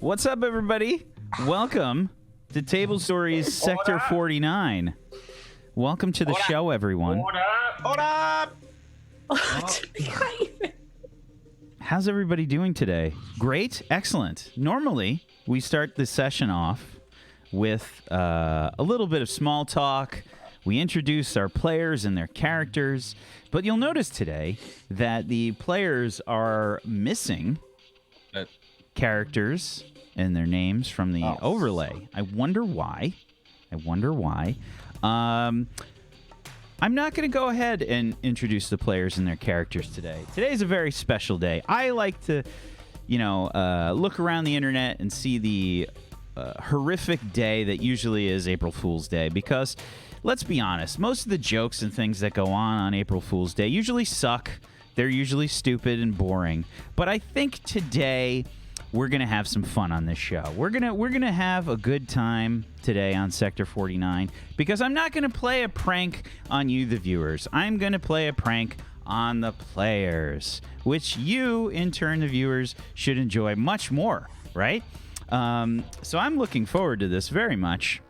What's up, everybody? Welcome to Tablestory's Sector 49. Welcome to the show, everyone. Hold up! How's everybody doing today? Great? Excellent. Normally, we start the session off with a little bit of small talk. We introduce our players and their characters. But you'll notice today that the players are missing characters and their names from the overlay. I wonder why. I'm not going to go ahead and introduce the players and their characters today. Today's a very special day. I like to, look around the internet and see the horrific day that usually is April Fool's Day because, let's be honest, most of the jokes and things that go on April Fool's Day usually suck. They're usually stupid and boring. But I think today we're going to have some fun on this show. We're going to have a good time today on Sector 49 because I'm not going to play a prank on you, the viewers. I'm going to play a prank on the players, which you, in turn, the viewers, should enjoy much more, right? So I'm looking forward to this very much.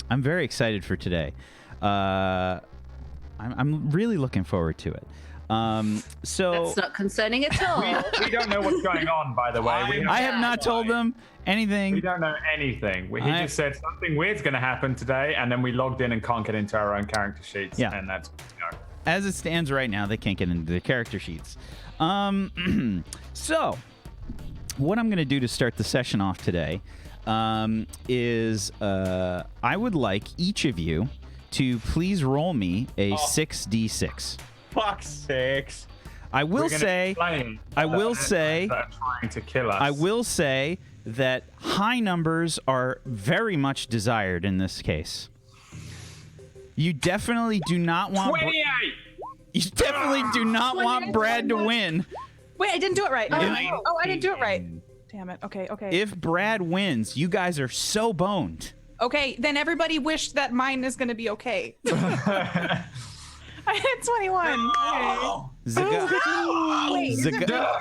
I'm very excited for today. I'm really looking forward to it. So that's not concerning at all. We don't know what's going on, by the way. I have not told them anything. We don't know anything. He just said something weird's going to happen today, and then we logged in and can't get into our own character sheets. Yeah. And that's as it stands right now, they can't get into the character sheets. So what I'm going to do to start the session off today is I would like each of you to please roll me a 6d6. Fuck's sakes. I will say trying to kill us. I will say that high numbers are very much desired in this case. You definitely do not want 28. You definitely do not want Brad to win. Wait, I didn't do it right. I didn't do it right. Damn it. Okay. If Brad wins, you guys are so boned. Okay, then everybody wished that mine is going to be okay. I had 21.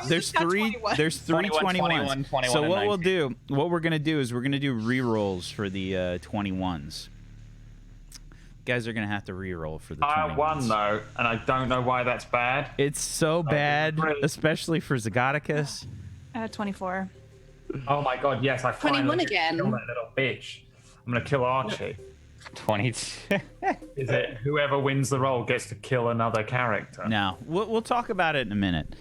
There's three 21s. So what we're gonna do is we're gonna do re-rolls for the 21s. You guys are gonna have to re-roll for the 21s. I won though, and I don't know why that's bad. It's so bad, especially for Zygoticus. I had 24. Oh my god, yes, I finally 21 again. killed that little bitch. I'm gonna kill Archie. 22. Is it whoever wins the role gets to kill another character? No, we'll talk about it in a minute.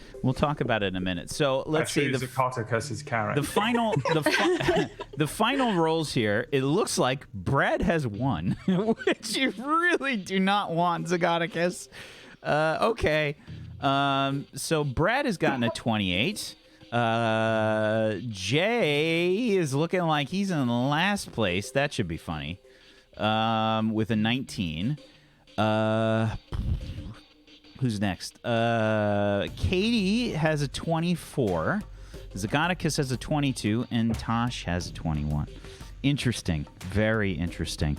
So let's see Zygoticus's character. the final rolls here. It looks like Brad has won, which you really do not want, Zygoticus. Okay, so Brad has gotten a 28. Jay is looking like he's in last place. That should be funny. With a 19. Who's next? Katie has a 24. Zygoticus has a 22, and Tosh has a 21. Interesting. Very interesting.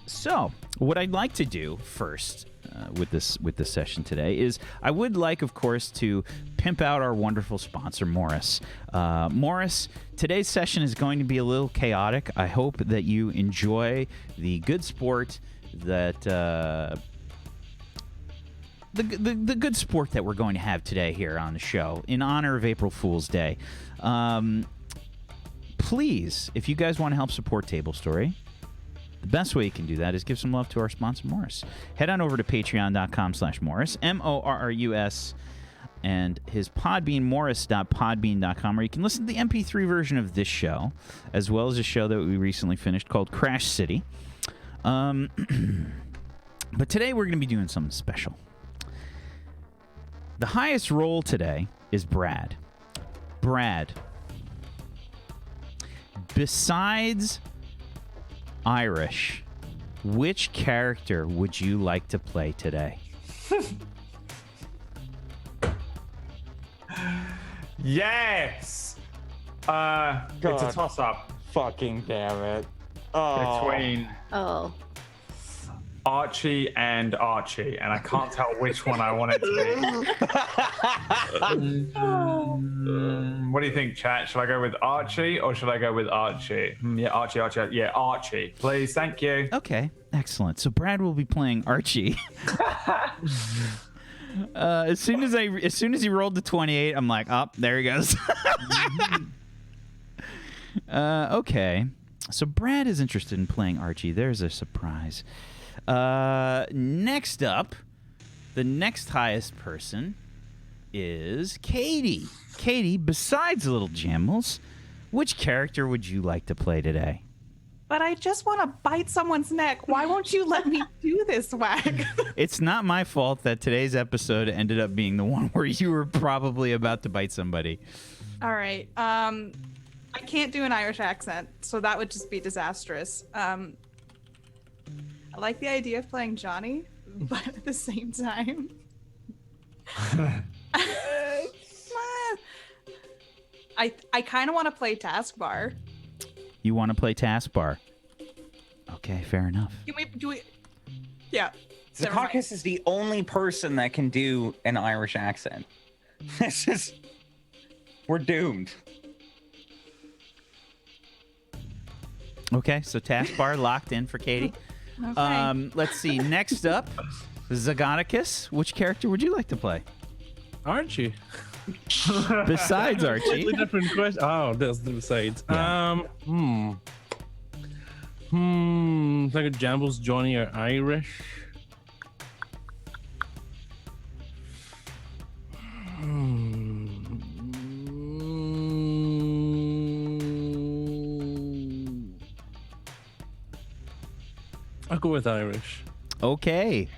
So what I'd like to do first with this session today is I would like, of course, to pimp out our wonderful sponsor, Morris. Morris, today's session is going to be a little chaotic. I hope that you enjoy the good sport that the good sport that we're going to have today here on the show in honor of April Fool's Day. Please, if you guys want to help support Tablestory, the best way you can do that is give some love to our sponsor, Morris. Head on over to patreon.com/Morris, Morrus, and his Podbean, morris.podbean.com, where you can listen to the MP3 version of this show, as well as a show that we recently finished called Crash City. But today we're going to be doing something special. The highest roll today is Brad. Brad, besides Irish, which character would you like to play today? Yes! It's a toss-up Fucking damn it. between Archie and Archie, and I can't tell which one I want it to be. What do you think, chat? Should I go with Archie or should I go with Archie? Yeah, Archie. Yeah, Archie. Please, thank you. Okay, excellent. So Brad will be playing Archie. As soon as he rolled the 28, I'm like, oh, there he goes. Okay. So Brad is interested in playing Archie. There's a surprise. Next up, the next highest person is Katie. Katie, besides Little Jambles, which character would you like to play today? But I just want to bite someone's neck. Why won't you let me do this, Wag? It's not my fault that today's episode ended up being the one where you were probably about to bite somebody. All right. I can't do an Irish accent, so that would just be disastrous. I like the idea of playing Johnny, but at the same time... I kind of want to play Taskbar. You want to play Taskbar? Okay, fair enough. Do we? Yeah. Never mind. Zacchaeus is the only person that can do an Irish accent. This is... We're doomed. Okay, so Taskbar locked in for Katie. Okay. Let's see. Next up, Zagonicus. Which character would you like to play? Archie. Besides Archie. Slightly different question. Oh, there's the besides. Yeah. Like a Jambles, Johnny, or Irish. I'll go with Irish. Okay.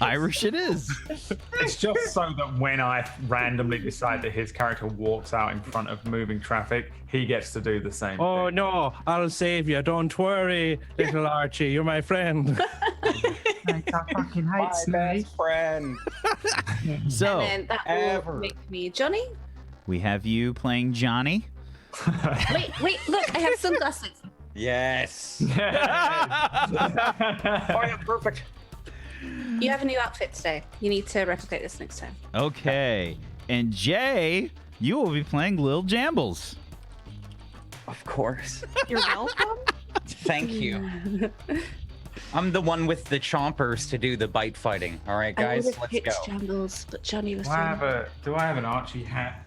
Irish it is. It's just so that when I randomly decide that his character walks out in front of moving traffic, he gets to do the same Oh thing. no, I'll save you. Don't worry, little Archie. You're my friend. I fucking My hates me. best friend. So, And then that ever. will make me Johnny. we have you playing Johnny. Wait, look, I have sunglasses. Yes. Oh, yeah, perfect. You have a new outfit today. You need to replicate this next time. Okay. And Jay, you will be playing Lil Jambles. Of course. You're welcome. Thank you. I'm the one with the chompers to do the bite fighting. All right, guys, I would have let's picked go. Jambles, but Johnny was Do I have an Archie hat?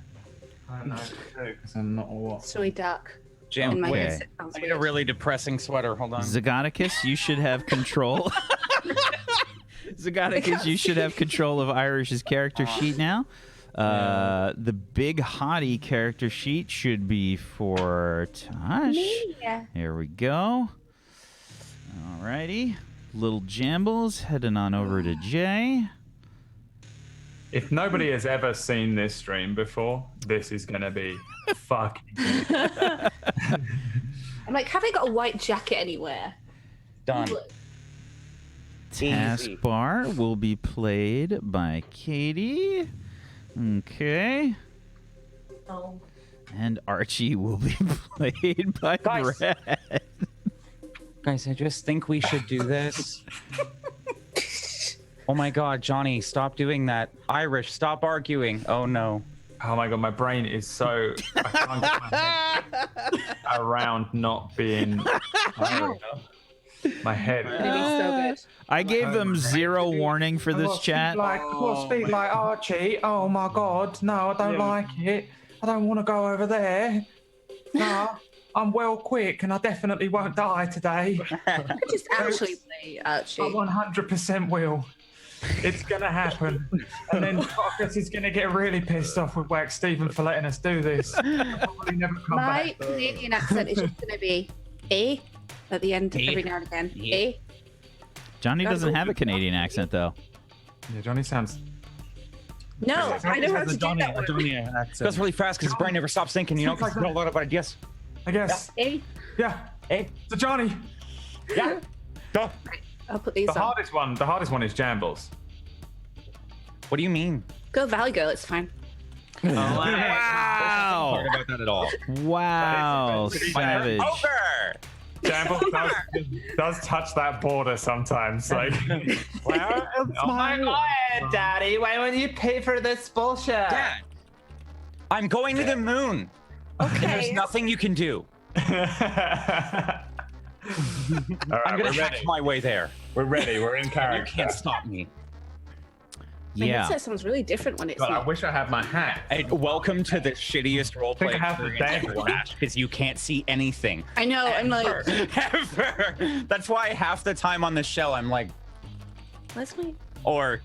I don't know because I'm not a what. so dark. Jam, In my Okay. head, it sounds I need a weird. really depressing sweater. Hold on. Zagonicus, you should have control. Zagonicus, you should have control of Irish's character sheet now. The big hottie character sheet should be for Tosh. Yeah. Here we go. Alrighty. Little Jambles heading on over to Jay. If nobody has ever seen this stream before, this is gonna be fucking. I'm like, have they got a white jacket anywhere? Done. Easy. Taskbar will be played by Katie. Okay. Oh. And Archie will be played by Guys. Brad. Guys, I just think we should do this. Oh my God, Johnny, stop doing that. Irish, stop arguing. Oh no. Oh my god, my brain is so. I can't get my head around not being. My head. It's gonna be so good. I gave them zero warning for this chat. Speak like Archie. Oh my god, no, I don't like it. I don't want to go over there. No, I'm well quick and I definitely won't die today. Just actually play Archie. I 100% will. It's gonna happen. And then Marcus is gonna get really pissed off with Wax Stephen for letting us do this. I'll probably never come My back. Canadian accent is just going to be A at the end every now and again. A. Johnny doesn't have a Canadian accent, though. Yeah, Johnny sounds. No, I know how to do that one. Johnny accent. Goes really fast because his brain never stops thinking, you know, because he's got a lot of ideas. I guess. A. Yeah. Hey, So Johnny. yeah. Duh. I'll put these The on. hardest one is Jambles. What do you mean? Go Valley Girl, it's fine. Wow! Sorry about that at all. Wow, savage. Over! Jambles does touch that border sometimes. Like, Well, oh my god, Daddy, why won't you pay for this bullshit? Dad, I'm going to the moon. Okay. There's nothing you can do. All right, I'm gonna hack my way there. We're ready. We're in You character. can't stop me. My Yeah. headset sounds really different when it's God, I not. wish I had my hat. Hey, welcome to the shittiest roleplay I have the experience dead ever, one. Dash, because you can't see anything. I know. I'm like, Ever. That's why half the time on the show I'm like, let's wait. or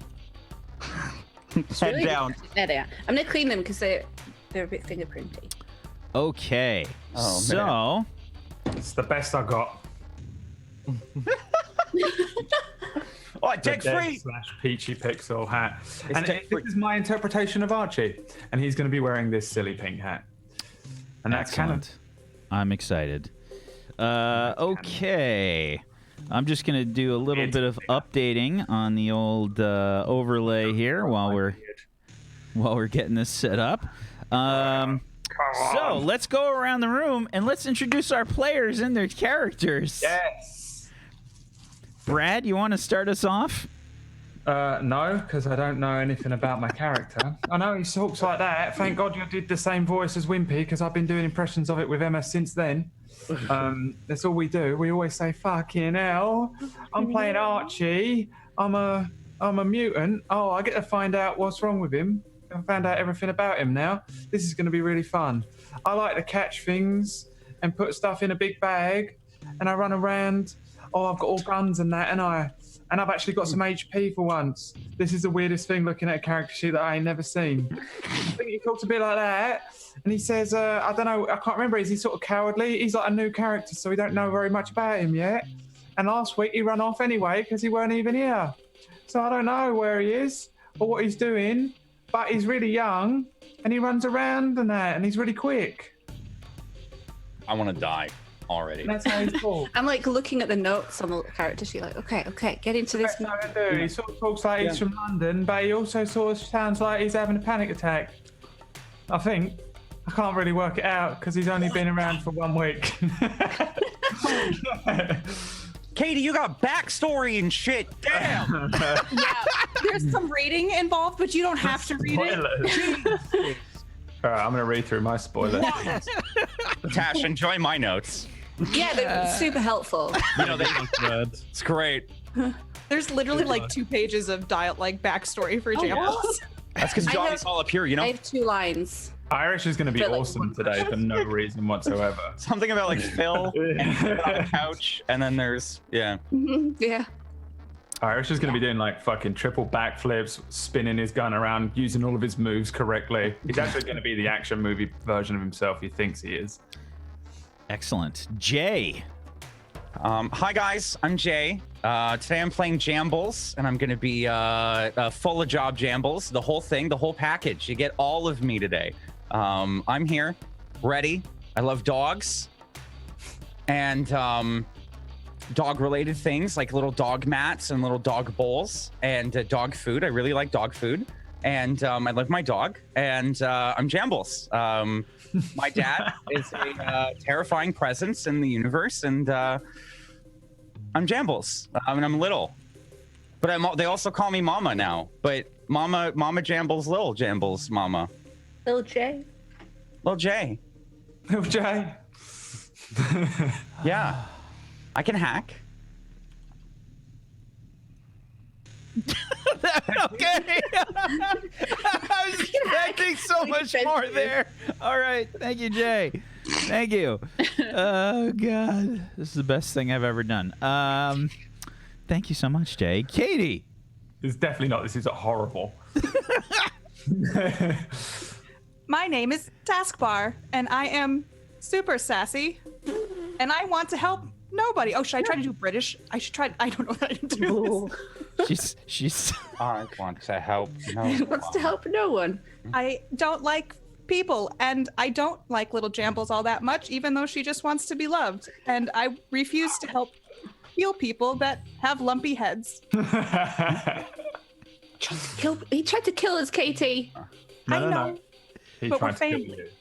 It's head really down. different. There they are. I'm gonna clean them because they're a bit fingerprinty. Okay. Oh, so It's the best I got. Oh, The dead dead free. / peachy pixel hat. And dead this free. is my interpretation of Archie. And he's going to be wearing this silly pink hat. And that's canon. excellent. I'm excited. Okay. I'm just gonna do a little bit of updating on the old overlay here while we're getting this set up. So let's go around the room and let's introduce our players and their characters. Yes. Brad, you want to start us off? No, because I don't know anything about my character. I know he talks like that. Thank God you did the same voice as Wimpy, because I've been doing impressions of it with Emma since then. That's all we do. We always say, "Fucking hell, I'm playing Archie. I'm a mutant. Oh, I get to find out what's wrong with him. I found out everything about him now. This is going to be really fun. I like to catch things and put stuff in a big bag, and I run around. Oh, I've got all guns and that, and I've actually got some HP for once. This is the weirdest thing, looking at a character sheet that I ain't never seen. I think he talks a bit like that, and he says, I don't know, I can't remember, is he sort of cowardly? He's like a new character, so we don't know very much about him yet. And last week he ran off anyway because he weren't even here. So I don't know where he is or what he's doing, but he's really young and he runs around and that, and he's really quick. I want to die already. And that's how he's called. I'm like looking at the notes on the character sheet, like, okay, get into this. That's how I do. He sort of talks like he's from London, but he also sort of sounds like he's having a panic attack. I think. I can't really work it out because he's only been around for 1 week. Katie, you got backstory and shit. Damn. Yeah, there's some reading involved, but you don't have to read it. Spoilers. All right, I'm going to read through my spoilers. Tash, enjoy my notes. Yeah, they're super helpful. You know, it's great. There's literally like 2 pages of backstory for examples. That's because I Johnny's have- all up here, you know? I have 2 lines. Irish is going to be Feel like awesome one today for no reason whatsoever. Something about like Phil and sit on the couch, and then there's Yeah. Irish is going to be doing like fucking triple backflips, spinning his gun around, using all of his moves correctly. He's actually going to be the action movie version of himself he thinks he is. Excellent. Jay. hi guys, I'm Jay. Today I'm playing Jambles, and I'm gonna be full of job Jambles, the whole thing, the whole package. You get all of me today. I'm here, ready. I love dogs, and dog-related things like little dog mats and little dog bowls and dog food. I really like dog food, and I love my dog. And I'm Jambles. My dad is a terrifying presence in the universe, and I'm Jambles. And I'm little, but they also call me Mama now. But Mama Jambles, Little Jambles, Mama. Little J. Little J. Little Jay. Yeah, I can hack. Okay. I was expecting so much more there. All right. Thank you, Jay. Thank you. Oh, God. This is the best thing I've ever done. Thank you so much, Jay. Katie. It's definitely not. This is horrible. My name is Taskbar, and I am super sassy, and I want to help nobody. Oh, should I try to do British? I should try. I don't know how to do this. She's I want to help. No Wants to help no one. I don't like people, and I don't like little Jambles all that much, even though she just wants to be loved. And I refuse to help heal people that have lumpy heads. He tried to kill us, Katie. I know. He But we're tried to kill family.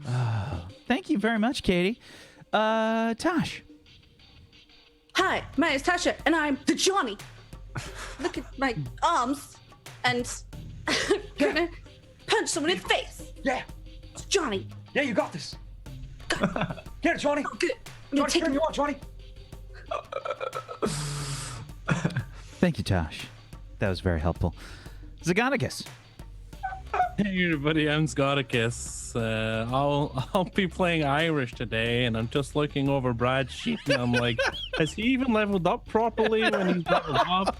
you. Thank you very much, Katie. Tosh. Hi, my name's Tasha, and I'm the Johnny. Look at my arms, and I'm gonna punch someone in the face. Yeah. It's Johnny. Yeah, you got this. Get it, Johnny. Good. I'm gonna Johnny, take turn you on, Johnny. Thank you, Tosh. That was very helpful. Zagonicus. Hey everybody, I'm Scoticus. I'll be playing Irish today, and I'm just looking over Brad's sheet, and I'm like, has he even leveled up properly when he's leveled up?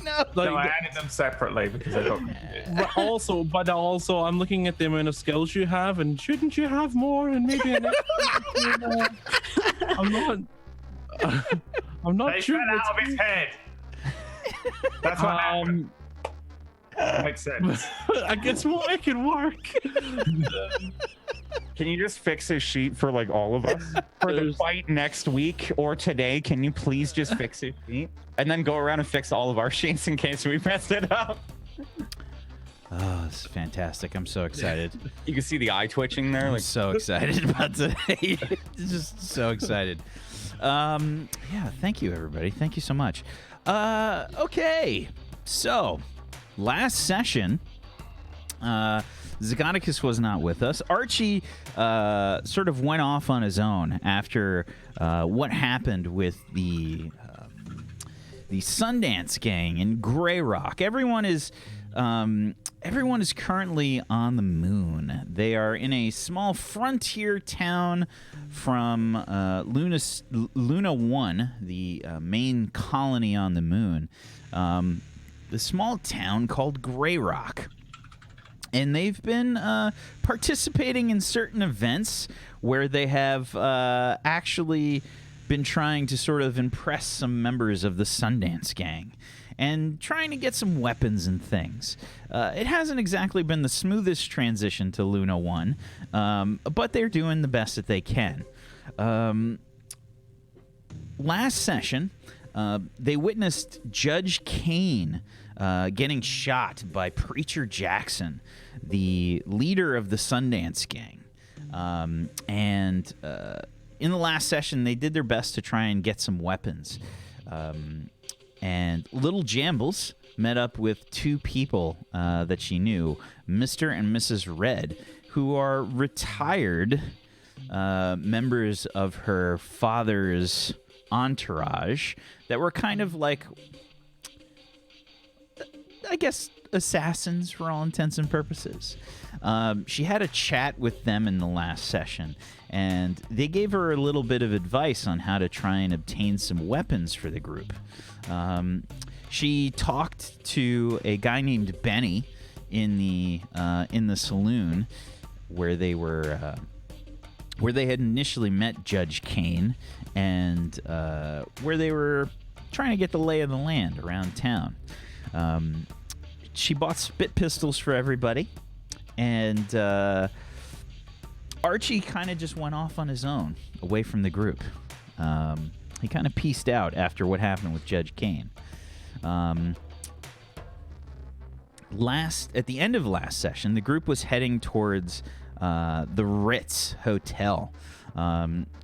No. No, I added them separately because I got But also, I'm looking at the amount of skills you have, and shouldn't you have more? And maybe an extra, I'm not They sure. fell out of his head. That's what happened. Makes sense. I guess we'll make it work. Can you just fix his sheet for like all of us for the fight next week or today? Can you please just fix his sheet and then go around and fix all of our sheets in case we messed it up? Oh, this is fantastic. I'm so excited. You can see the eye twitching there. I'm Like, so excited about today. Just so excited. Yeah, thank you, everybody. Thank you so much. Okay. So, last session, Zagonicus was not with us. Archie sort of went off on his own after what happened with the Sundance Gang in Grey Rock. Everyone is currently on the moon. They are in a small frontier town from Luna 1, the main colony on the moon. The small town called Grey Rock. And they've been participating in certain events where they have actually been trying to sort of impress some members of the Sundance Gang and trying to get some weapons and things. It hasn't exactly been the smoothest transition to Luna 1, but they're doing the best that they can. Last session, they witnessed Judge Kane getting shot by Preacher Jackson, the leader of the Sundance Gang. And in the last session, they did their best to try and get some weapons. And Little Jambles met up with two people that she knew, Mr. and Mrs. Red, who are retired members of her father's entourage that were kind of like, I guess, assassins for all intents and purposes. She had a chat with them in the last session, and they gave her a little bit of advice on how to try and obtain some weapons for the group. She talked to a guy named Benny in the saloon where they were where they had initially met Judge Kane, and where they were trying to get the lay of the land around town. She bought spit pistols for everybody, and Archie kind of just went off on his own, away from the group. He kind of pieced out after what happened with Judge Kane. At the end of last session, the group was heading towards the Ritz Hotel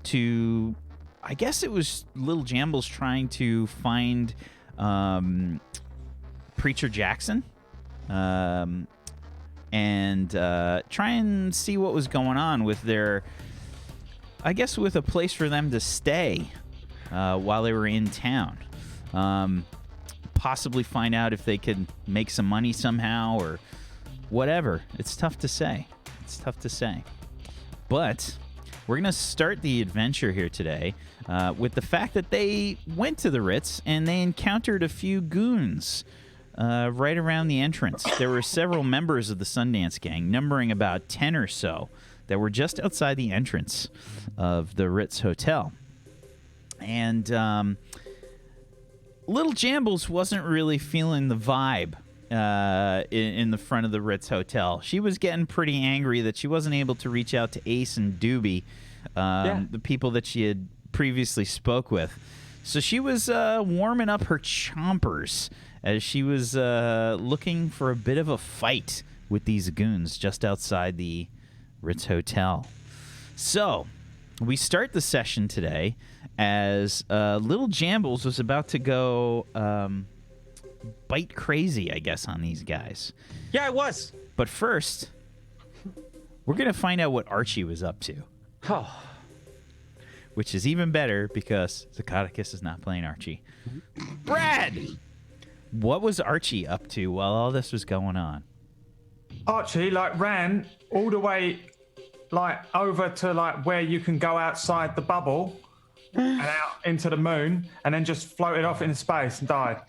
to, I guess it was Little Jambles trying to find Preacher Jackson and try and see what was going on with their, I guess, with a place for them to stay while they were in town. Possibly find out if they could make some money somehow or whatever. It's tough to say. But we're going to start the adventure here today with the fact that they went to the Ritz and they encountered a few goons right around the entrance. There were several members of the Sundance Gang, numbering about 10 or so, that were just outside the entrance of the Ritz Hotel. And Little Jambles wasn't really feeling the vibe in the front of the Ritz Hotel. She was getting pretty angry that she wasn't able to reach out to Ace and Doobie, the people that she had previously spoke with. So she was warming up her chompers as she was looking for a bit of a fight with these goons just outside the Ritz Hotel. So we start the session today as Little Jambles was about to go bite crazy, I guess, on these guys. Yeah, I was. But first, we're going to find out what Archie was up to. Oh. Which is even better because Zacatecus is not playing Archie. Brad! What was Archie up to while all this was going on? Archie ran all the way over to where you can go outside the bubble and out into the moon, and then just floated off into space and died.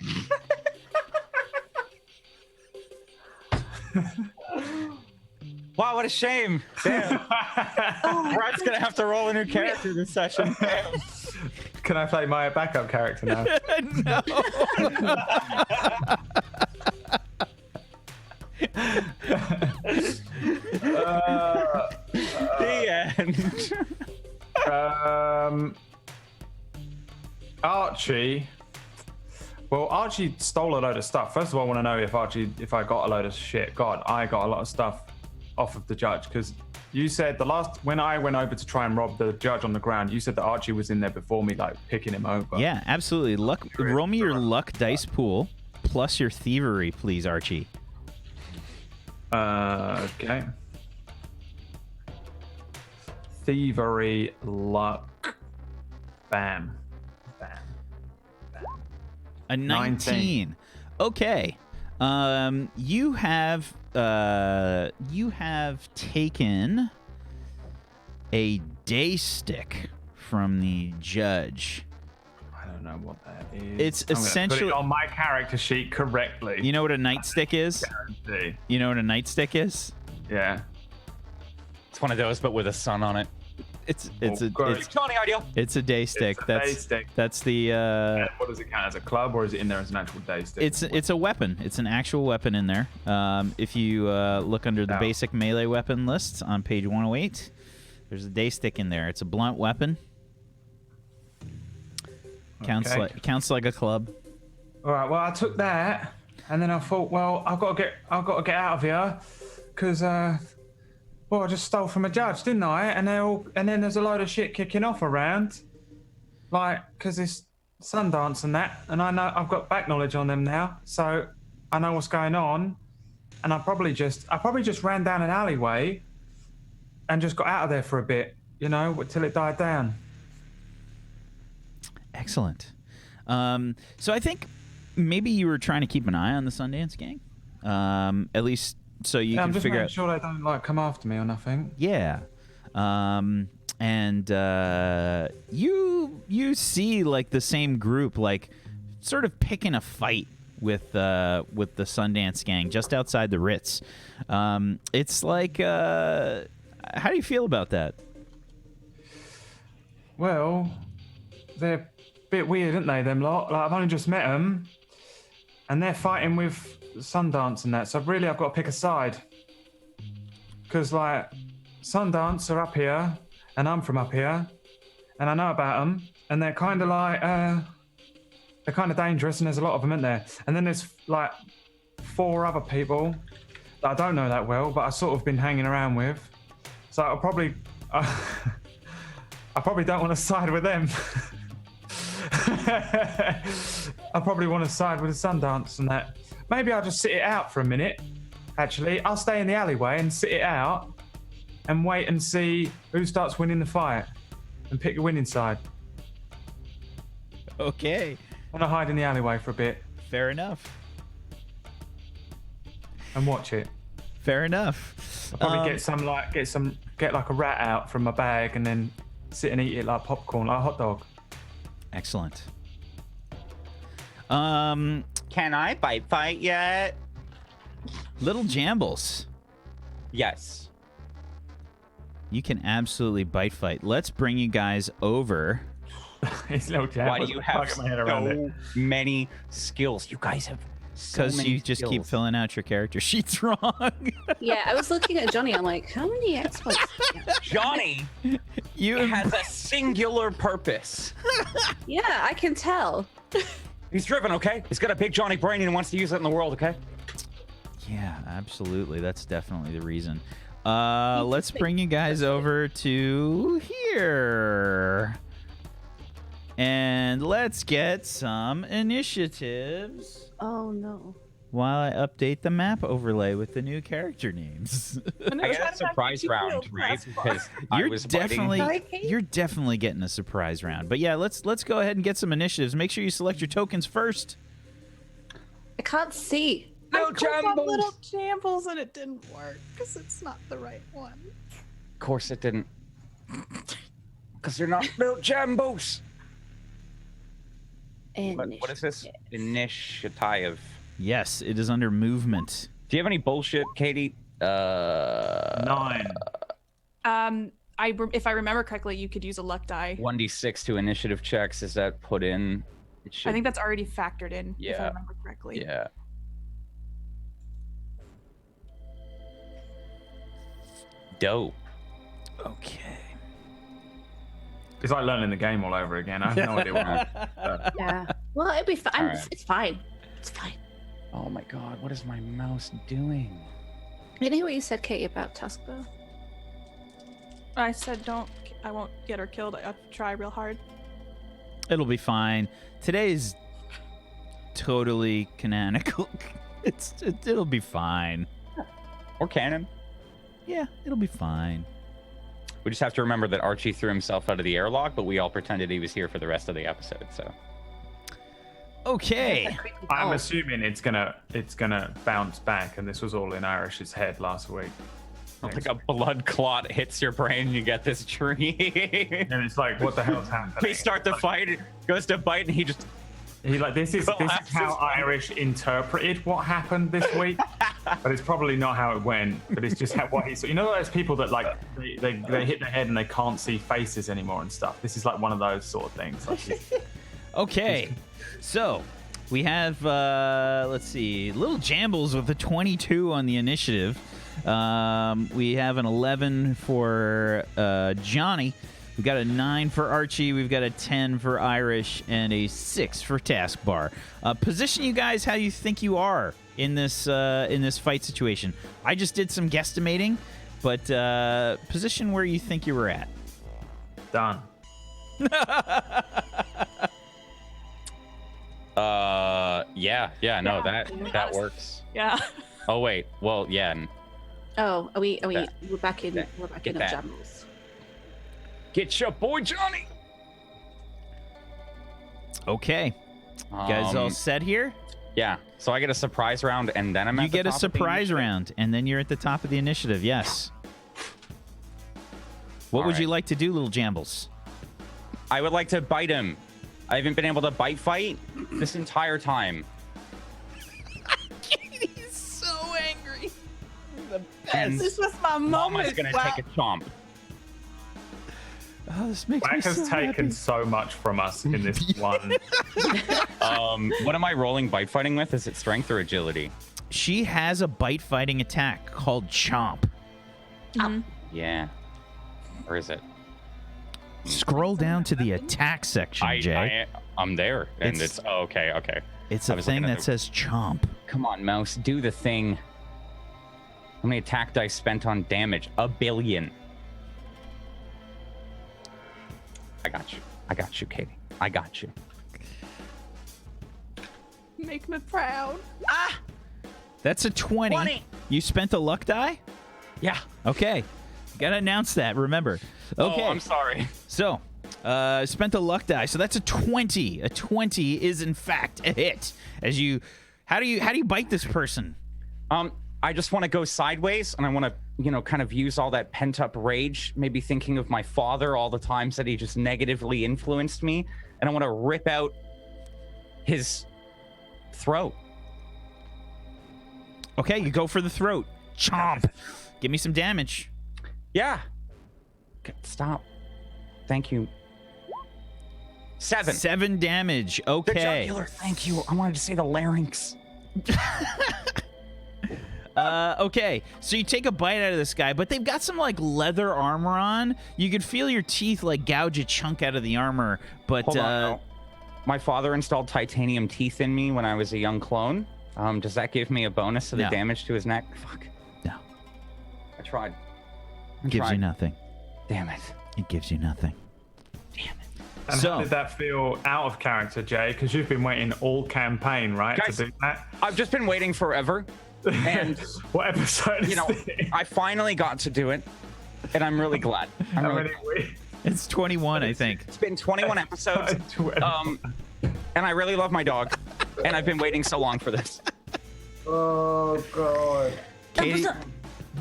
Wow, what a shame. Damn. Brad's gonna have to roll a new character this session. Damn. Can I play my backup character now? No. The end. Archie. Well, Archie stole a load of stuff. First of all, I want to know if I got a load of shit. God, I got a lot of stuff off of the judge, because you said when I went over to try and rob the judge on the ground, you said that Archie was in there before me, picking him over. Yeah, absolutely. Roll me your luck dice pool plus your thievery, please, Archie. Okay. Thievery, luck, bam. A 19. Okay. You have taken a day stick from the judge. I don't know what that is. It's I'm gonna essentially put it on my character sheet correctly. You know what a nightstick is? Guarantee. You know what a nightstick is? Yeah. It's one of those, but with a sun on it. It's Johnny idea. It's a day stick. It's a day stick. That's the. What does it count as, a club, or is it in there as an actual day stick? It's a weapon. It's an actual weapon in there. If you look under the basic melee weapon lists on page 108, there's a day stick in there. It's a blunt weapon. Counts like a club. All right. Well, I took that, and then I thought, well, I've got to get out of here, because I just stole from a judge, didn't I? And then there's a load of shit kicking off around, because it's Sundance and that, and I know I've got back knowledge on them now, so I know what's going on, and I probably just ran down an alleyway, and just got out of there for a bit, till it died down. Excellent. So I think maybe you were trying to keep an eye on the Sundance Gang, at least. So you can figure out. I'm just making sure they don't come after me or nothing. Yeah, and you see the same group sort of picking a fight with the Sundance Gang just outside the Ritz. It's how do you feel about that? Well, they're a bit weird, aren't they? Them lot. I've only just met them, and they're fighting with Sundance and that, so really I've got to pick a side, because Sundance are up here and I'm from up here, and I know about them, and they're kind of they're kind of dangerous, and there's a lot of them in there, and then there's 4 other people that I don't know that well, but I've sort of been hanging around with, so I probably don't want to side with them. I probably want to side with the Sundance and that. Maybe I'll just sit it out for a minute. Actually, I'll stay in the alleyway and sit it out and wait and see who starts winning the fight and pick the winning side. Okay. I'm gonna hide in the alleyway for a bit. Fair enough. And watch it. Fair enough. I'll probably get a rat out from my bag and then sit and eat it like popcorn, like a hot dog. Excellent. Can I bite fight yet? Little Jambles. Yes. You can absolutely bite fight. Let's bring you guys over. It's little Jambles. Why do you have so many skills? You guys have so because many you just keep skills. filling out your character sheets wrong. Yeah, I was looking at Johnny. I'm like, how many exploits? Johnny You has a singular purpose. Yeah, I can tell. He's driven, okay? He's got a big Johnny brain and wants to use it in the world, okay? Yeah, absolutely. That's definitely the reason. Let's bring you guys over to here. And let's get some initiatives. Oh no. while I update the map overlay with the new character names. I get a surprise round, right? Because I was you're definitely getting a surprise round. But yeah, let's go ahead and get some initiatives. Make sure you select your tokens first. I can't see. I clicked on little jambles and it didn't work because it's not the right one. Of course it didn't. Because they're not built jambos. What is this? Initiative. Yes, it is under movement. Do you have any bullshit, Katie? 9. If I remember correctly, you could use a luck die. 1d6 to initiative checks. Is that put in? It should... I think that's already factored in, if I Yeah. remember correctly. Yeah. Dope. Okay. It's like learning the game all over again. I have no idea what. Yeah. Well, it'll be fine. Alright. It's fine. It's fine. Oh my god, what is my mouse doing? You know what you said, Katie, about Taskbar? I said I won't get her killed. I have to try real hard. It'll be fine. Today's totally canonical. It'll be fine. Or canon. Yeah, it'll be fine. We just have to remember that Archie threw himself out of the airlock, but we all pretended he was here for the rest of the episode, so. Okay. I'm assuming it's gonna bounce back, and this was all in Irish's head last week. Like a blood clot hits your brain and you get this tree. And it's like, what the hell's happening? We start the fight, it goes to bite, and he just... This is how Irish interpreted what happened this week, but it's probably not how it went. But it's just what he saw. You know, those people that like they hit their head and they can't see faces anymore and stuff. This is like one of those sort of things. Like, Okay, so we have let's see, Little Jambles with a 22 on the initiative. We have an 11 for Johnny. We've got a 9 for Archie. We've got a 10 for Irish and a 6 for Taskbar. Position you guys how you think you are in this fight situation. I just did some guesstimating, but position where you think you were at. done. Yeah, no, that works. Yeah. Oh wait, well, yeah. Oh, are we? That- We're back in. that- We're back get in that. Jambles. Get your boy Johnny. Okay, you guys all set here? Yeah. So I get a surprise round, and then I'm at You the get a top of the surprise initiative? round, and then you're at the top of the initiative. Yes. What All would you right. like to do, Little Jambles? I would like to bite him. I haven't been able to bite fight this entire time. He's so angry. And This was my Mama's moment. gonna Wow. take a chomp. Oh, this makes Quack me has so taken happy. so much from us in this one. What am I rolling bite fighting with? Is it strength or agility? She has a bite fighting attack called Chomp. Yeah. Or is it? Scroll down to the attack section, Jay. I'm there, and It's- it's okay. It's I a was thing looking at that the- says Chomp. Come on, mouse, do the thing. How many attack dice spent on damage? 1 billion. I got you, Katie. I got you. Make me proud. That's a 20. 20. You spent a luck die? Yeah. Okay. Gotta announce that, remember. Okay. Oh, I'm sorry. So, spent a luck die. So that's a 20. A 20 is in fact a hit. How do you bite this person? I just want to go sideways, and I want to, kind of use all that pent-up rage, maybe thinking of my father, all the times that he just negatively influenced me, and I want to rip out his throat. Okay, you go for the throat. Chomp. Give me some damage. Yeah. Stop. Thank you. 7. 7 damage. The Okay. jugular, thank you. I wanted to say the larynx. Okay, so you take a bite out of this guy, but they've got some like leather armor on. You could feel your teeth like gouge a chunk out of the armor, but Hold on, no. My father installed titanium teeth in me when I was a young clone. Does that give me a bonus to the No. damage to his neck? Fuck. No. I tried. gives you nothing. Damn it. It gives you nothing. Damn it. And So- how did that feel out of character, Jay? Because you've been waiting all campaign, right, Guys, to do that? I've just been waiting forever, and What episode is this? I finally got to do it, and I'm really glad. I'm How really many glad. weeks? It's 21, I think. It's been 21 episodes, 21. and I really love my dog, and I've been waiting so long for this. Oh, God.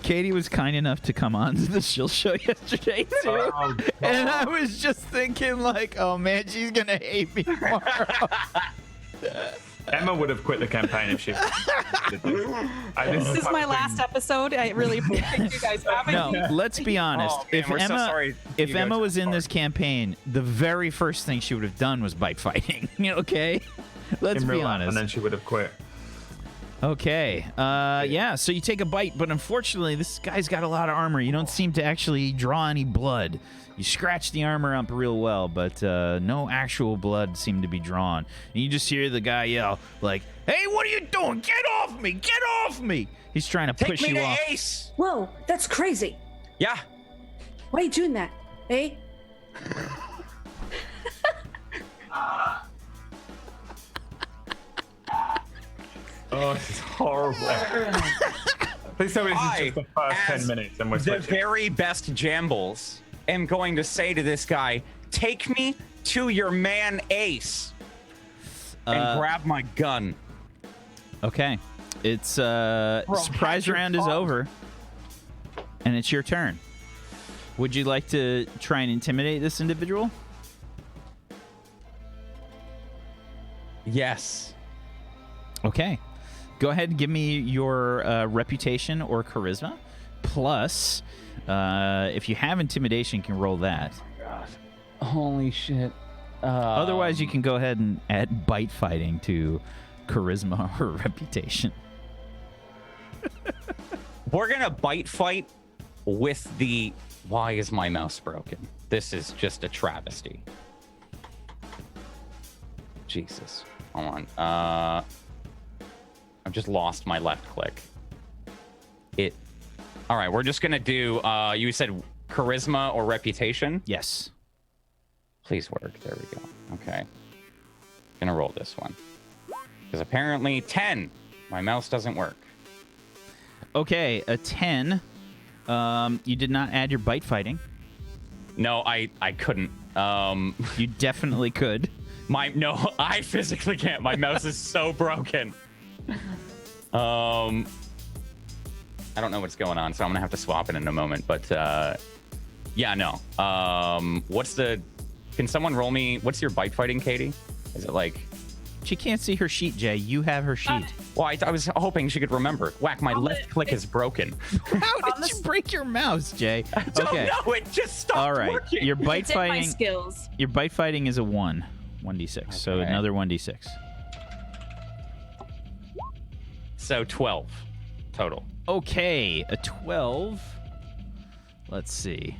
Katie was kind enough to come on to the Shill Show yesterday, too. Oh, And I was just thinking, like, oh, man, she's going to hate me tomorrow. Emma would have quit the campaign if she. This is my last episode. I really appreciate you guys having No, me. let's be honest. Oh, man, if we're so Emma, sorry if you guys Emma are was in sorry. this campaign, the very first thing she would have done was bite fighting. Okay? Let's in be real life, honest. and then she would have quit. Okay. Yeah, so you take a bite, but unfortunately, this guy's got a lot of armor. You don't seem to actually draw any blood. You scratch the armor up real well, but no actual blood seemed to be drawn. And you just hear the guy yell, like, hey, what are you doing? Get off me! Get off me! He's trying to Take push me you to off. Ace. Whoa, that's crazy. Yeah. Why are you doing that? Eh? Oh, this is horrible. Please tell me this is just the first 10 as minutes and we're the switching. very best Jambles, am going to say to this guy, take me to your man Ace, and grab my gun. Okay. It's surprise how'd you round is fall? over. And it's your turn. Would you like to try and intimidate this individual? Yes. Okay. Go ahead and give me your reputation or charisma. Plus, if you have intimidation, you can roll that. Holy shit. Otherwise, you can go ahead and add bite fighting to charisma or reputation. We're gonna bite fight with the. Why is my mouse broken? This is just a travesty. Jesus. Hold on. I've just lost my left click. All right, we're just gonna do. You said charisma or reputation. Yes. Please work. There we go. Okay. Gonna roll this one because apparently 10. My mouse doesn't work. Okay, a 10. You did not add your bite fighting. No, I couldn't. You definitely could. No, I physically can't. My mouse is so broken. I don't know what's going on, so I'm gonna have to swap it in a moment. But yeah, no. Can someone roll me? What's your bite fighting, Katie? Is it like? She can't see her sheet, Jay. You have her sheet. Well, I was hoping she could remember. Whack, my left click is broken. How did you break your mouse, Jay? Okay. No, it just stopped All right. working. Your bite It's in my fighting. skills. Your bite fighting is a 1d6. So Okay. another 1d6. So 12 total. Okay, a 12. Let's see.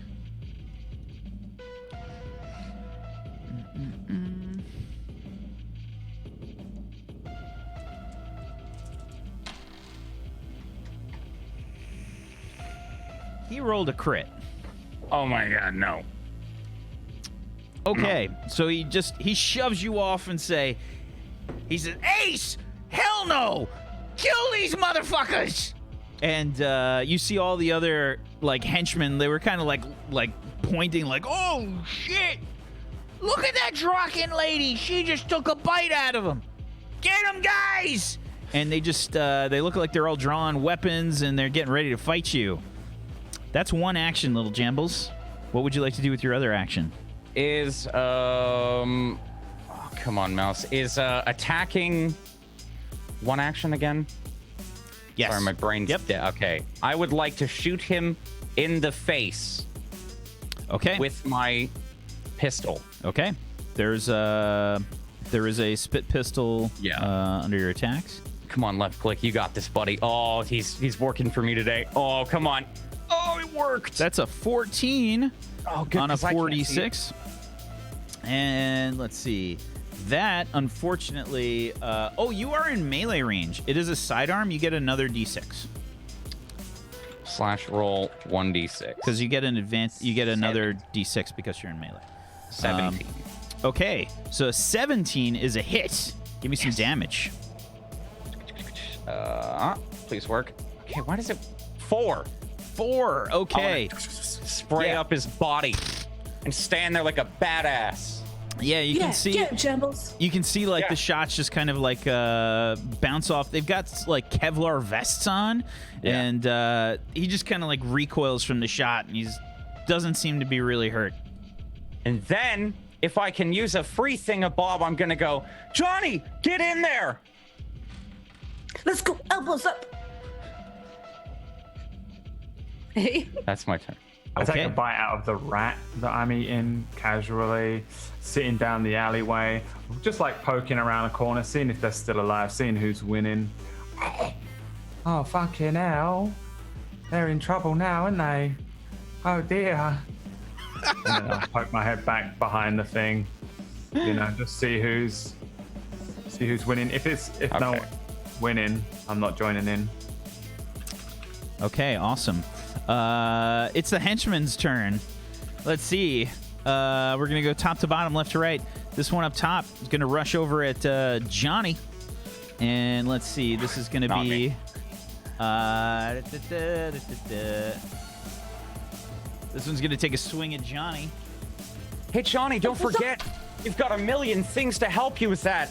He rolled a crit. Oh my god, no. Okay, so he shoves you off and he says, Ace, hell no, kill these motherfuckers. And you see all the other like henchmen. They were kind of like pointing, like, oh shit, look at that Draken lady. She just took a bite out of him. Get him, guys. And they just they look like they're all drawing weapons and they're getting ready to fight you. That's one action, little Jambles. What would you like to do with your other action? Is oh, come on, mouse. Is attacking one action again? Yes. Sorry, my brain's dead. Okay. I would like to shoot him in the face Okay. with my pistol. Okay. There is a spit pistol under your attacks. Come on, left click. You got this, buddy. Oh, he's working for me today. Oh, come on. Oh, it worked. That's a 14 Oh, good. on a 'cause I can't see it. 46. And let's see. That, unfortunately... you are in melee range. It is a sidearm. You get another d6. Slash roll 1d6. Because you get an advance... You get another d6 because you're in melee. 17. Okay, so 17 is a hit. Give me some damage. Please work. Okay, why does it 4? 4. Okay. Spray up his body and stand there like a badass. Yeah, you can see. Get Jumbles. You can see like the shots just kind of like bounce off. They've got like Kevlar vests on, and he just kind of like recoils from the shot, and he's doesn't seem to be really hurt. And then, if I can use a free thing-a-bob, I'm gonna go, Johnny, get in there. Let's go. Elbows up. Hey. That's my turn. I take Okay. a bite out of the rat that I'm eating casually, sitting down the alleyway, just like poking around a corner, seeing if they're still alive, seeing who's winning. Oh, fucking hell. They're in trouble now, aren't they? Oh, dear. And then I poke my head back behind the thing, just see who's winning. If no one's winning, I'm not joining in. Okay, awesome. It's the henchman's turn. Let's see. We're gonna go top to bottom, left to right. This one up top is gonna rush over at Johnny, and let's see. This is gonna Not be. me. This one's gonna take a swing at Johnny. Hey, Johnny, don't forget, you've got a million things to help you with that.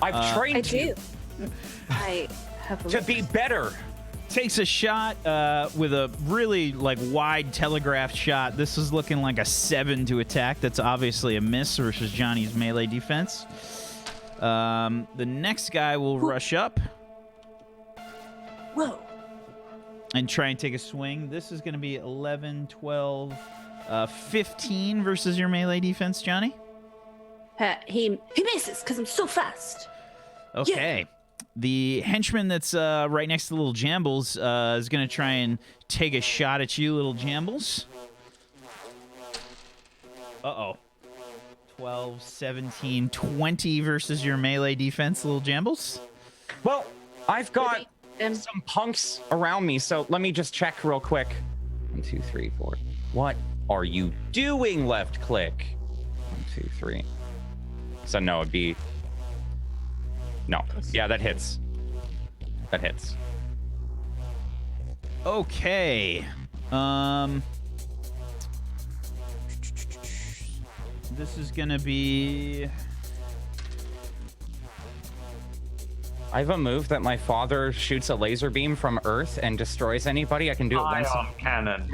I've trained I you do. I have a to be better. Takes a shot with a really like wide telegraphed shot. This is looking like a 7 to attack. That's obviously a miss versus Johnny's melee defense. The next guy will rush up Whoa. and try and take a swing. This is going to be 11, 12, 15 versus your melee defense, Johnny. He misses because I'm so fast. Okay. The henchman that's right next to Little Jambles is going to try and take a shot at you, Little Jambles. Uh-oh. 12, 17, 20 versus your melee defense, Little Jambles. Well, I've got Um, some punks around me, so let me just check real quick. 1, 2, 3, 4. What are you doing, left click? 1, 2, 3. So no, it'd be... No. Yeah, that hits. That hits. Okay. This is going to be... I have a move that my father shoots a laser beam from Earth and destroys anybody. I can do it once. Ion cannon.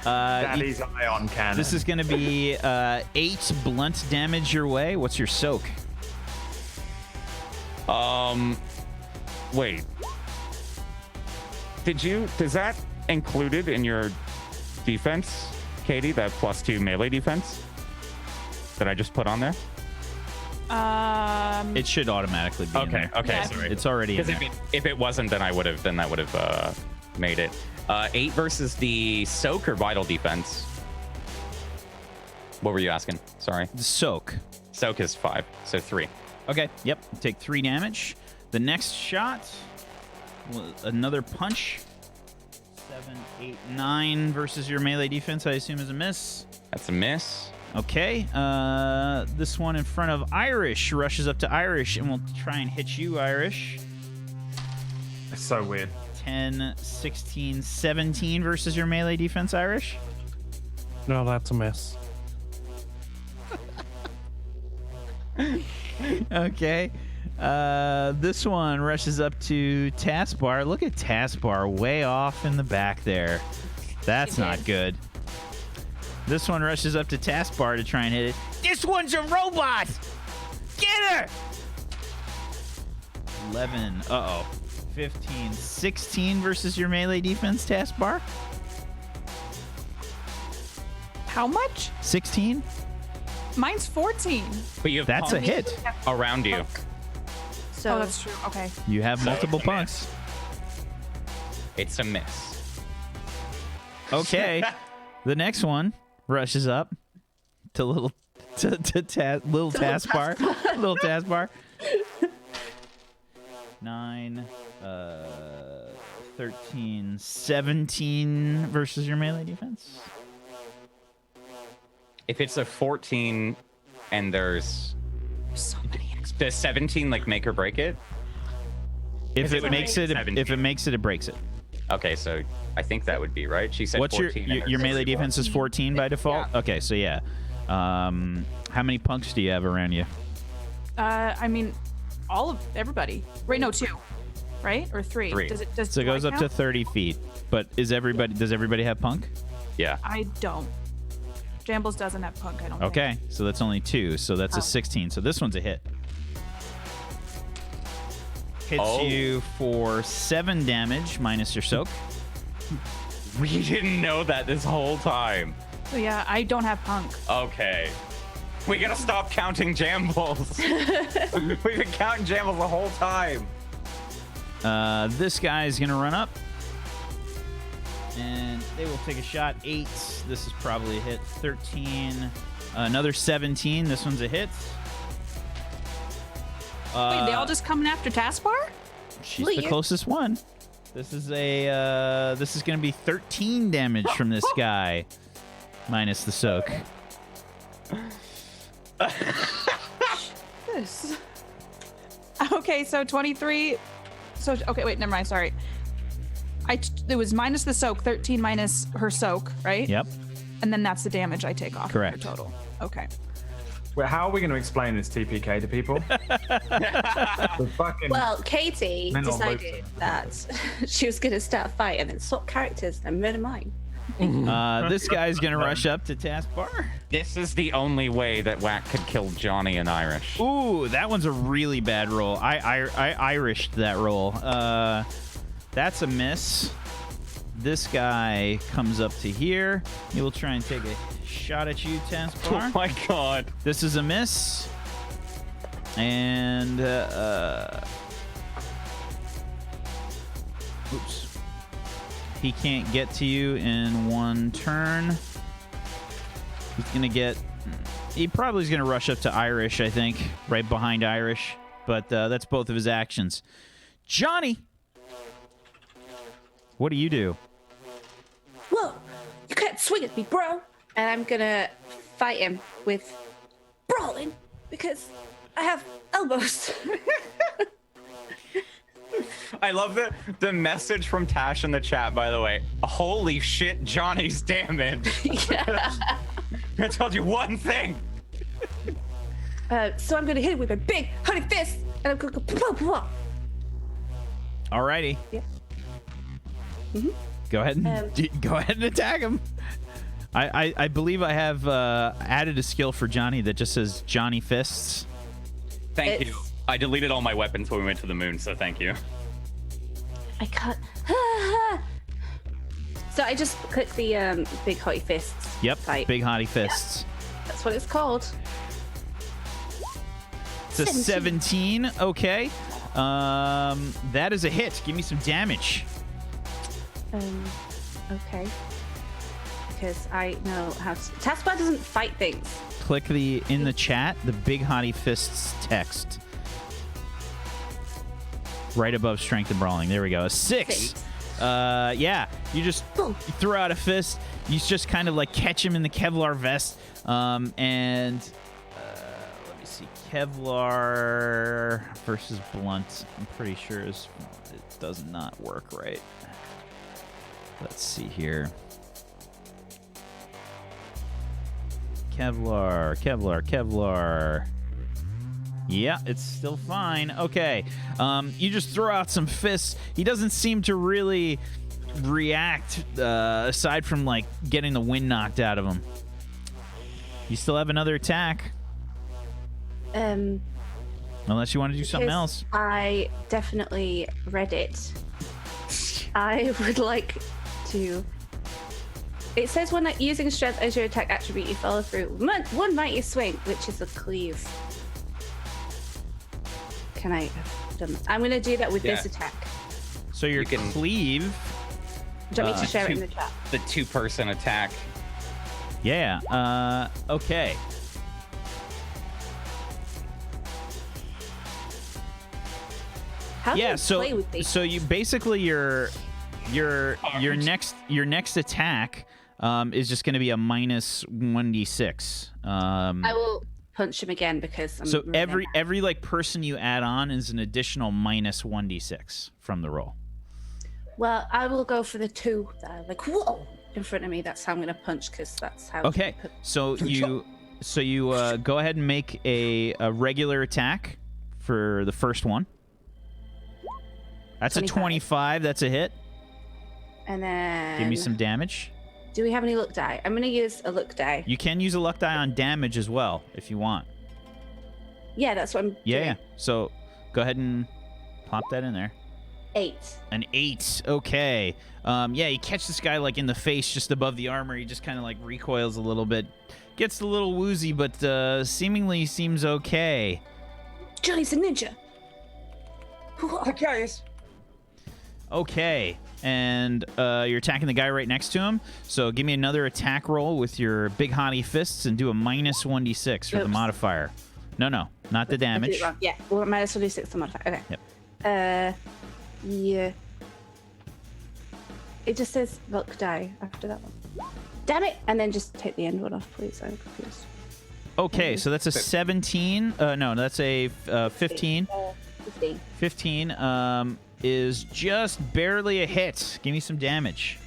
Daddy's ion cannon. This is going to be 8 blunt damage your way. What's your soak? Wait. Is that included in your defense, Katie? That +2 melee defense that I just put on there? It should automatically be in there. Okay, Yeah. sorry. It's already in Because there. if it wasn't, then that would have made it. 8 versus the soak or vital defense. What were you asking? Sorry. The soak. Soak is 5, so 3. Okay, yep. Take 3 damage. The next shot, another punch. 7, 8, 9 versus your melee defense, I assume is a miss. That's a miss. Okay, this one in front of Irish rushes up to Irish and will try and hit you, Irish. It's so weird. 10, 16, 17 versus your melee defense, Irish. No, that's a miss. Okay. This one rushes up to Taskbar. Look at Taskbar way off in the back there. That's not good. This one rushes up to Taskbar to try and hit it. This one's a robot! Get her! 11. Uh-oh. 15. 16 versus your melee defense, Taskbar. How much? 16? Mine's 14. But you have That's a punks hit. around you. So Oh, that's true. Okay. You have multiple punks. It's a miss. Okay. The next one rushes up to little Taskbar. Little Taskbar. 9, 13, 17 versus your melee defense. If it's a 14 and there's So many. does 17 like make or break it? If it makes it, 17. if it makes it, it breaks it. Okay, so I think that would be right. She said What's 14. and your there's melee 61. defense is 14 by default? Yeah. Okay, so yeah. How many punks do you have around you? I mean, everybody. Right? No, 2. Right? Or 3? 3. So it goes up to 30 feet. But does everybody have punk? Yeah. I don't. Jambles doesn't have punk, I don't think. Okay, so that's only 2. So that's Oh. a 16. So this one's a hit. Hits Oh. you for 7 damage minus your soak. We didn't know that this whole time. So yeah, I don't have punk. Okay. We gotta stop counting Jambles. We've been counting Jambles the whole time. This guy is going to run up. And they will take a shot. 8. This is probably a hit. 13. Another 17. This one's a hit. Wait, they all just coming after Taskbar? She's Wait, the you're- closest one. This is this is going to be 13 damage from this guy. Minus the soak. This. Okay, so 23. So okay, wait, never mind. Sorry. It was minus the soak, 13 minus her soak, right? Yep. And then that's the damage I take off. Correct. Of her total. Okay. Well, how are we going to explain this TPK to people? The fucking Well, Katie Mental decided that she was going to start a fight and then swap characters and murder mine. This guy's going to rush up to Taskbar. This is the only way that Whack could kill Johnny and Irish. Ooh, that one's a really bad roll. I Irished that roll. That's a miss. This guy comes up to here. He will try and take a shot at you, Oh Taskbar. my god. This is a miss. And, oops. He can't get to you in one turn. He's going to get... He probably is going to rush up to Irish, I think. Right behind Irish. But that's both of his actions. Johnny! What do you do? Whoa, you can't swing at me, bro. And I'm going to fight him with brawling because I have elbows. I love the message from Tash in the chat, by the way. Holy shit, Johnny's damage. Yeah. I told you one thing. So I'm going to hit him with my big honey fist and I'm going to go pop. Alrighty. Yeah. Go ahead and go ahead and attack him. I believe I have added a skill for Johnny that just says Johnny Fists. Thank It's- you. I deleted all my weapons when we went to the moon, so thank you. I can't. So I just click the big hottie fists. Yep, Fight. big hottie fists. That's what it's called. It's a 17. Okay. That is a hit. Give me some damage. Okay. Because I know how to. Taskbar doesn't fight things. Click in the chat the big hottie fists text. Right above strength and brawling. There we go. A 6. Six. Yeah. You just Boom. you throw out a fist. You just kind of like catch him in the Kevlar vest. And let me see. Kevlar versus blunt. I'm pretty sure it does not work right. Let's see here. Kevlar. Yeah, it's still fine. Okay. You just throw out some fists. He doesn't seem to really react, aside from, like, getting the wind knocked out of him. You still have another attack. Unless you want to do something Because else. I definitely read it. I would like to. It says when using strength as your attack attribute, you follow through one mighty swing, which is a cleave. Can I have done that? I'm going to do that with this Yeah. attack. So your You can- cleave. Do you want me to share it in two- the chat? The 2-person attack. Yeah. Okay. How do Yeah, you so play with these? so you basically your next attack is just going to be a minus 1d6. I will punch him again because I'm So really every like person you add on is an additional minus 1d6 from the roll. Well, I will go for the 2 that are like whoa in front of me. That's how I'm gonna punch because that's how. Okay, so you go ahead and make a regular attack for the first one. That's 25. a 25. That's a hit. And then Give me some damage. Do we have any luck die? I'm gonna use a luck die. You can use a luck die on damage as well if you want. Yeah, that's what I'm doing. Yeah. So go ahead and pop that in there. 8. An 8. Okay. Yeah, you catch this guy like in the face just above the armor. He just kind of like recoils a little bit. Gets a little woozy, but seemingly seems okay. Johnny's a ninja. Guys. Okay. And you're attacking the guy right next to him. So give me another attack roll with your big hottie fists and do a minus 1d6 for the Oops. modifier. No, not the I did damage. it wrong. Yeah, well, minus 1d6 to modify. Okay. Yep. Yeah. It just says luck die after that one. Damn it! And then just take the end one off, please. I'm confused. Okay, so that's a 17. No, that's a 15. 15. 15 is just barely a hit. Give me some damage.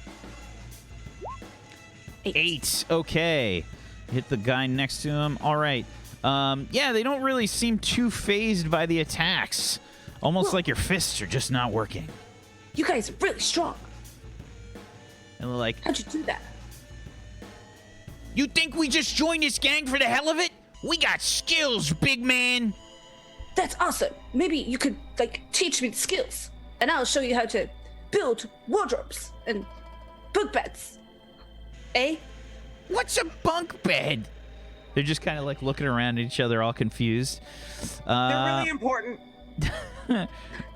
8. Okay. Hit the guy next to him. All right. Yeah, they don't really seem too phased by the attacks. Almost like your fists are just not working. You guys are really strong. And they're like, How'd you do that? you think we just joined this gang for the hell of it? We got skills, big man. That's awesome. Maybe you could, like, teach me the skills. And I'll show you how to build wardrobes and bunk beds. Eh? What's a bunk bed? They're just kind of like looking around at each other, all confused. They're really important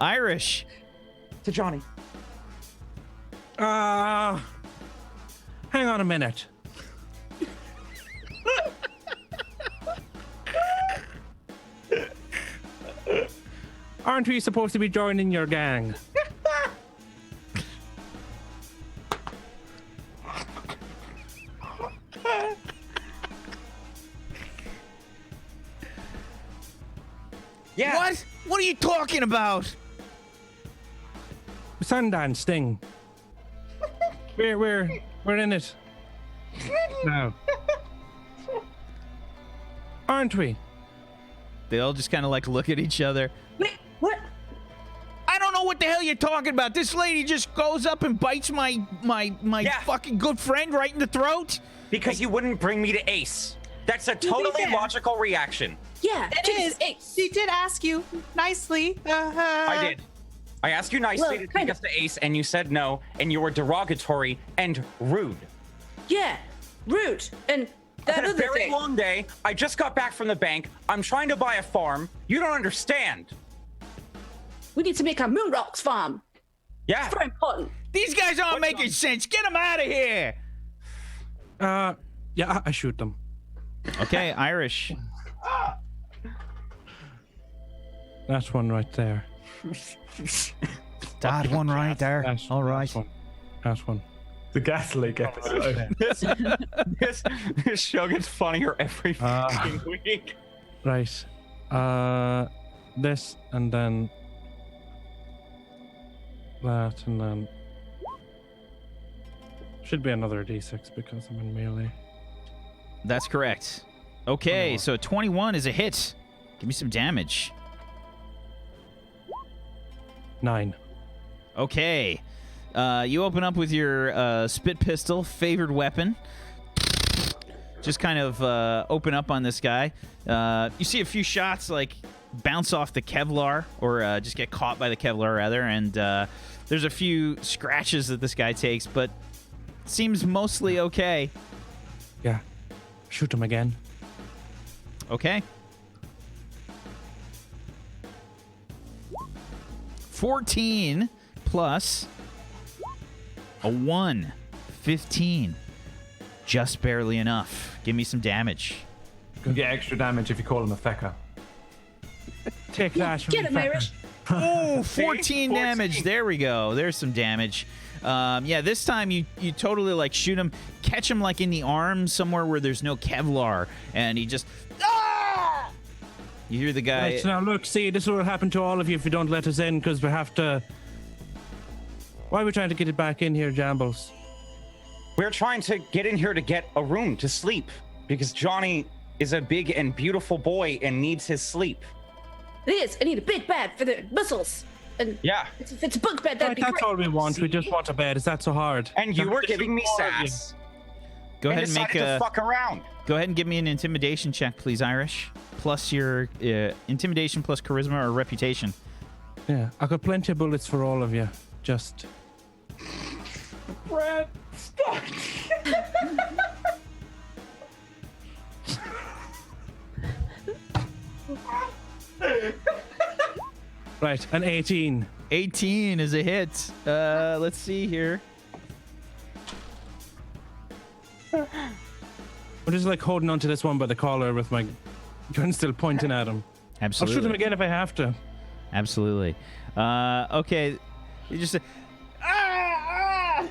Irish. to Johnny. Hang on a minute. Aren't we supposed to be joining your gang? Yeah. What? What are you talking about? Sundance Gang. We're in it. No. Aren't we? They all just kind of like look at each other. Wait, what? I don't know what the hell you're talking about. This lady just goes up and bites my Yeah. fucking good friend right in the throat. Because you wouldn't bring me to Ace. That's a totally fair. logical reaction. Yeah, It Jesus, is. Ace. She did ask you nicely. I did. I asked you nicely Well, to take kind us to Ace, and you said no, and you were derogatory and rude. Yeah, rude. And It's that been a other very thing. long day. I just got back from the bank. I'm trying to buy a farm. You don't understand. We need to make a moon rocks farm. Yeah. Very important. These guys aren't making sense. Get them out of here. Yeah, I shoot them. Okay, Irish. That's one right there. Dad, one right there. That's, All right. That's one. The gas leak episode. This show gets funnier every fucking week. Right. This and then that and then should be another D6 because I'm in melee. That's correct. Okay, 21. so 21 is a hit. Give me some damage. 9. Okay. You open up with your spit pistol, favored weapon. Just kind of open up on this guy. You see a few shots like bounce off the Kevlar or just get caught by the Kevlar rather, and there's a few scratches that this guy takes, but seems mostly okay. Yeah. Shoot him again. Okay. 14 plus a 1. 15. Just barely enough. Give me some damage. You get extra damage if you call him a fecker. Take that. Get him, Irish. Oh, 14 damage. There we go. There's some damage. Yeah, this time you totally like shoot him, catch him like in the arm somewhere where there's no Kevlar, and he just. Ah! You hear the guy. Right, so now look, see, this will happen to all of you if you don't let us in, because we have to. Why are we trying to get it back in here, Jambles? We're trying to get in here to get a room to sleep because Johnny is a big and beautiful boy and needs his sleep. It is. I need a big bed for the muscles. And Yeah. if it's a bunk bed, that'd be That's great. all we want. We just want a bed. Is that so hard? And you were giving me all of you. sass. Go ahead and decided make to a. fuck around. Go ahead and give me an intimidation check, please, Irish. Plus your intimidation plus charisma or reputation. Yeah, I got plenty of bullets for all of you. Just. Brad, stop. Right, an 18. 18 is a hit. Let's see here. I'm just like holding onto this one by the collar with my gun still pointing at him. I'll Absolutely. shoot him again if I have to. Absolutely. Okay. You just say, ah!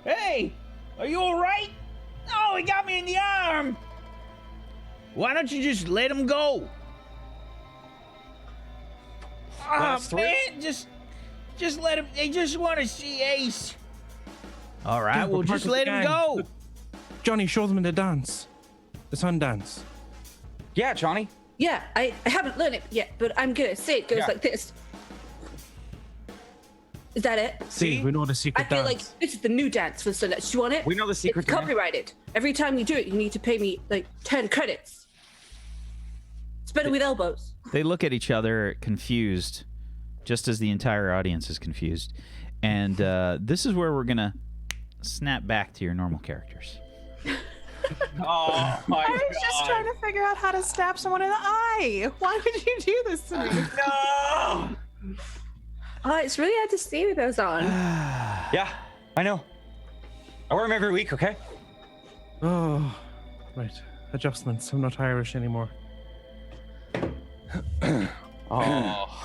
Hey, are you all right? Oh, he got me in the arm. Why don't you just let him go? Last three? Man, just let him. They just want to see Ace. All right, Yeah, well, we're part just of the let him gang. go. Look, Johnny, show them the dance. The Sundance. Yeah, Johnny. Yeah, I haven't learned it yet, but I'm good. Say it goes Yeah. like this. Is that it? See, we know the I secret feel dance. like this is the new dance for Sundance. Do you want it? We know the secret It's dance. copyrighted. Every time you do it, you need to pay me like 10 credits. It's better with elbows. They look at each other confused, just as the entire audience is confused. And this is where we're going to snap back to your normal characters. Oh my I was just trying to figure out how to stab someone in the eye. Why would you do this to me? No. Oh, it's really hard to see with those on. Yeah, I know. I wear them every week. Okay. Oh, right. Adjustments. I'm not Irish anymore. Oh.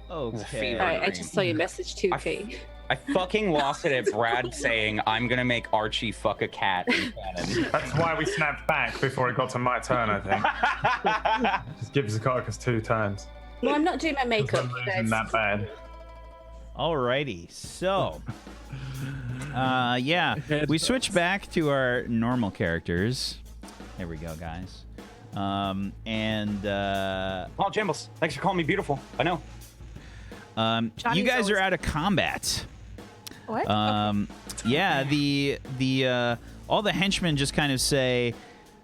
Okay. All right, I just saw your message too, Kate. I fucking lost it at Brad saying I'm gonna make Archie fuck a cat in canon. That's why we snapped back before it got to my turn, I think. Just give Zacharicus 2 turns. Well, I'm not doing my makeup. I'm losing guys. that bad. Alrighty, so yeah, we switch back to our normal characters. There we go, guys. Oh, Jambles, thanks for calling me beautiful. I know. You Johnny's guys are always- out of combat. What? Yeah, the all the henchmen just kind of say,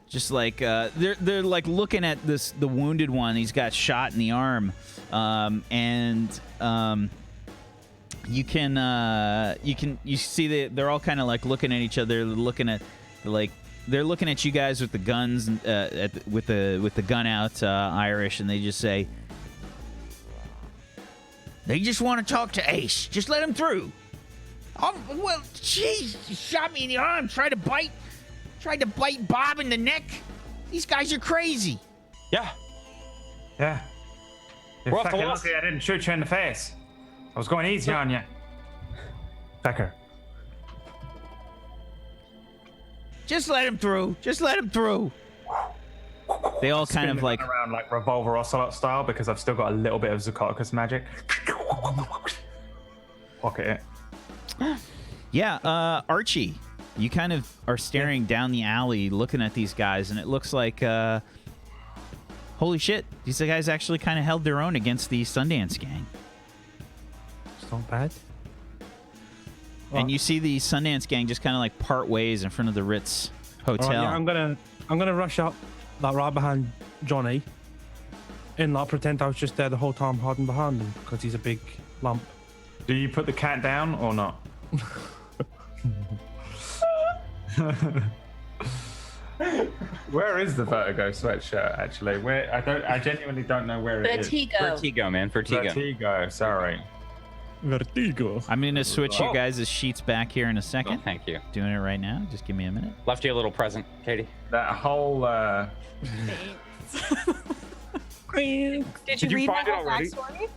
just like they're like looking at the wounded one. He's got shot in the arm, you see they're all kind of like looking at each other, looking at they're looking at you guys with the guns, with the gun out, Irish, and they just say, they just want to talk to Ace. Just let him through. Well, jeez, he shot me in the arm. Tried to bite Bob in the neck. These guys are crazy. Yeah. Yeah. You're We're off the fucking list. lucky I didn't shoot you in the face. I was going easy on you. Becker. Just let him through. Just let him through. They all kind Spin of the like, gun around like Revolver Ocelot style because I've still got a little bit of Zacharicus magic. Pocket it. yeah, Archie, you kind of are staring down the alley looking at these guys, and it looks like, holy shit, these guys actually kind of held their own against the Sundance Gang. It's not bad. And you see the Sundance Gang just kind of like part ways in front of the Ritz Hotel. All right, yeah, I'm gonna rush up that right behind Johnny and not pretend I was just there the whole time hiding behind him because he's a big lump. Do you put the cat down or not? Where is the Vertigo sweatshirt actually? I genuinely don't know where it is. Vertigo. Vertigo, man. Vertigo. Vertigo, sorry. Vertigo. I'm going to switch you guys' sheets back here in a Oh, second. thank you. Doing it right now. Just give me a minute. Left you a little present, Katie. That whole Did you read find my it whole already? backstory?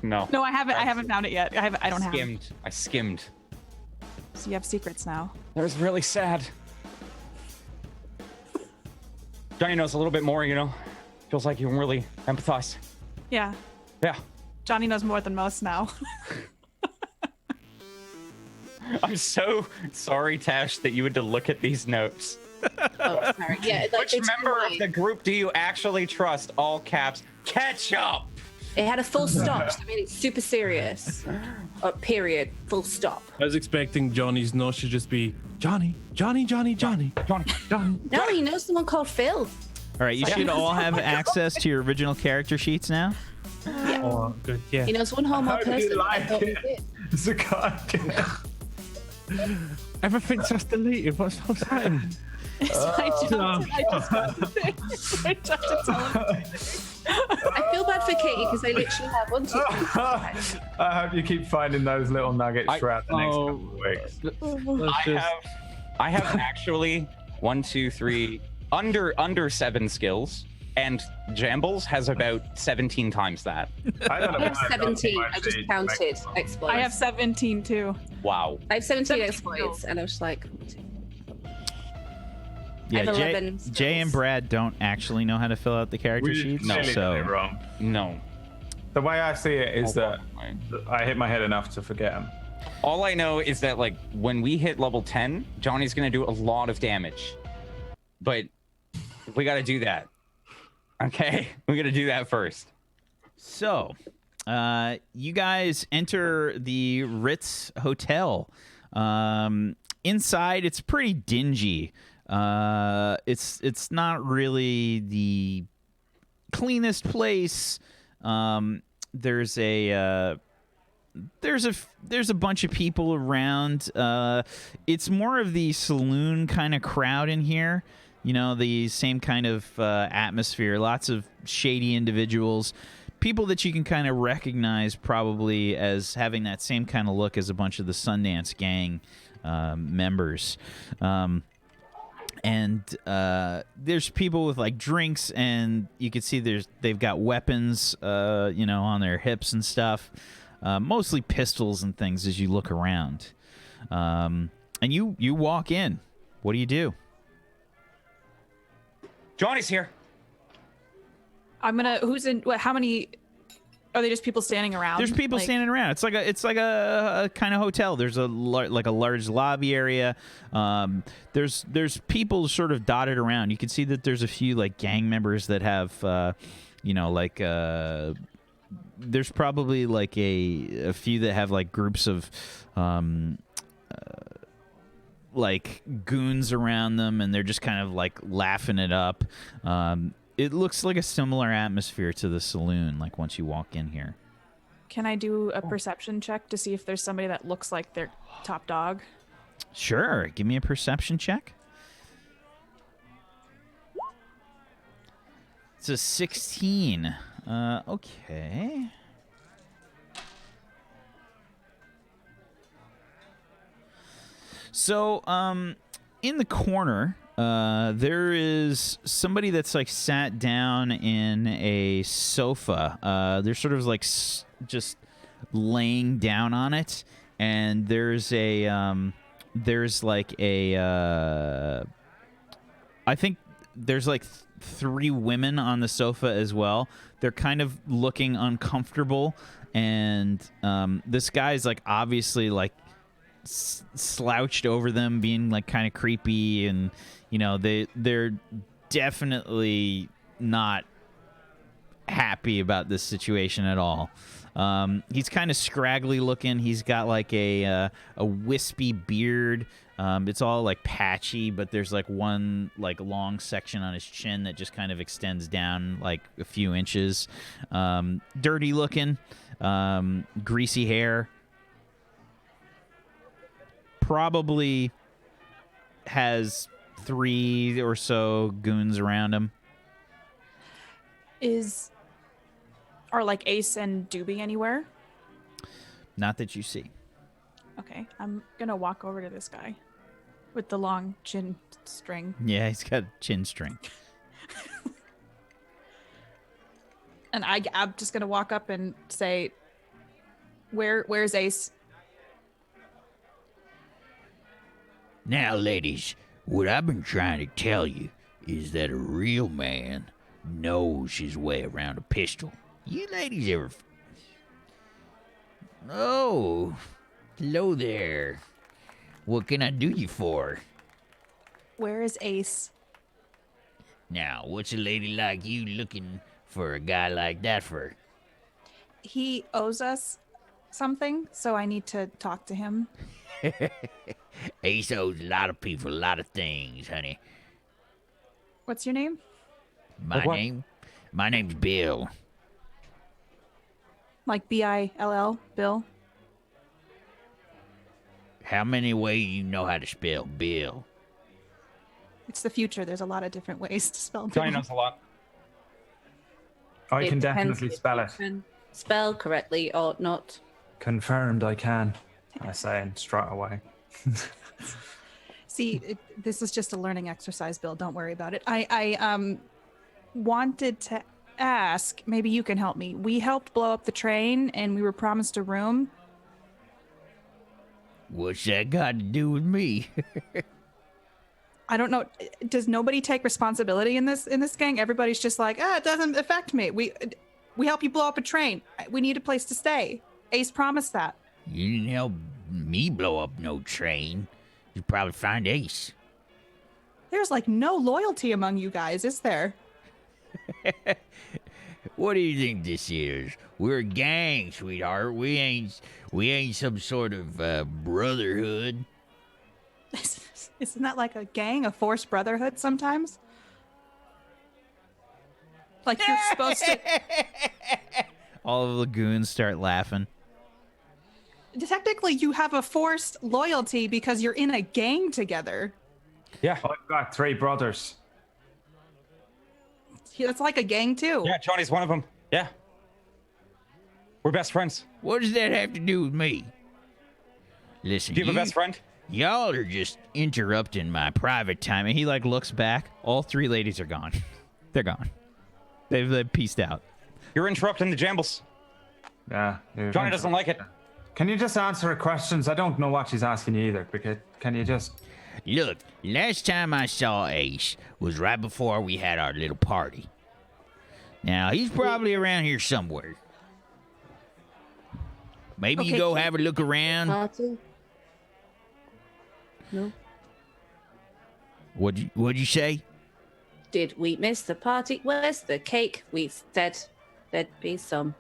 No. No, I haven't found it yet. I don't have it. Skimmed. I skimmed. So you have secrets now. That was really sad. Johnny knows a little bit more, you know. Feels like you can really empathize. Yeah. Yeah. Johnny knows more than most now. I'm so sorry, Tash, that you had to look at these notes. Oh, sorry. Yeah, like, Which it's member of fine. the group do you actually trust? All caps. Catch up. It had a full stop, so I made it super serious. Period. Full stop. I was expecting Johnny's notes to just be Johnny, Johnny, Johnny, Johnny, Johnny, Johnny. No, he knows someone called Phil. All right, you should all have access to your original character sheets now. Oh, good. Yeah. He knows one homo How do you person. I like thought he it? did. It's a card. Everything's just deleted. What's happened? I just got the thing. I tried to tell him. I feel bad for Katie because I literally have 1, 2, 3, 4, 5. I hope you keep finding those little nuggets throughout the next oh. couple of weeks. I have actually 1, 2, 3 under 7 skills, and Jambles has about 17 times that. I don't know I have why I've got 17. so much I just to counted make- exploits. I have 17 too. Wow. I have 17 17 exploits, and I was like, Yeah, have Jay, 11 Jay and skills. Brad don't actually know how to fill out the character We sheets, clearly got it so wrong. No. The way I see it is that Hold on. I hit my head enough to forget them. All I know is that, like, when we hit level 10, Johnny's gonna do a lot of damage. But we gotta do that. Okay? We gotta do that first. So, you guys enter the Ritz Hotel. Inside, it's pretty dingy. It's not really the cleanest place. There's a bunch of people around. It's more of the saloon kind of crowd in here. You know, the same kind of atmosphere. Lots of shady individuals. People that you can kind of recognize probably as having that same kind of look as a bunch of the Sundance Gang members. And there's people with like drinks, and you can see they've got weapons, on their hips and stuff. Mostly pistols and things as you look around. And you walk in. What do you do? Johnny's here. I'm gonna. Who's in? What? How many? Are they just people standing around? There's people standing around. It's like a kind of hotel. There's a large lobby area. There's people sort of dotted around. You can see that there's a few like gang members that have, there's probably like a few that have like groups of, like goons around them, and they're just kind of like laughing it up. It looks like a similar atmosphere to the saloon, like once you walk in here. Can I do a perception check to see if there's somebody that looks like their top dog? Sure. Give me a perception check. It's a 16. Okay. So, in the corner, there is somebody that's like sat down in a sofa. They're sort of like just laying down on it, and there's like a I think there's like 3 women on the sofa as well. They're kind of looking uncomfortable, and this guy's like obviously like slouched over them, being like kind of creepy, and they're definitely not happy about this situation at all. He's kind of scraggly looking. He's got like a wispy beard. It's all like patchy, but there's like one like long section on his chin that just kind of extends down like a few inches. Dirty looking, greasy hair. Probably has 3 or so goons around him. Are like Ace and Doobie anywhere? Not that you see. Okay, I'm gonna walk over to this guy with the long chin string, Yeah, he's got a chin string. and I'm just gonna walk up and say, Where's Ace? Now, ladies, what I've been trying to tell you is that a real man knows his way around a pistol. You ladies ever... Oh, hello there. What can I do you for? Where is Ace? Now, what's a lady like you looking for a guy like that for? He owes us something, so I need to talk to him. Ace owes a lot of people a lot of things, honey. What's your name? My name's Bill. Like Bill? Bill? How many ways you know how to spell Bill? It's the future. There's a lot of different ways to spell Johnny Bill. knows a lot. I It can depends definitely if spell you it. can spell correctly or not. Confirmed, I can. I say straight away. See, this is just a learning exercise, Bill. Don't worry about it. I wanted to ask, maybe you can help me. We helped blow up the train and we were promised a room. What's that got to do with me? I don't know. Does nobody take responsibility in this gang? Everybody's just like, it doesn't affect me. We help you blow up a train. We need a place to stay. Ace promised that. You didn't help me blow up no train. You'd probably find Ace. There's like no loyalty among you guys, is there? What do you think this is? We're a gang, sweetheart. We ain't some sort of brotherhood. Isn't that like a gang, a forced brotherhood sometimes? Like you're supposed to... All of the goons start laughing. Technically, you have a forced loyalty because you're in a gang together. Yeah. I've got 3 brothers. That's like a gang too. Yeah, Johnny's one of them. Yeah. We're best friends. What does that have to do with me? Listen, Do you have a best friend? y'all are just interrupting my private time. And he like looks back. All 3 ladies are gone. They're gone. They've pieced out. You're interrupting the jambles. Yeah. Johnny doesn't like it. Can you just answer her questions? I don't know what she's asking you either. Because can you just... Look, last time I saw Ace was right before we had our little party. Now, he's probably around here somewhere. Maybe you Okay, go so- have a look around. Party? No. What'd you say? Did we miss the party? Where's the cake? We said there'd be some.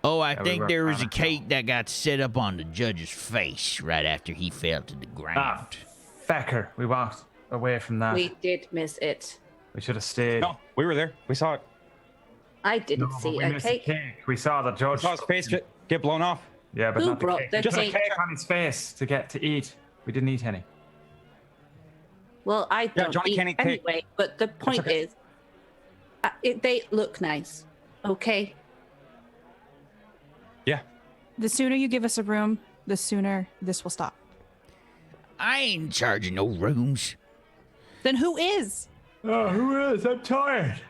Oh, I Yeah, we think were there was a kinda- cake that got set up on the judge's face right after he fell to the ground. Ah, fecker. We walked away from that. We did miss it. We should have stayed. No, we were there. We saw it. I didn't but see we a missed the cake. cake. We saw the judge. Saw his face get blown off. Yeah, but Who not the brought cake. the Just cake? a cake on his face to get to eat. We didn't eat any. Well, I don't Johnny eat can't eat cake. anyway. But the point okay. is, they look nice. Okay. Yeah. The sooner you give us a room, the sooner this will stop. I ain't charging no rooms. Then who is? Oh, who is? I'm tired.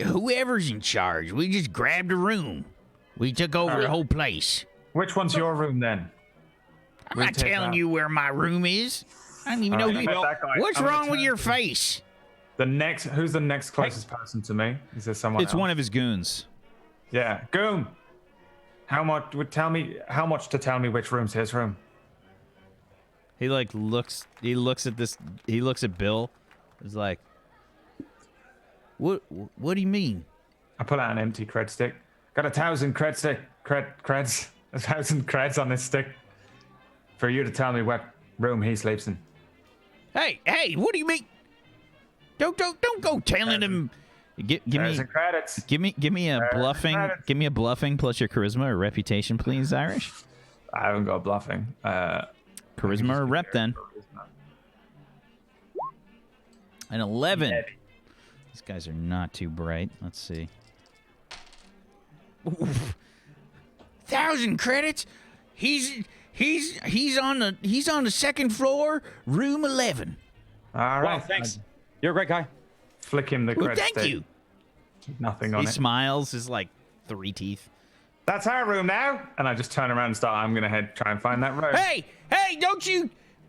Whoever's in charge, we just grabbed a room. We took over the whole place. Which one's your room then? I'm We'll not take telling that. you where my room is. I don't even know Alright, who. I bet that guy- What's I'm gonna wrong with turn your to- face? Who's the next closest person to me? Is there someone It's else? one of his goons. Yeah. Goon. How much to tell me which room's his room? He like looks. He looks at this. He looks at Bill. He's like, "What? What do you mean?" I pull out an empty cred stick. Got 1,000 creds. 1,000 creds on this stick. For you to tell me what room he sleeps in. Hey, what do you mean? Don't go telling him. Give me 1,000 credits. give me a bluffing. credits. Give me a bluffing plus your charisma or reputation, please, Irish. I haven't got bluffing. Charisma or rep then. An 11. These guys are not too bright. Let's see. Oof. 1,000 credits. He's on the second floor, room 11. All Wow, right. thanks. You're a great guy. Flick him the Well, cred thank stick. you. Nothing on He it. smiles. His like 3 teeth. That's our room now. And I just turn around and start. I'm gonna try and find that room. Hey, don't you?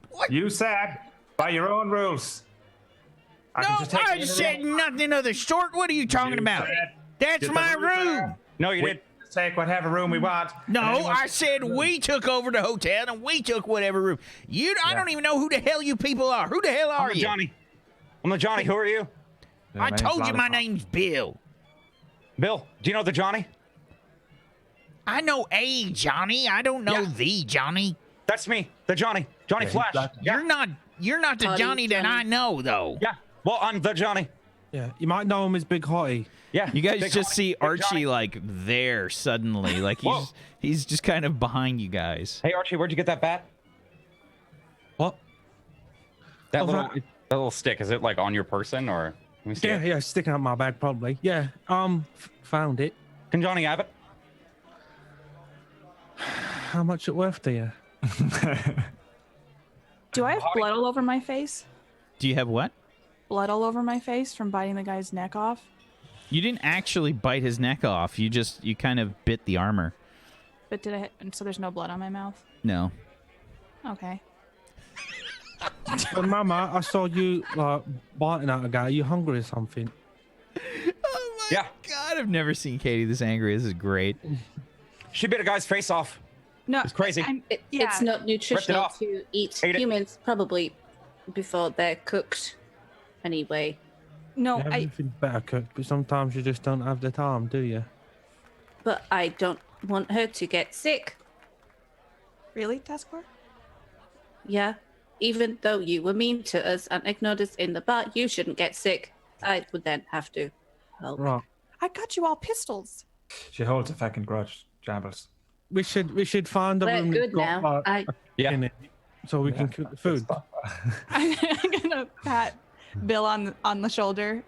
What? You said by your own rules. No, I said nothing of the sort. What are you talking about? That's my room. No, you We did. take whatever room we want. No, And anyone- I said we took over the hotel and we took whatever room. I don't even know who the hell you people are. Who the hell are I'm you? Johnny. I'm the Johnny. Who are you? I name's told you my Lollipop. name's Bill. Bill. Do you know the Johnny? I know a Johnny. I don't know Yeah. the Johnny. That's me. The Johnny. Johnny Yeah, Flash. he's Yeah. You're not the Hottie Johnny that I Johnny. know though. Yeah. Well, I'm the Johnny. Yeah, you might know him as Big Hottie. Yeah. You guys Big just Johnny. see Big Archie Johnny. like there suddenly, like Whoa. he's just kind of behind you guys. Hey, Archie, where'd you get that bat? What? That Oh, little that- that little stick. Is it like on your person or? Let me see Yeah, it. yeah, sticking out my bag probably. Yeah, found it. Can Johnny have it? How much it worth to you? Do I have blood all over my face? Do you have what? Blood all over my face from biting the guy's neck off? You didn't actually bite his neck off. You kind of bit the armor. But and so there's no blood on my mouth? No. Okay. But Mama, I saw you like biting at a guy. Are you hungry or something? Oh my Yeah. God, I've never seen Katie this angry. This is great. She bit a guy's face off. No, It's crazy. It's not nutritional off. to eat Ate it. humans probably before they're cooked. Anyway, No, Everything's better cooked, but sometimes you just don't have the time, do you? but I don't want her to get sick. Really, Taskbar? Yeah, even though you were mean to us and ignored us in the bar, you shouldn't get sick. I would then have to help. Right. I got you all pistols. She holds a fucking grudge, Jambles. We should find a We're room good that's got, now. like, Yeah. in it, so we can cook the food. I'm gonna pat Bill on the shoulder.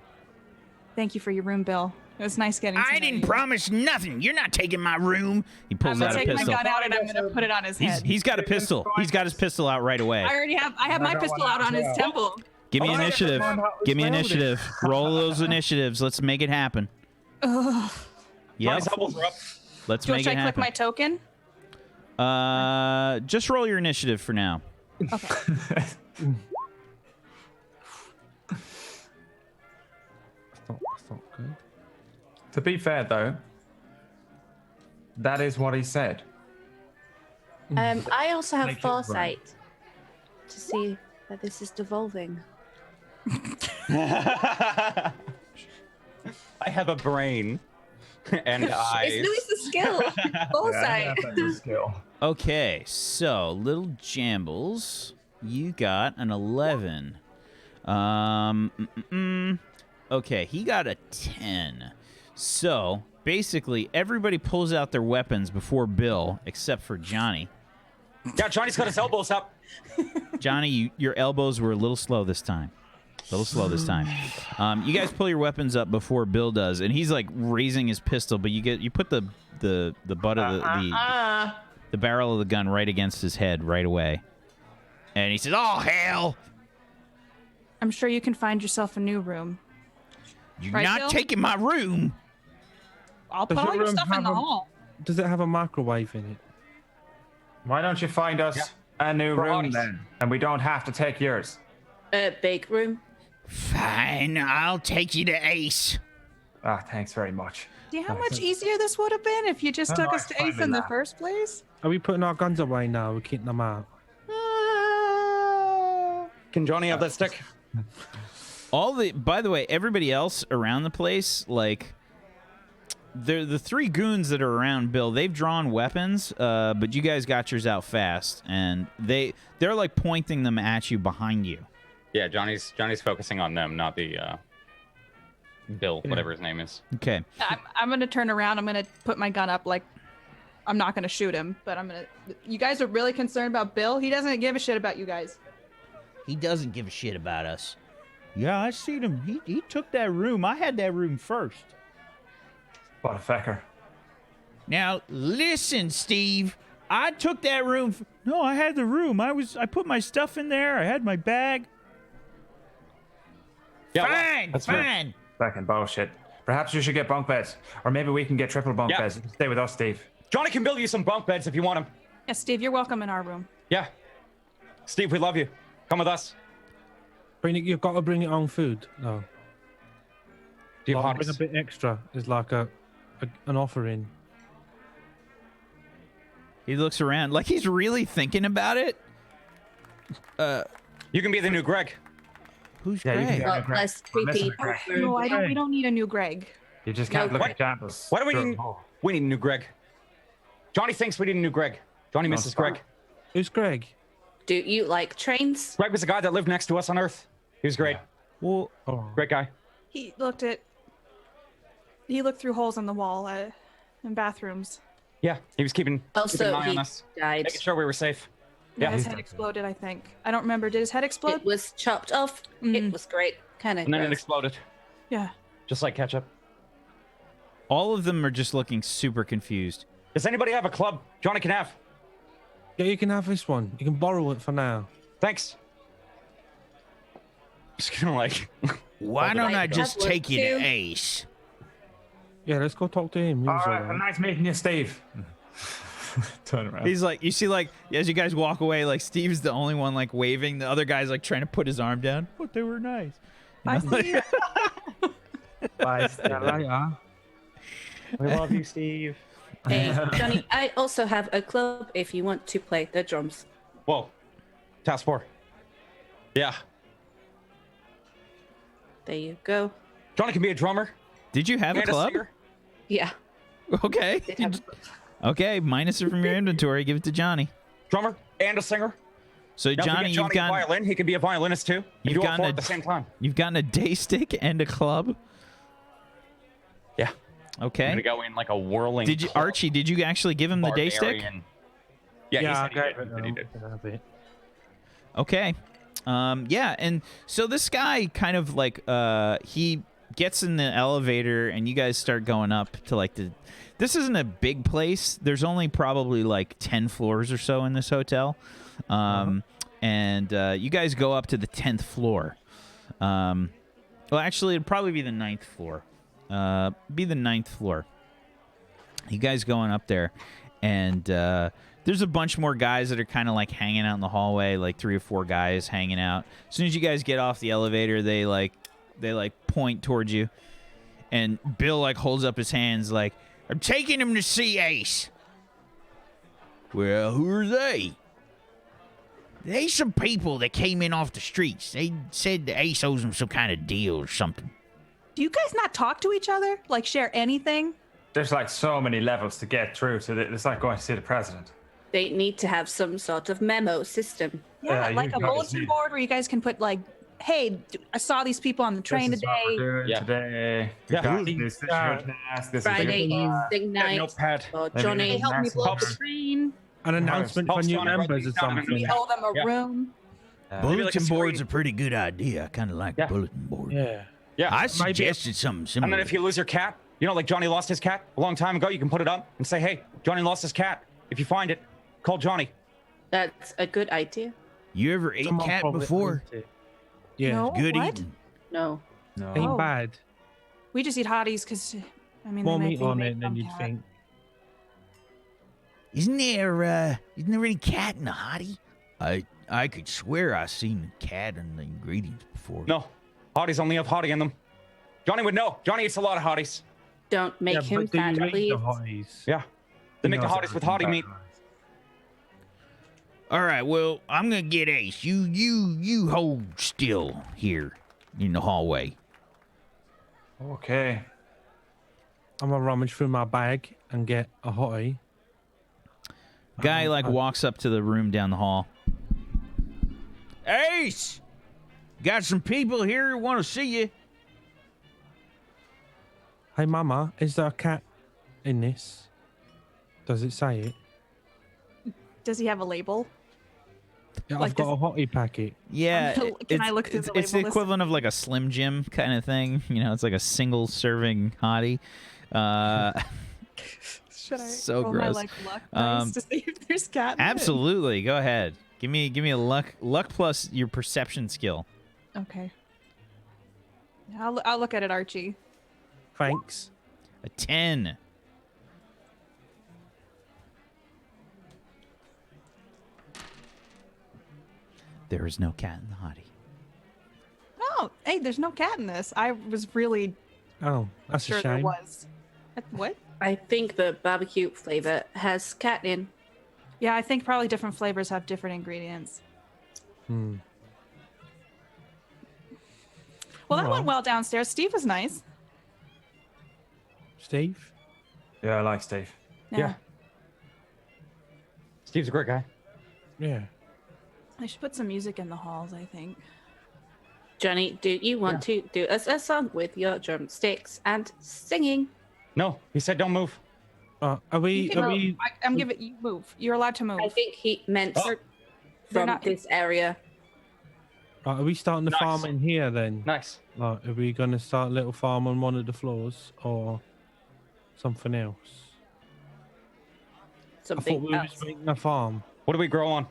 Thank you for your room, Bill. It was nice getting to I know didn't you. promise nothing. You're not taking my room. He I'm pulls gonna out a take my pistol. gun out and I'm gonna put it on his head. He's got a pistol. He's got his pistol out right away. I have my pistol out on his temple. Give me Oh, yeah, initiative. never mind how it was Give me loaded. initiative. Roll those initiatives. Let's make it happen. Ugh. Yep. Johnny's elbows are up. Let's Should make I it click happen. my token? Just roll your initiative for now. Okay. That's not good. To be fair, though, that is what he said. I also have Make it right. foresight to see where this is devolving. I have a brain and eyes. It's Louis' skill. Foresight. Skill. Okay, so little Jambles, you got an 11. Okay, he got a 10. So basically, everybody pulls out their weapons before Bill, except for Johnny. Yeah, Johnny's got his elbows up. Johnny, your elbows were a little slow this time. A little slow this time. You guys pull your weapons up before Bill does, and he's like raising his pistol, but you put the butt of the barrel of the gun right against his head right away, and he says, "Oh hell! I'm sure you can find yourself a new room. You're Right, not Bill? taking my room." I'll put Does all your your room stuff in have the a- hall. Does it have a microwave in it? Why don't you find us a new room honest. then? And we don't have to take yours. Big room. Fine, I'll take you to Ace. Ah, thanks very much. Do you know how much easier this would have been if you just took Oh, us to I Ace in the finally first place? Are we putting our guns away now? We're keeping them out. Can Johnny have that stick? By the way, everybody else around the place, like, the three goons that are around Bill, they've drawn weapons, but you guys got yours out fast, and they're like pointing them at you behind you. Yeah, Johnny's focusing on them, not the Bill, whatever his name is. Okay. I'm gonna turn around. I'm gonna put my gun up. Like, I'm not gonna shoot him, but I'm gonna. You guys are really concerned about Bill. He doesn't give a shit about you guys. He doesn't give a shit about us. Yeah, I seen him. He took that room. I had that room first. What a fecker. Now, listen, Steve. I took that room. No, I had the room. I put my stuff in there. I had my bag. Yeah, well, Fine, that's fine. Fucking bullshit. Perhaps you should get bunk beds. Or maybe we can get triple bunk Yeah. beds. Stay with us, Steve. Johnny can build you some bunk beds if you want them. Yeah, Steve, you're welcome in our room. Yeah. Steve, we love you. Come with us. You've got to bring your own food. No. Do you have Bring a hotties? bit extra is like an offering. He looks around like he's really thinking about it. You can be the new Greg. Who's Yeah, you can Greg? go. Well, Greg. less I'm messing creepy. with Greg. No, I don't. We don't need a new Greg. You just can't No, look what- at Jambus. What do we need? We need a new Greg. Johnny thinks we need a new Greg. Johnny misses stop. Greg. Who's Greg? Do you like trains? Greg was the guy that lived next to us on Earth. He was great. Well, Oh, Great guy. He looked through holes in the wall in bathrooms. Yeah, he was keeping an Also, eye on he us, died. making sure we were safe. Yeah, Yeah. his head exploded, I think. I don't remember. Did his head explode? It was chopped off. It was great. Kind of. And then it exploded, Yeah. just like ketchup. all of them are just looking super confused. Does anybody have a club Johnny can have? yeah, you can have this one. You can borrow it for now. Thanks. Just gonna like. Why don't I Like, just that take you to too. Ace? Yeah, let's go talk to him. He All was right, alright. nice meeting you, Steve. Turn around. He's like, you see, like, as you guys walk away, like, Steve's the only one, like, waving. The other guy's, like, trying to put his arm down. But they were nice. Bye, Steve. Bye, Later. We love you, Steve. Hey, Johnny, I also have a club if you want to play the drums. Whoa, task 4. Yeah, There you go. Johnny can be a drummer Did you have a and a club? singer. Yeah. Okay. Did have Okay, minus it from your inventory. Give it to Johnny. Drummer and a singer. So, Now, if Johnny, we you've get Johnny a gotten, violin. He can be a violinist too. You You've do all gotten four a- at the same time. you've gotten a day stick and a club. Yeah. I'm Okay. gonna go in like a whirling. Did you, club Archie, did you actually give him the day stick? barbarian. Yeah, he Yeah, said I he got did. it. He said he did. I can have it. Okay. Yeah, and so this guy kind of like he gets in the elevator and you guys start going up to like this isn't a big place. There's only probably like 10 floors or so in this hotel. And you guys go up to the 10th floor. Well, actually, it'd probably be the 9th floor. Be the 9th floor. You guys going up there, and there's a bunch more guys that are kind of like hanging out in the hallway, like 3 or 4 guys hanging out. As soon as you guys get off the elevator, they point towards you, and Bill like holds up his hands like, "I'm taking him to see Ace." Well, who are they? They some people that came in off the streets. They said the Ace owes them some kind of deal or something. Do you guys not talk to each other? Like share anything? There's like so many levels to get through, so that it's like going to see the president. They need to have some sort of memo system. Yeah, you like a guys bulletin need- board where you guys can put like, hey, I saw these people on the train This is what today. we're doing Yeah. today. Yeah. Guys, this is your task. This is Friday your evening Get a night. notepad. Or Maybe Johnny, there's help me massive blow up the helps. train. An announcement for Helps new Johnny write members or these down. something. We owe them a Yeah. room. Maybe like a screen. a pretty good idea. I kind of like Yeah. bulletin board. Yeah. Yeah. I Maybe- suggested something And similar. then if you lose your cat, you know, like Johnny lost his cat a long time ago, you can put it up and say, hey, Johnny lost his cat. If you find it, call Johnny. That's a good idea. You ever ate Someone cat probably before? ate it. Yeah. No, Good what? eating. No. No. Ain't Oh. bad. We just eat hotties because, I mean, More they meat make on me it than from you'd cat. think. Isn't there any cat in the hottie? I could swear I seen a cat in the ingredients before. No, hotties only have hottie in them. Johnny would know. Johnny eats a lot of hotties. Don't make Yeah, him but do fat, you eat please. the hotties? Yeah. They make the He knows hotties with everything hottie meat. about it. All right, well, I'm gonna get Ace. You hold still here in the hallway. Okay. I'm gonna rummage through my bag and get a hottie. Guy like walks up to the room down the hall. Ace, got some people here who want to see you. Hey, Mama, is there a cat in this? Does it say it? Does he have a label? Yeah, Like I've got a hottie packet. Yeah, Can I look through the it's the label list? equivalent of like a Slim Jim kind of thing. You know, it's like a single serving hottie. Should I So roll gross. my like luck dice to see if there's cat? in it? Absolutely, go ahead. Give me a luck plus your perception skill. Okay. I'll look at it, Archie. Thanks. A 10. there is no cat in the hottie. Oh, hey, there's no cat in this. I was really Oh, that's sure a there shame. was. What? I think the barbecue flavor has cat in. Yeah, I think probably different flavors have different ingredients. Hmm. Well, that Well. went well downstairs. Steve was nice. Steve? Yeah, I like Steve. Yeah. Steve's a great guy. Yeah. I should put some music in the halls, I think. Johnny, do you want to do us a song with your drumsticks and singing? No, he said don't move. Are we? Are we? I'm giving you move. You're allowed to move. I think he meant Oh. from not- this area. Are we starting the Nice. farm in here then? Nice. Like, are we going to start a little farm on one of the floors or something else? I thought Something we were else. just making a farm. What do we grow on?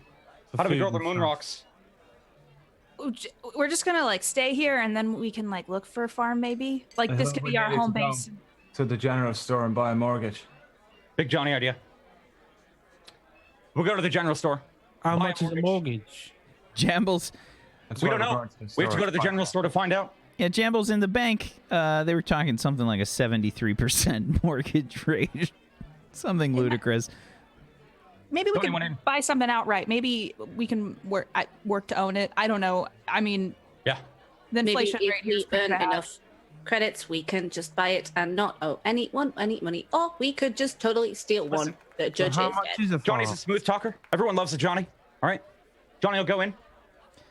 for How do we food grow the and moon stuff. rocks? We're just gonna like stay here, and then we can like look for a farm, maybe. Like this could We be our needed to home go base. To the general store and buy a mortgage. Big Johnny idea. We'll go to the general store. How Buy a much is a mortgage. mortgage? Jambles. That's We why don't we're know. going to the We have to store go to the buy general that. store to find out. Yeah, Jambles in the bank. They were talking something like a 73% mortgage rate. Something ludicrous. Maybe we Tony can went in. buy something outright. Maybe we can work to own it. I don't know. I mean, Yeah. the Maybe inflation if rate here we is pretty earn bad. enough credits, we can just buy it and not owe anyone any money. Or we could just totally steal one. The judge How is much dead. is a farm? Johnny's a smooth talker. Everyone loves a Johnny. All right. Johnny will go in,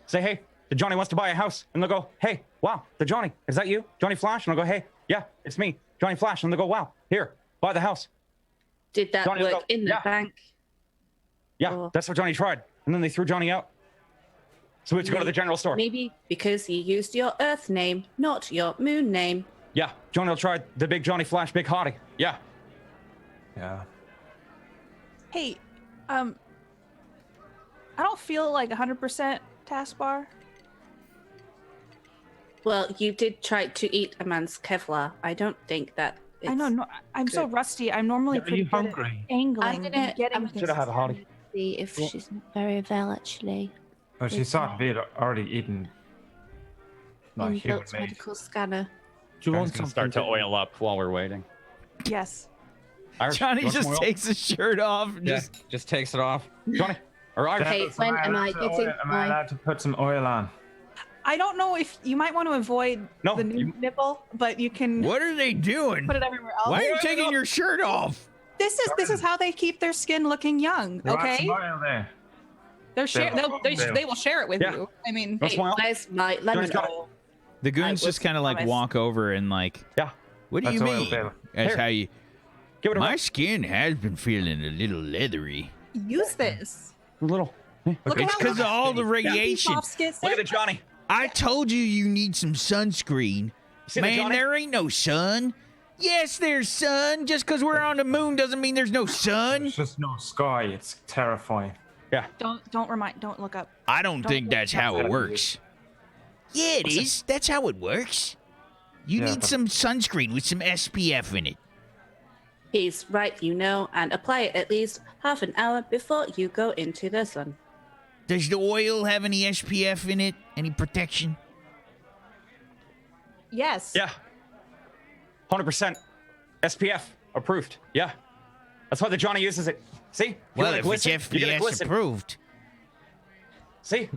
say, hey, the Johnny wants to buy a house. And they'll go, hey, wow, the Johnny, is that you? Johnny Flash? And I'll go, hey, yeah, it's me, Johnny Flash. And they'll go, wow, here, buy the house. Did that Johnny will work go, in the "Yeah." bank? Yeah, Oh. that's what Johnny tried. And then they threw Johnny out. So we have to go to the general store. Maybe because you used your Earth name, not your Moon name. Yeah, Johnny will try the big Johnny Flash, big hottie. Yeah. Yeah. Hey, I don't feel like 100% taskbar. Well, you did try to eat a man's Kevlar. I don't think that. I know. No, I'm so rusty. I'm normally Are pretty you good at hungry? angling and getting things. Should have had a hottie. See if she's not very well, actually. Well, she sort of already eaten like human Inbuilt meat. medical scanner. Do you I'm want just gonna something start to oil up while we're waiting. Yes. Irish, Johnny you want some just oil? takes his shirt off. And Yeah, just takes it off. Johnny, or Irish. Hey, when am I getting Am I allowed to put some oil on? I don't know if you might want to avoid No, the new you- nipple, but you can what are they doing? put it everywhere else. Why are you taking your shirt off? This is how they keep their skin looking young. You want Okay, some oil there? they will share it with Yeah. you. I mean, What's my oil? Where's my lemon Johnny's got it. oil? The goons I just was kind of like promised. walk over and like, Yeah. what do you That's oil, mean? Bill. That's Here. how you. Give it a My skin has been feeling a little leathery. use this. little. Look It's at how because of all the radiation. soft skin. Look at the Johnny. I told you need some sunscreen. See the Man, Johnny? there ain't no sun. Yes, there's sun. Just because we're on the moon doesn't mean there's no sun. It's just no sky. It's terrifying. Yeah. Don't look up. I don't think look that's how it outside. works. Yeah, it is. That's how it works. You Yeah, need but- some sunscreen with some SPF in it. He's right, you know, and apply it at least half an hour before you go into the sun. Does the oil have any SPF in it? Any protection? Yes. Yeah. 100% SPF approved. Yeah. That's why the Johnny uses it. See? You Well, gotta if glisten, it's you gotta FPS glisten. approved. See?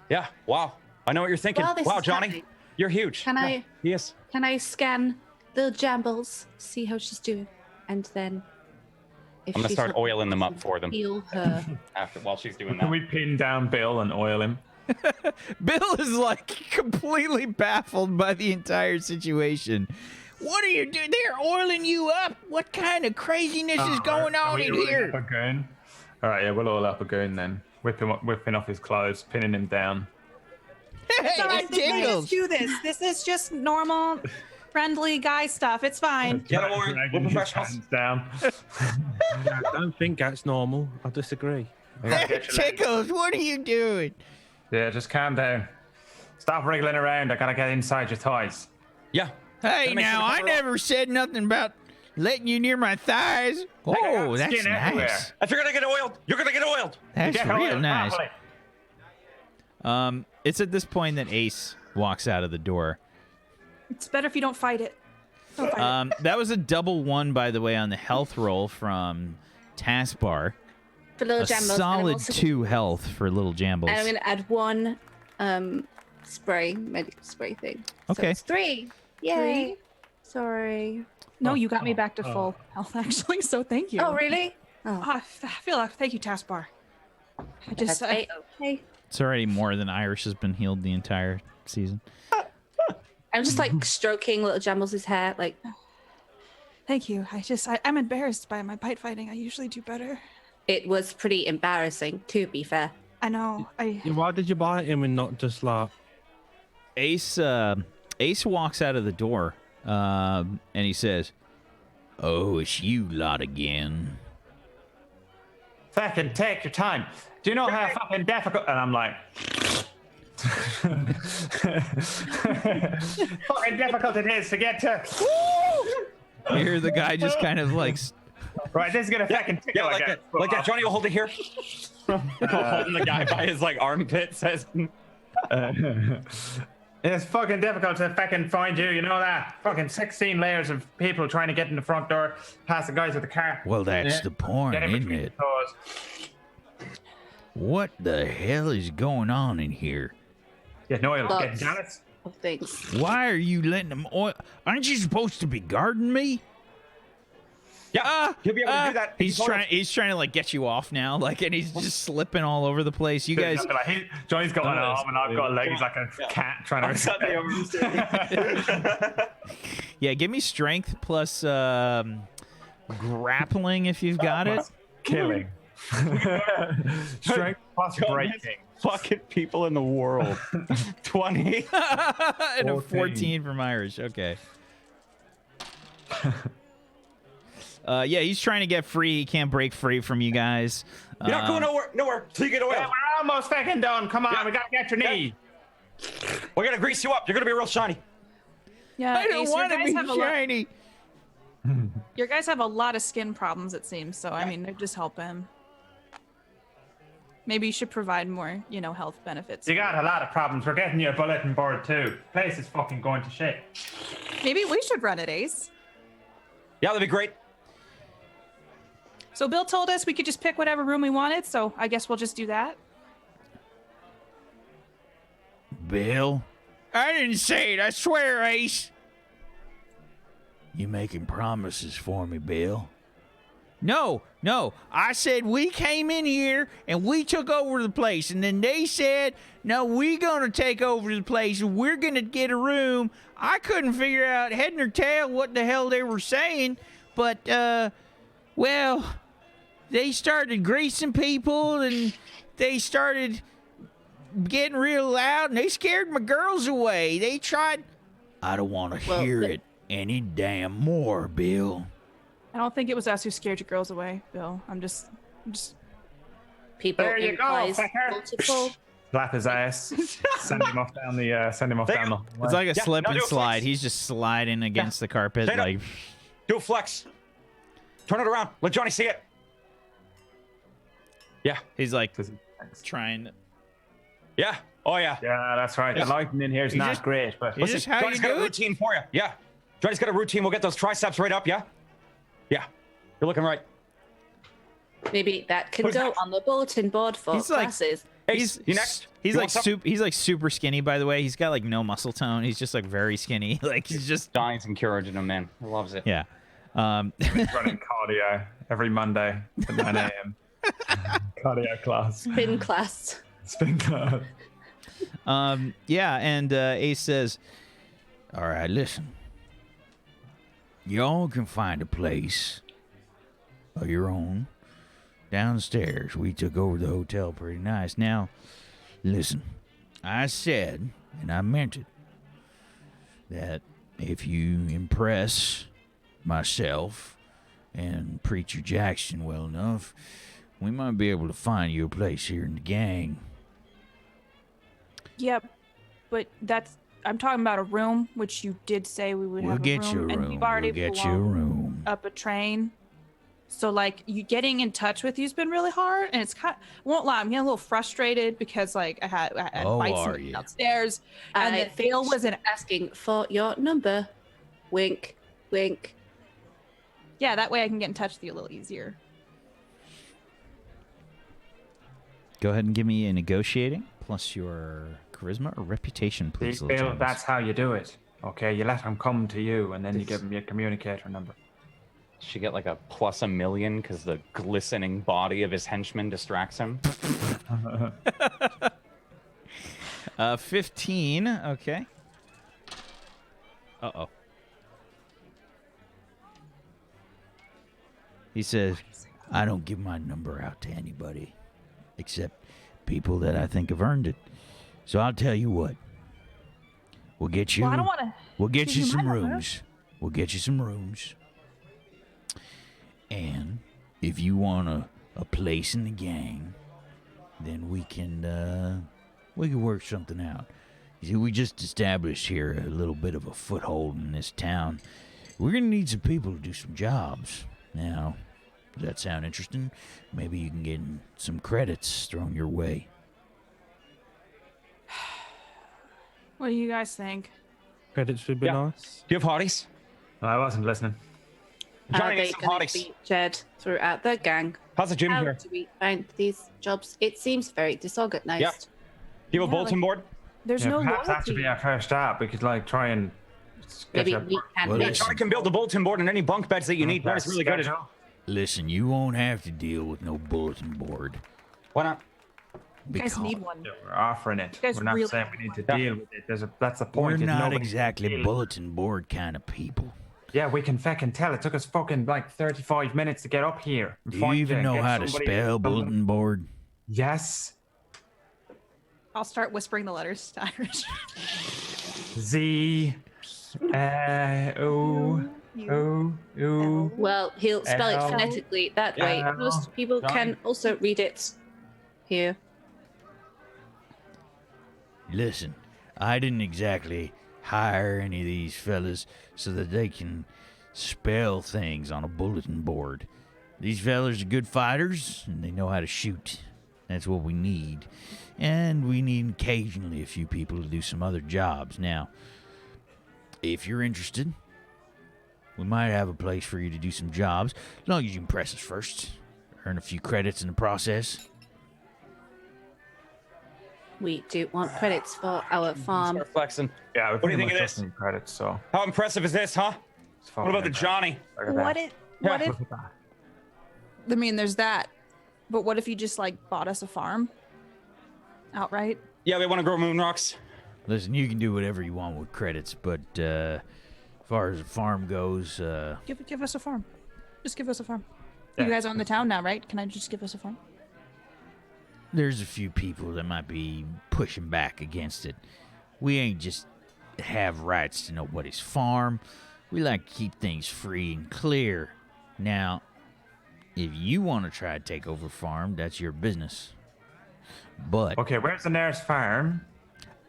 Yeah. Wow. I know what you're thinking. Well, this Wow, is Johnny. happening. You're huge. Can Yeah, I- He is. Can I scan the Jambles, see how she's doing, and then if I'm gonna she's start not- oiling them up for them heal her. while she's doing Can that. we pin down Bill and oil him? Bill is like completely baffled by the entire situation. What are you doing? They're oiling you up. What kind of craziness is going Are on we in oiling here? up a goon? All right, yeah, we'll oil up a goon then. Whipping off his clothes, pinning him down. It's all right. It They just tickles. do this. This is just normal, friendly guy stuff. It's fine. Get over it. Dragging We're his professionals. hands down. I don't think that's normal. I disagree. It tickles. What are you doing? Yeah, just calm down. Stop wriggling around. I gotta get inside your thighs. Yeah. Hey, Gotta make sure now, to I cover up. never said nothing about letting you near my thighs. I Oh, got that's skin everywhere. nice. If you're gonna get oiled, you're gonna get oiled. That's Get real oiled nice. properly. It's at this point that Ace walks out of the door. It's better if you don't fight it. Don't fight it. That was a double 1, by the way, on the health roll from Taskbar. For little A Jambles. and I'm solid also- 2 health for little Jambles. And I'm going to add 1 medical spray thing. Okay. So it's 3. Yay. 3? Sorry. No, you got me back to full health, actually, so thank you. Oh, really? Oh. I feel like, thank you, Taskbar. I just, Okay. Okay. It's already more than Irish has been healed the entire season. I'm just like stroking little Jambles' hair, like, thank you. I'm embarrassed by my bite fighting. I usually do better. it was pretty embarrassing, to be fair. I know. Why did you bite him and not just laugh? Ace walks out of the door, and he says, "Oh, it's you lot again." Fucking take your time. Do you know how fucking difficult? And I'm like, fucking difficult it is to get to. You hear the guy just kind of like, Right, this is gonna fucking tickle. Yeah, like that. Johnny will hold it here. Holding the guy by his like armpit says. It's fucking difficult to fucking find you. You know that? Fucking 16 layers of people trying to get in the front door, past the guys with the car. well, that's Yeah. the point, Get in isn't between it? the toes. What the hell is going on in here? Yeah, Noel, Lots. getting jealous. Of things. Why are you letting them oil? Aren't you supposed to be guarding me? Yeah, he'll be able to do that. He's trying to like get you off now, like, and he's just slipping all over the place. You guys, Johnny's got an arm and I've got a leg. He's like a cat trying to. yeah, give me strength plus grappling if you've got it. Killing. Strength plus breaking. Fucking people in the world. 20. And a 14 from Irish. Okay. Yeah, he's trying to get free. He can't break free from you guys. You're not going nowhere till you get away. Yeah, we're almost fucking done. Come on, we gotta get your knee. We're gonna grease you up. You're gonna be real shiny. Yeah, I don't Ace, want to be shiny. your guys have a lot of skin problems, it seems. So I mean, they're just help him. Maybe you should provide more, health benefits. You got a lot of problems. We're getting you a bulletin board too. Place is fucking going to shit. Maybe we should run it, Ace. Yeah, that'd be great. So Bill told us we could just pick whatever room we wanted, so I guess we'll just do that. Bill? I didn't say it. I swear, Ace. You making promises for me, Bill? No. I said we came in here and we took over the place, and then they said, no, we're going to take over the place and we're going to get a room. I couldn't figure out head nor tail what the hell they were saying, but, well, they started greasing people and they started getting real loud and they scared my girls away. They tried. I don't want to hear it any damn more, Bill. I don't think it was us who scared your girls away, Bill. I'm just. People There you go, implies fucker. multiple. Slap his ass. Send him off down the. There you the. go. It's like a Yeah, slip now and do a slide. flex. He's just sliding against the carpet. Stand up. Like, Do a flex. Turn it around. Let Johnny see it. Yeah. he's like trying. Yeah. Oh yeah. Yeah, that's right. The lighting in here is not just- great, but Is this how you Johnny's got a do it? routine for you. Yeah. Johnny's got a routine. We'll get those triceps right up. Yeah. Yeah. You're looking right. Maybe that can Who's go next? on the bulletin board for He's like- classes. Ace, you next? He's You like want some? he's like super skinny, by the way. He's got like no muscle tone. He's just like very skinny. Like he's just Dying some Curagen, man. He loves it. yeah. running cardio every Monday at 9 a.m. Cardio class. Spin class. Spin class. Yeah, and Ace says, "All right, listen. Y'all can find a place of your own downstairs. We took over the hotel pretty nice. Now, listen, I said, and I meant it, that if you impress myself and Preacher Jackson well enough, we might be able to find you a place here in the gang." Yep, but I'm talking about a room, which you did say we would We'll have a get room, you a and room. you've already We'll get you a blown room. up a train. So like you getting in touch with you's been really hard, and it's kind. Won't lie, I'm getting a little frustrated because like I had Oh, bites are in you? downstairs, and I the veil think was an. asking for your number. Wink, wink. Yeah, that way I can get in touch with you a little easier. Go ahead and give me a negotiating plus your charisma or reputation, please. See, little Bill, James. that's how you do it. Okay, you let him come to you, and then you give him your communicator number. Should get like a plus a million because the glistening body of his henchman distracts him. 15. Okay. Uh-oh. He says, I don't give my number out to anybody except people that I think have earned it. So I'll tell you what. We'll get you Well, I don't want to. We'll get give you you some my number. rooms. We'll get you some rooms. And if you want a place in the gang, then we can work something out. You see, we just established here a little bit of a foothold in this town. We're gonna need some people to do some jobs. Now, does that sound interesting? Maybe you can get some credits thrown your way. What do you guys think? Credits would be Yeah. nice. Do you have hotties? I wasn't listening. Are Johnny they needs some going to hotties. be shared throughout the gang? How's the gym How here? do we find these jobs? It seems very disorganized. Yeah. Do you have a Yeah, bulletin board? There's Yeah, no perhaps that should loyalty. be our first stop. We could like try and sketch Maybe up we can Well, make listen. Johnny can build a bulletin board and any bunk beds that you need. That is really good. schedule. Listen, you won't have to deal with no bulletin board. Why not? You guys because need one. Yeah, we're offering it. guys We're not really saying we need to Yeah. deal with it. That's the We're point. is not nobody exactly can deal. bulletin board kind of people. Yeah, we can fucking tell. It took us fucking like 35 minutes to get up here. and Do you find even know get how to somebody- spell bulletin board? Yes. I'll start whispering the letters to Irish. Z. O. O. Well, he'll spell it L. phonetically that way. L. Most people can also read it here. Listen, I didn't exactly hire any of these fellas so that they can spell things on a bulletin board. These fellas are good fighters, and they know how to shoot. That's what we need. And we need occasionally a few people to do some other jobs. Now, if you're interested, we might have a place for you to do some jobs, as long as you impress us first. Earn a few credits in the process. We do want credits for our farm. Start flexing. Yeah, we What do you pretty think much of just this? need credits, so. How impressive is this, huh? it's What about the fucking Johnny? Look at What that. if? What Yeah. if? Look at that. I mean, there's that. But what if you just like bought us a farm outright? Yeah, we want to grow moon rocks. Listen, you can do whatever you want with credits, but as far as the farm goes, Give us a farm. Just give us a farm. Yeah. You guys own the town now, right? Can I just give us a farm? there's a few people that might be pushing back against it. We ain't just have rights to nobody's farm. We like to keep things free and clear. Now, if you want to try to take over farm, that's your business. But Okay, where's the nearest farm?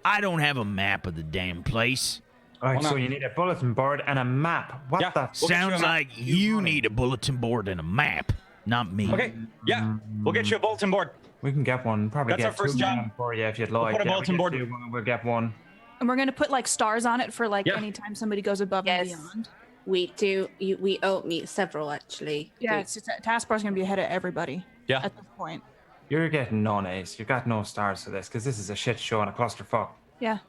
I don't have a map of the damn place. All right, Why so not? you need a bulletin board and a map. What Yeah. the? We'll get you a Sounds map. like you need a bulletin board and a map, not me. Okay, yeah, we'll get you a bulletin board. We can get one. Probably That's get our first two job. man for you if you'd like. put a Yeah, we bulletin get board. two, we'll get one. And we're gonna put like stars on it for like Yeah. anytime somebody goes above and Yes. beyond. We do. We owe me several actually. Yeah, We- it's task bar's gonna be ahead of everybody. Yeah. At this point. You're getting none, Ace. You've got no stars for this because this is a shit show and a clusterfuck. Yeah.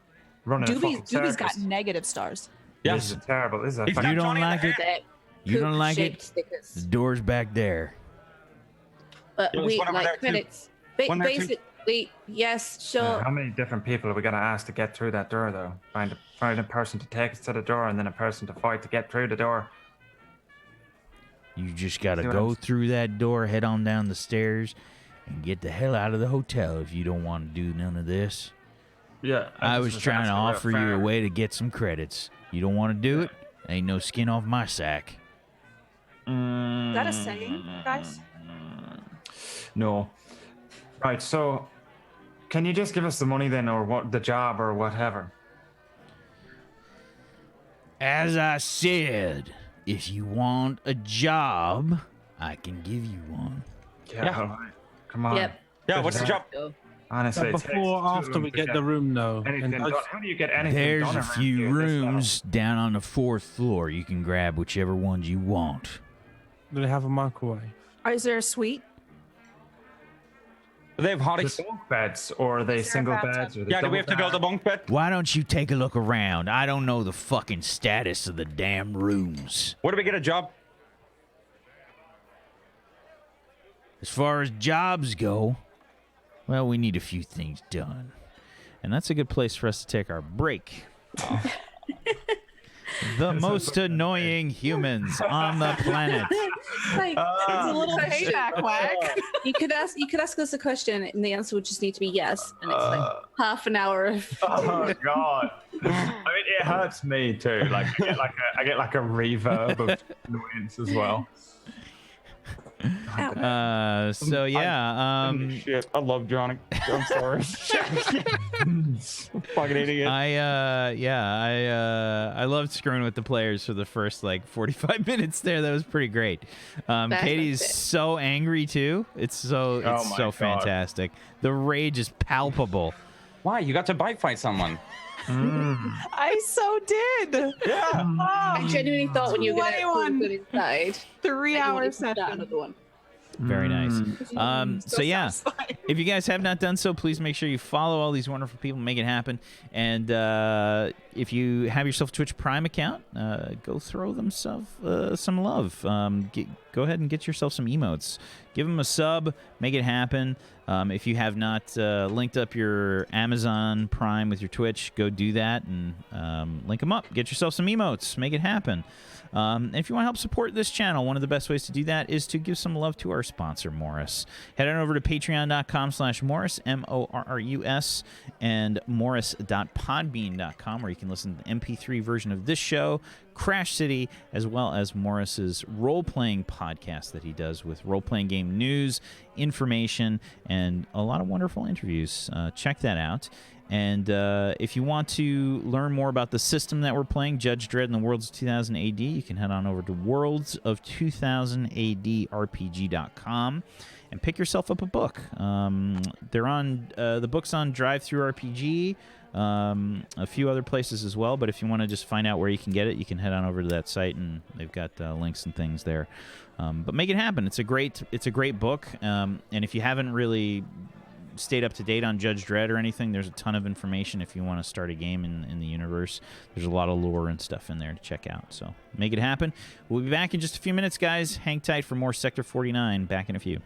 Running a fucking Doobie's got circus. negative stars. This Yes. is terrible. This is a He's fucking You got don't Johnny in like the it? hat. they're You don't like poop-shaped it? stickers. The door's back there. But Yeah, there's we one over there, like too. credits. One there, too. Basically, yes, sure. How many different people are we gonna ask to get through that door, though? Find a person to take us to the door, and then a person to fight to get through the door. You just gotta See what go I'm- through that door, head on down the stairs, and get the hell out of the hotel if you don't want to do none of this. Yeah, I was trying to offer you a way to get some credits. You don't want to do it? Ain't no skin off my sack. Is that a saying, guys? No. Right. So, can you just give us the money then, or what the job, or whatever? As I said, if you want a job, I can give you one. Yeah. All right. Come on. Yep. Yeah, what's the job? Go. Honestly, it takes Before, two of after them we to get the room, though. anything And done. How do you get anything There's done a around few here at this level? rooms down on the 4th floor. You can grab whichever ones you want. do they have a microwave? Is there a suite? Do they have Are they hotties? bunk beds or are they Is there a single bathtub? beds? Or Yeah, do we have to build a bunk bed? Why don't you take a look around? I don't know the fucking status of the damn rooms. Where do we get a job? As far as jobs go, well, we need a few things done. And that's a good place for us to take our break. The most annoying humans on the planet. Like, It's a little question. payback whack. you could ask us a question, and the answer would just need to be yes, and it's like half an hour of. Oh God! I mean, it hurts me too. Like I get like a reverb of annoyance as well. So yeah, Shit, I love Johnny. I'm sorry. Fucking idiot. I loved screwing with the players for the first like 45 minutes there. That was pretty great. That's Katie's it. so angry too. It's so Oh my God. fantastic. The rage is palpable. Why? You got to bite fight someone. I so did. Yeah. I genuinely thought when you were going 21. to inside, 3 hour that session. another one. Very nice. So yeah, satisfying. if you guys have not done so, please make sure you follow all these wonderful people, make it happen. And if you have yourself a Twitch Prime account, go throw themselves some love. Go ahead and get yourself some emotes. Give them a sub, make it happen. If you have not linked up your Amazon Prime with your Twitch, go do that and link them up. Get yourself some emotes, make it happen. And if you want to help support this channel, one of the best ways to do that is to give some love to our sponsor, Morris. Head on over to patreon.com/Morris, Morrus, and morris.podbean.com, where you can listen to the MP3 version of this show, Crash City, as well as Morris's role-playing podcast that he does with role-playing game news, information, and a lot of wonderful interviews. Check that out. And if you want to learn more about the system that we're playing, Judge Dredd and the Worlds of 2000 AD, you can head on over to worldsof2000adrpg.com and pick yourself up a book. They're on the book's on Drive-Thru RPG, a few other places as well. But if you want to just find out where you can get it, you can head on over to that site, and they've got links and things there. But make it happen. It's a great book. And if you haven't really stayed up to date on Judge Dredd or anything, there's a ton of information if you want to start a game in the universe. There's a lot of lore and stuff in there to check out. So make it happen. We'll be back in just a few minutes, guys. Hang tight for more Sector 49. Back in a few.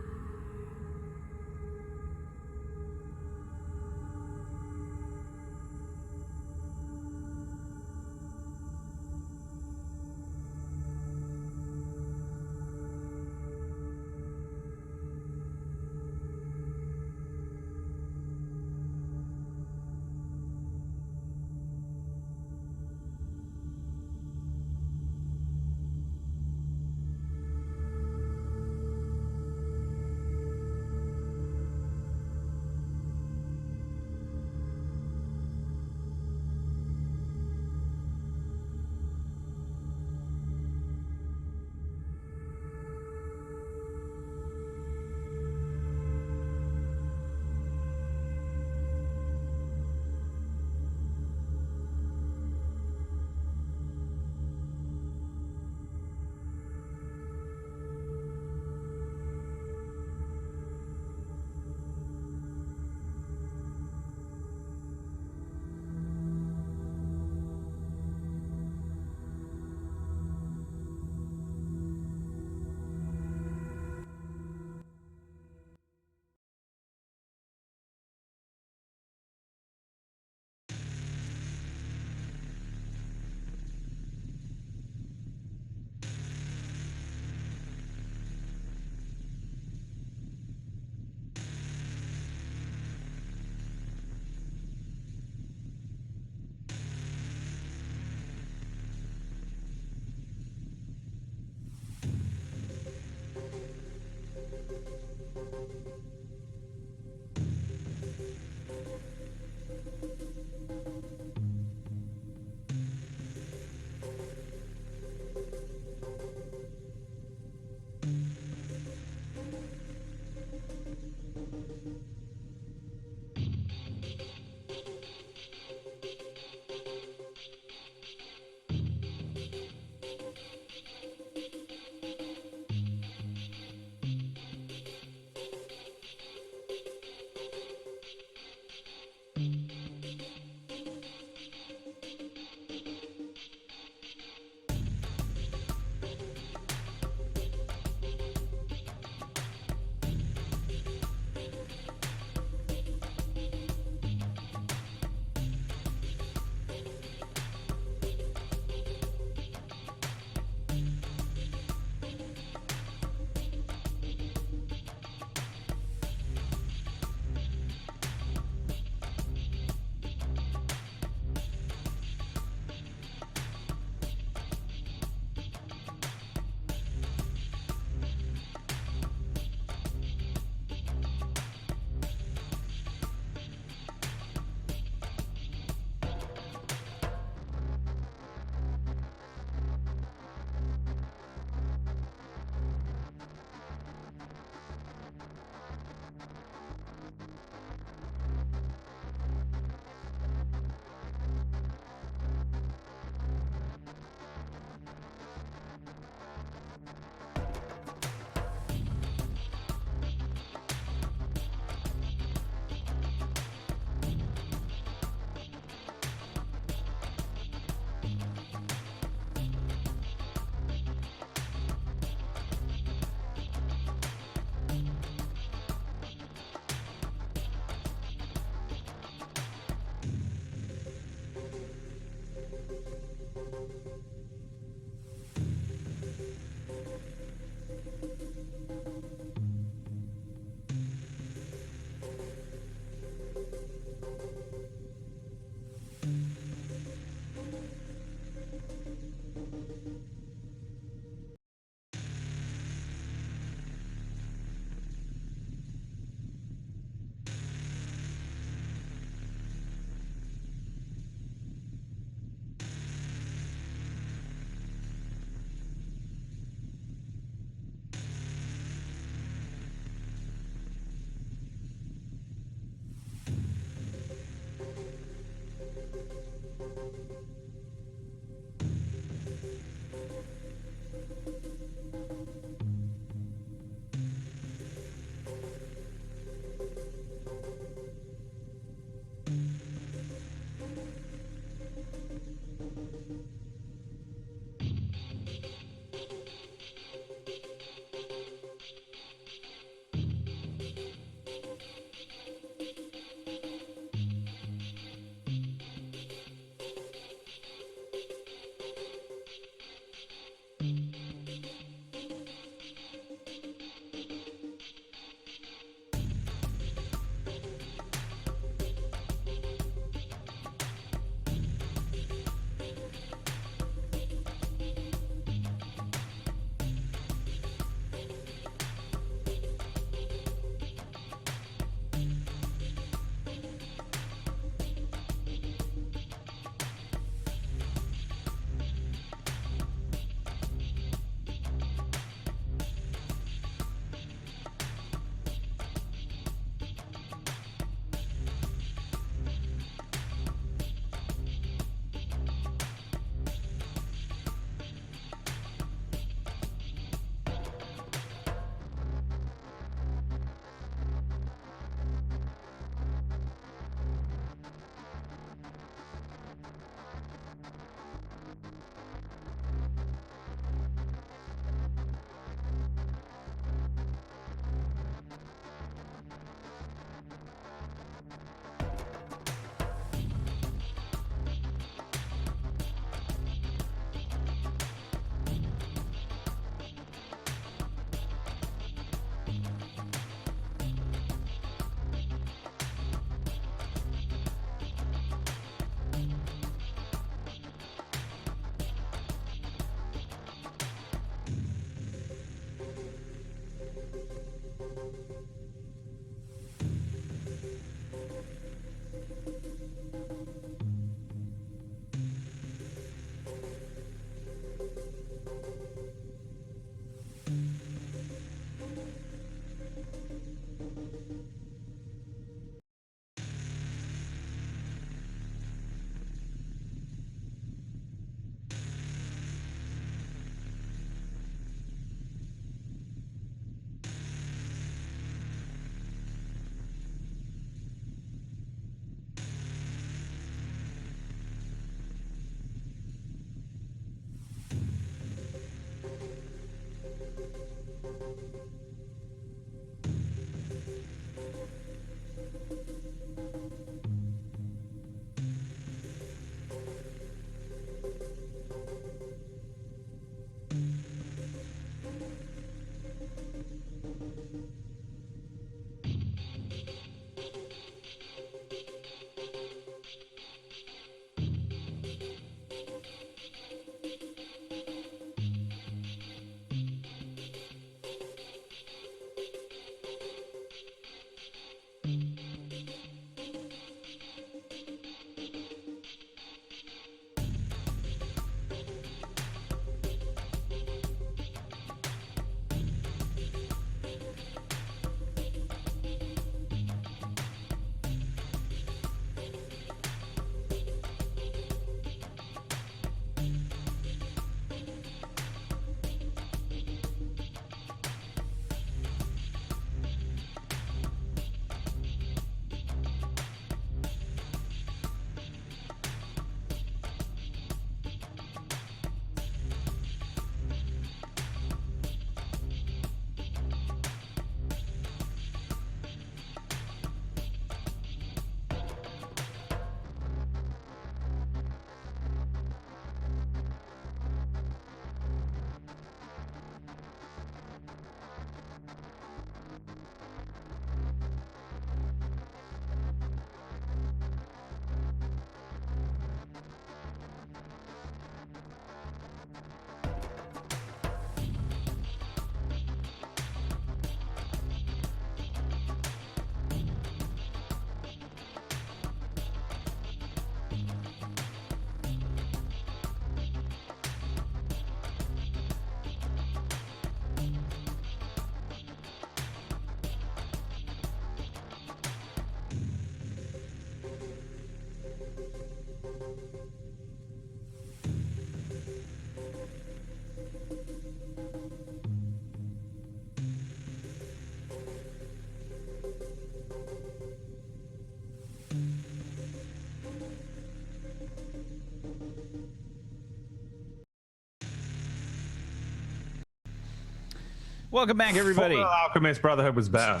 Welcome back, everybody. Full Alchemist Brotherhood was better.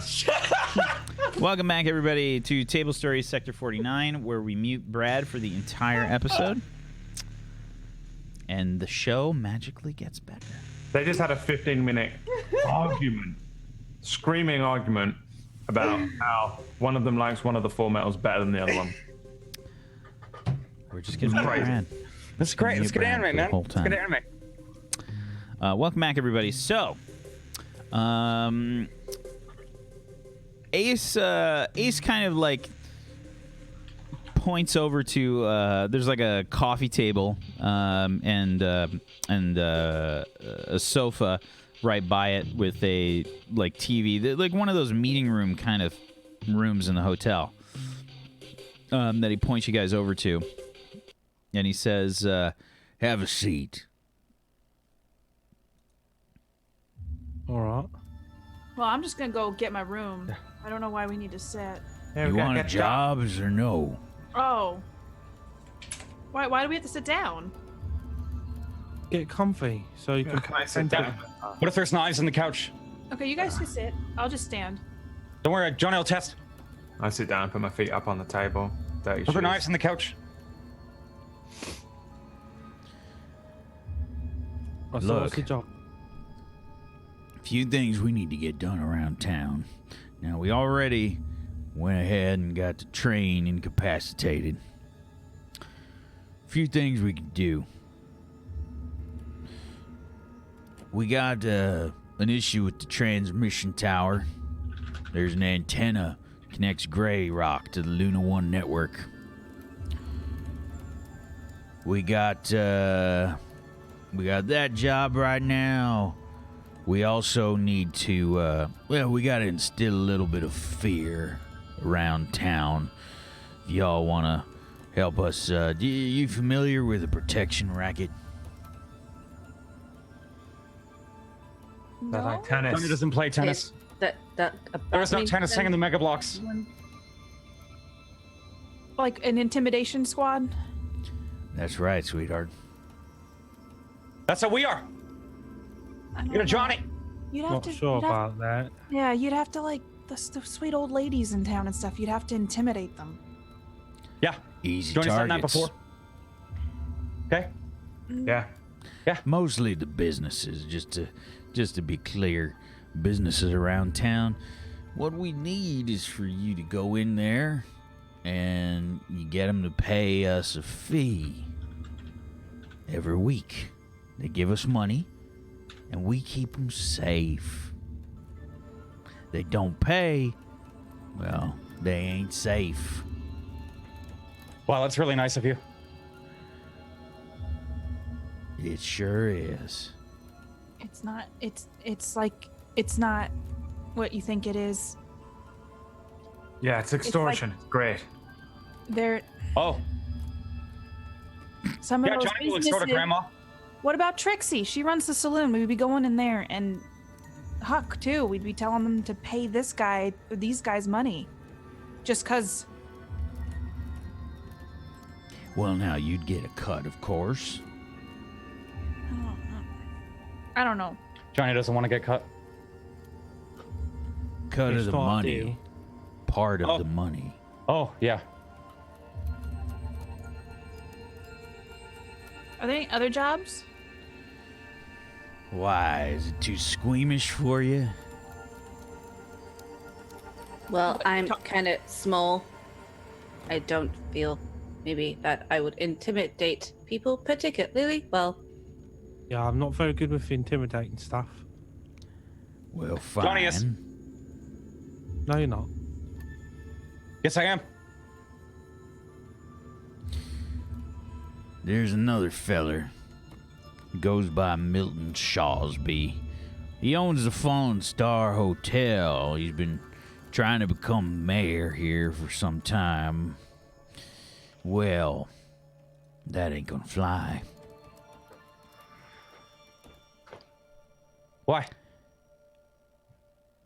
Welcome back, everybody, to Tablestory Sector 49, where we mute Brad for the entire episode. And the show magically gets better. They just had a 15-minute argument, screaming argument about how one of them likes one of the 4 metals better than the other one. We're just getting Brad. That's great. It's good anime, man. It's good anime. Welcome back, everybody. So, Ace kind of like points over to there's like a coffee table and a sofa right by it with a like TV, like one of those meeting room kind of rooms in the hotel that he points you guys over to, and he says, "Have a seat." All right. Well, I'm just gonna go get my room. I don't know why we need to sit. Yeah, You want a jobs or no? Oh. Why do we have to sit down? Get comfy so you can. Can I sit down? What if there's knives on the couch? Okay, you guys can sit. I'll just stand. Don't worry, Johnny will test. I sit down, put my feet up on the table. Dirty Look for shoes. knives on the couch. What's Look. the job? Few things we need to get done around town. Now, we already went ahead and got the train incapacitated. Few things we can do. We got an issue with the transmission tower. There's an antenna connects Gray Rock to the Luna One network. We got that job right now. We also need to, we got to instill a little bit of fear around town. If y'all want to help us, you familiar with the protection racket? They're like tennis. Johnny doesn't play tennis. That There is no tennis hanging in the Mega Blocks. Like an intimidation squad? That's right, sweetheart. That's how we are. I don't You're know. Johnny. You'd have Not to. sure you'd have- about that. yeah, you'd have to like the sweet old ladies in town and stuff. You'd have to intimidate them. Yeah. Easy Johnny's done that targets. before. Okay. Yeah. Mostly the businesses, just to be clear, businesses around town. What we need is for you to go in there and you get them to pay us a fee every week. They give us money and we keep them safe. They don't pay, well, they ain't safe. Wow, that's really nice of you. It sure is. It's not. It's like it's not what you think it is. Yeah, it's extortion. It's great. They're Oh, some of yeah, those Johnny will extort a businesses- grandma. What about Trixie? She runs the saloon. We'd be going in there, and Huck too. We'd be telling them to pay these guys money, just cause. Well, now you'd get a cut, of course. I don't know. Johnny doesn't want to get cut. Cut of It's the not money. due. Part of Oh. the money. Oh, yeah. Are there any other jobs? Why? Is it too squeamish for you? Well, I'm kind of small. I don't feel maybe that I would intimidate people particularly well. Yeah, I'm not very good with intimidating stuff. Well, fine. Johnny is. No, you're not. Yes, I am. There's another feller. Goes by Milton Shawsby. He owns the Fallen Star Hotel. He's been trying to become mayor here for some time. Well, that ain't gonna fly. Why?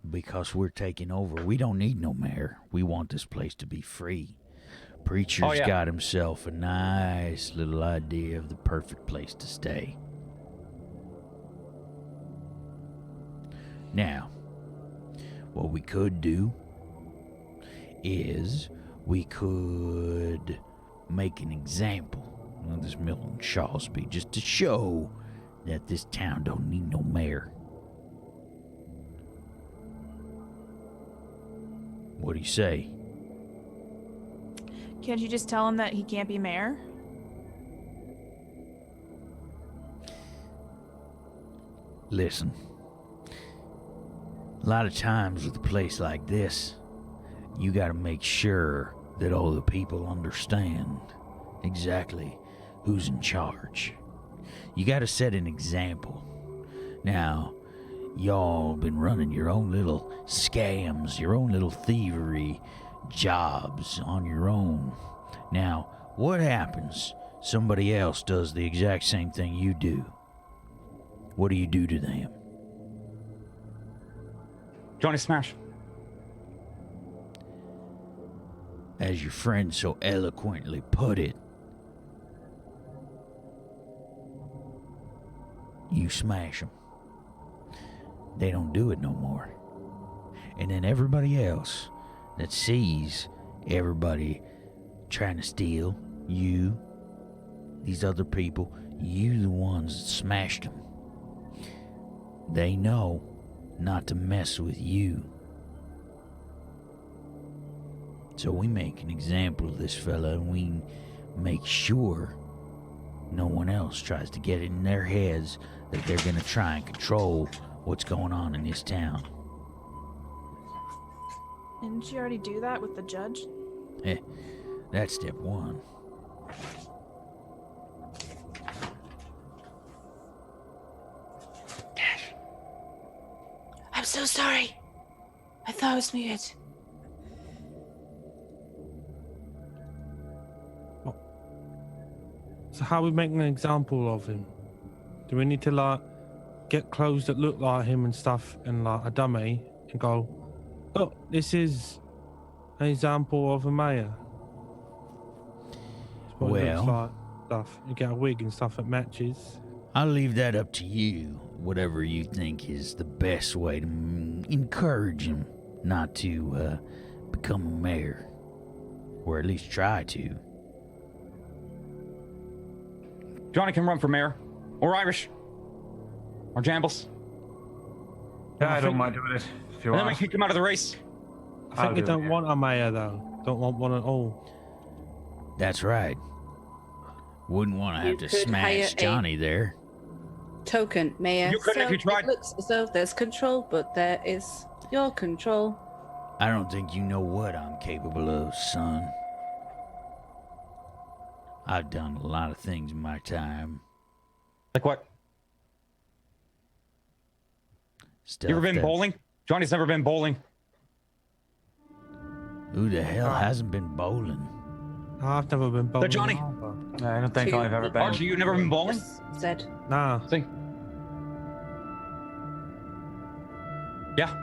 Because we're taking over. We don't need no mayor. We want this place to be free. Preacher's Oh, yeah. got himself a nice little idea of the perfect place to stay. Now, what we could do is we could make an example of this Milton Shawsby just to show that this town don't need no mayor. What do you say? Can't you just tell him that he can't be mayor? Listen, a lot of times with a place like this, you gotta make sure that all the people understand exactly who's in charge. You gotta set an example. Now, y'all been running your own little scams, your own little thievery jobs on your own. Now, what happens? Somebody else does the exact same thing you do. What do you do to them? Johnny Smash. As your friend so eloquently put it, you smash them. They don't do it no more. And then everybody else that sees everybody trying to steal you, these other people, you the ones that smashed them. They know not to mess with you. So we make an example of this fella, and we make sure no one else tries to get it in their heads that they're gonna try and control what's going on in this town. Didn't you already do that with the judge? That's step one. I'm so sorry. I thought it was muted. So how we make an example of him? Do we need to like get clothes that look like him and stuff, and like a dummy, and go, look, this is an example of a mayor? It's what it looks like, stuff. You get a wig and stuff that matches. I'll leave that up to you. Whatever you think is the best way to encourage him not to become a mayor, or at least try to. Johnny can run for mayor, or Irish, or Jambles. Yeah, I don't mind doing it if you And then we want. kick him out of the race. I think we do it, don't yeah. want a mayor though. Don't want one at all. That's right. Wouldn't want to have You to could hire smash a- Johnny there. Token mayor. You couldn't if So you tried. It looks as though there's control, but there is your control. I don't think you know what I'm capable of, son. I've done a lot of things in my time. Like what? Stuff You ever been that- bowling? Johnny's never been bowling. Who the hell hasn't been bowling? I've never been bowling. Johnny. either. No, I don't think Two I've ever been. Archie, you never been bowling? Just said. Nah. See? Yeah.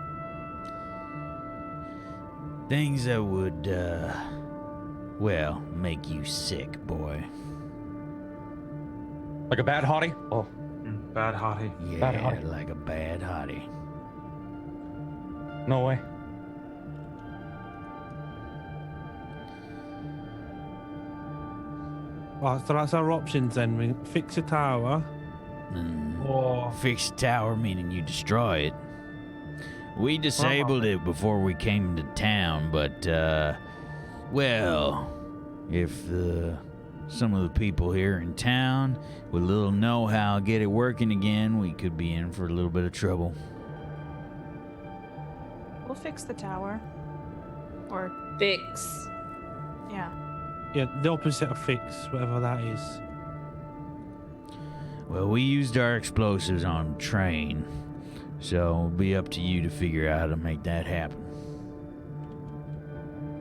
Things that would, well, make you sick, boy. Like a bad hottie? Oh. Bad hottie. Yeah, Bad hottie. like a bad hottie. No way. Right, so that's our options then. We fix a tower, or Fix the tower, meaning you destroy it. We disabled it before we came to town, but, well, if some of the people here in town with a little know-how get it working again, we could be in for a little bit of trouble. We'll fix the tower. Or, Fix. yeah. yeah, the opposite of fix, whatever that is. Well, we used our explosives on train, so it'll be up to you to figure out how to make that happen.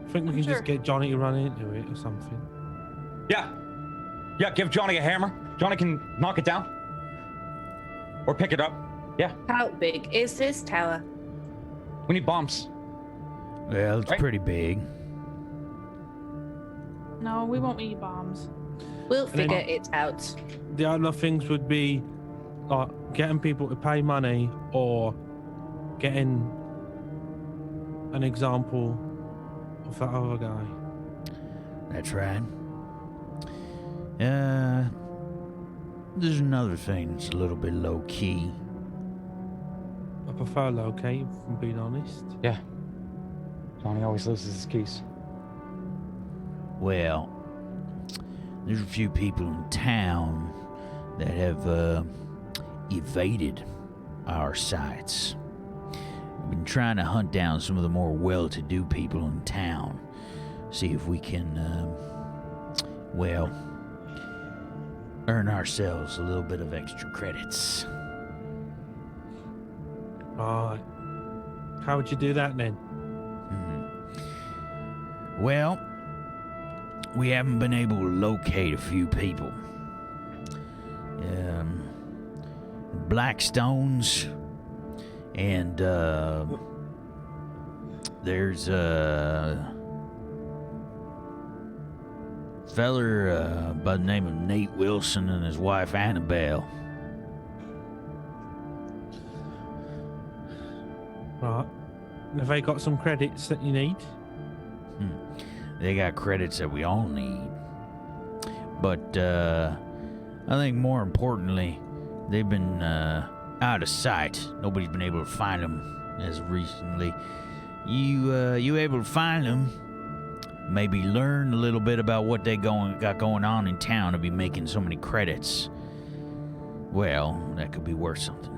I think we can Sure. just get Johnny to run into it or something. Yeah. Yeah, give Johnny a hammer. Johnny can knock it down. Or pick it up. Yeah. How big is this tower? We need bombs. Well, it's Right. pretty big. No, we won't need bombs. We'll then- figure it out. The other things would be like getting people to pay money, or getting an example of that other guy. That's right. There's another thing that's a little bit low key. I prefer locate, if I'm being honest. Yeah. Johnny always loses his keys. Well, there's a few people in town that have evaded our sights. We've been trying to hunt down some of the more well-to-do people in town. See if we can, earn ourselves a little bit of extra credits. Right. How would you do that then? Well, we haven't been able to locate a few people. Blackstones, and there's a feller by the name of Nate Wilson and his wife Annabelle. Right. Have they got some credits that you need? They got credits that we all need. But I think more importantly, they've been out of sight. Nobody's been able to find them as recently. You able to find them? Maybe learn a little bit about what they got going on in town to be making so many credits. Well, that could be worth something.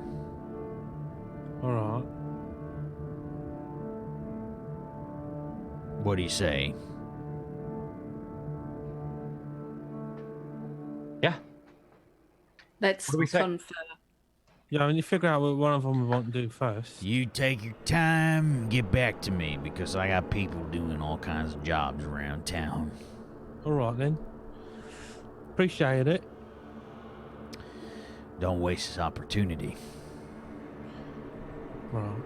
All right. What do you say? Yeah. Let's What do we say? confer. Yeah, I mean, you figure out what one of them we want to do first. You take your time and get back to me, because I got people doing all kinds of jobs around town. All right then. Appreciate it. Don't waste this opportunity. Right.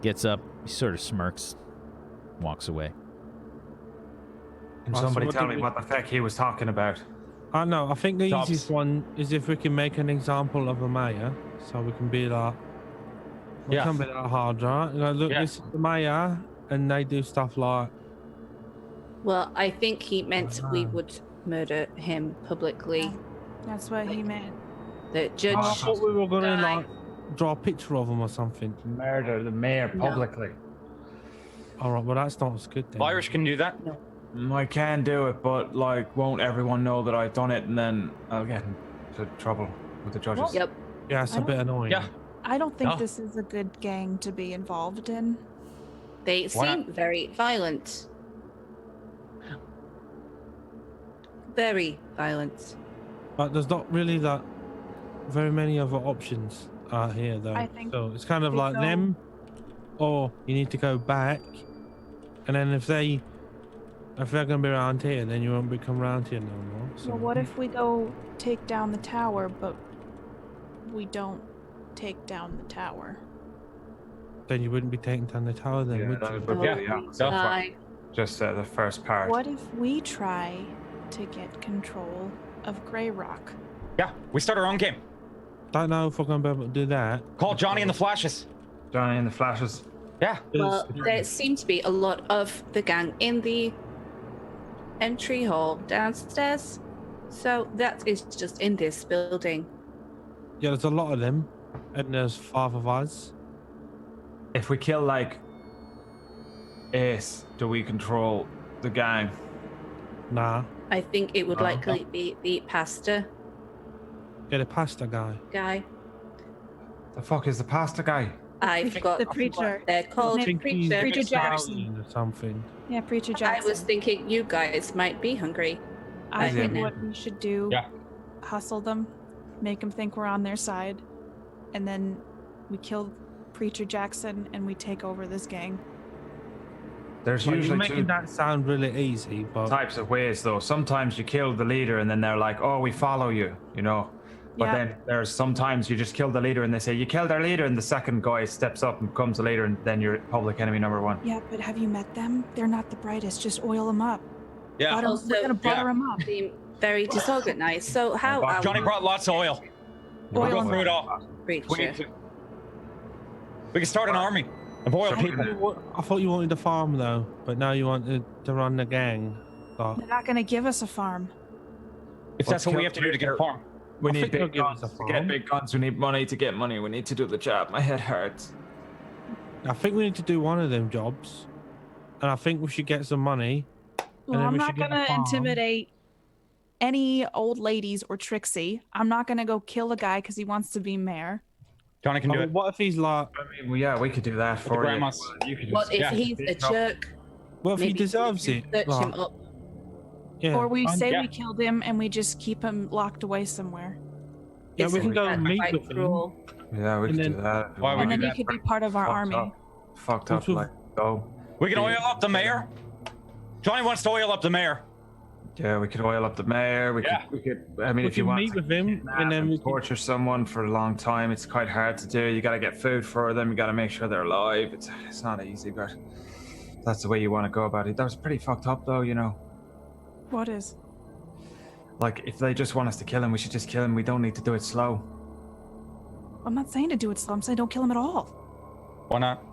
Gets up, he sort of smirks, walks away. Can Right, so somebody what tell do me we- what the heck he was talking about? I know. I think the Jobs. easiest one is if we can make an example of a mayor, so we can be like, it Yeah. can't be that hard, right? You know, look, Yeah. this is the mayor, and they do stuff like, Well, I think he meant we Ah. would murder him publicly. That's what he meant. The judge. I thought we were gonna guy. like draw a picture of him or something. Murder the mayor No. publicly. All right, well that's not as good then. Irish can do that. I can do it, but like, won't everyone know that I've done it, and then I'll get into trouble with the judges? Yep. Yeah, it's I a bit annoying. Yeah. I don't think No. this is a good gang to be involved in. They Why seem not? very violent. Very violent. But there's not really that very many other options out here though. I think so it's kind of they like go- them, or you need to go back, and then if they're gonna be around here, then you won't be come around here no more. So Well, what if we go take down the tower, but we don't take down the tower? then you wouldn't be taking down the tower then, Yeah, would that you? would be Oh, the opposite. That's I- Just the first part. What if we try to get control of Grey Rock? Yeah, we start our own game. Don't know if we're gonna be able to do that. Call Johnny and the Flashes. Johnny and the Flashes. Yeah. Well, there seem to be a lot of the gang in the entry hall downstairs. So that is just in this building. Yeah, there's a lot of them, and there's 5 of us. If we kill like Ace, do we control the gang? Nah, I think it would Oh. likely be the pastor get a pasta guy. guy. The fuck is the pasta guy? I forgot The what preacher. they're called. I think he's Preacher. Preacher Jackson. Italian or something. Yeah, Preacher I Jackson. was thinking you guys might be hungry. I think Yeah. what we should do, Yeah. hustle them, make them think we're on their side, and then we kill Preacher Jackson and we take over this gang. There's Well, you're usually making two that sound really easy, but types of ways though. Sometimes you kill the leader and then they're like, oh, we follow you, you know. But Yeah. then there's sometimes you just kill the leader and they say, you killed our leader, and the second guy steps up and becomes the leader, and then you're public enemy number one. Yeah, but have you met them? They're not the brightest. Just oil them up. Yeah. We're gonna butter them up. Seem very disorganized. So how are Johnny we? brought lots of oil. We'll Oil go and through it all. We Preacher. can start an army of oil people. I thought you wanted a farm though, but now you wanted to run the gang. But They're not going to give us a farm. If that's what we have to do to get a farm. We I need think they'll big give us guns a to get farm. big guns. We need money to get money. We need to do the job. My head hurts. I think we need to do one of them jobs, and I think we should get some money. Well, then I'm we not should get going a to farm. intimidate any old ladies or Trixie. I'm not going to go kill a guy because he wants to be mayor. Johnny can do Oh, it. what if he's like? I mean, well, yeah, we could do that for you. grandmas. You could What just, if yeah, he's a speak up. jerk? What if he Maybe deserves we it? can search Like, him up. yeah. Or we say yeah. we killed him and we just keep him locked away somewhere. Yeah, we can go Isn't and that meet quite with him. cruel? Yeah, we And could do then- that. Why would And we then do he that? could be part of our Fucked army. up. Fucked up, Also- like, go. We can oil up the mayor. Johnny wants to oil up the mayor. Yeah, we could oil up the mayor. Yeah. We could. I mean, We if you can want meet to with him, kidnap and then we can- torture someone for a long time, it's quite hard to do. You got to get food for them. You got to make sure they're alive. It's not easy, but that's the way you want to go about it. That was pretty fucked up, though. You know, What is? like if they just want us to kill him, we should just kill him. We don't need to do it slow. I'm not saying to do it slow. I'm saying don't kill him at all. Why not?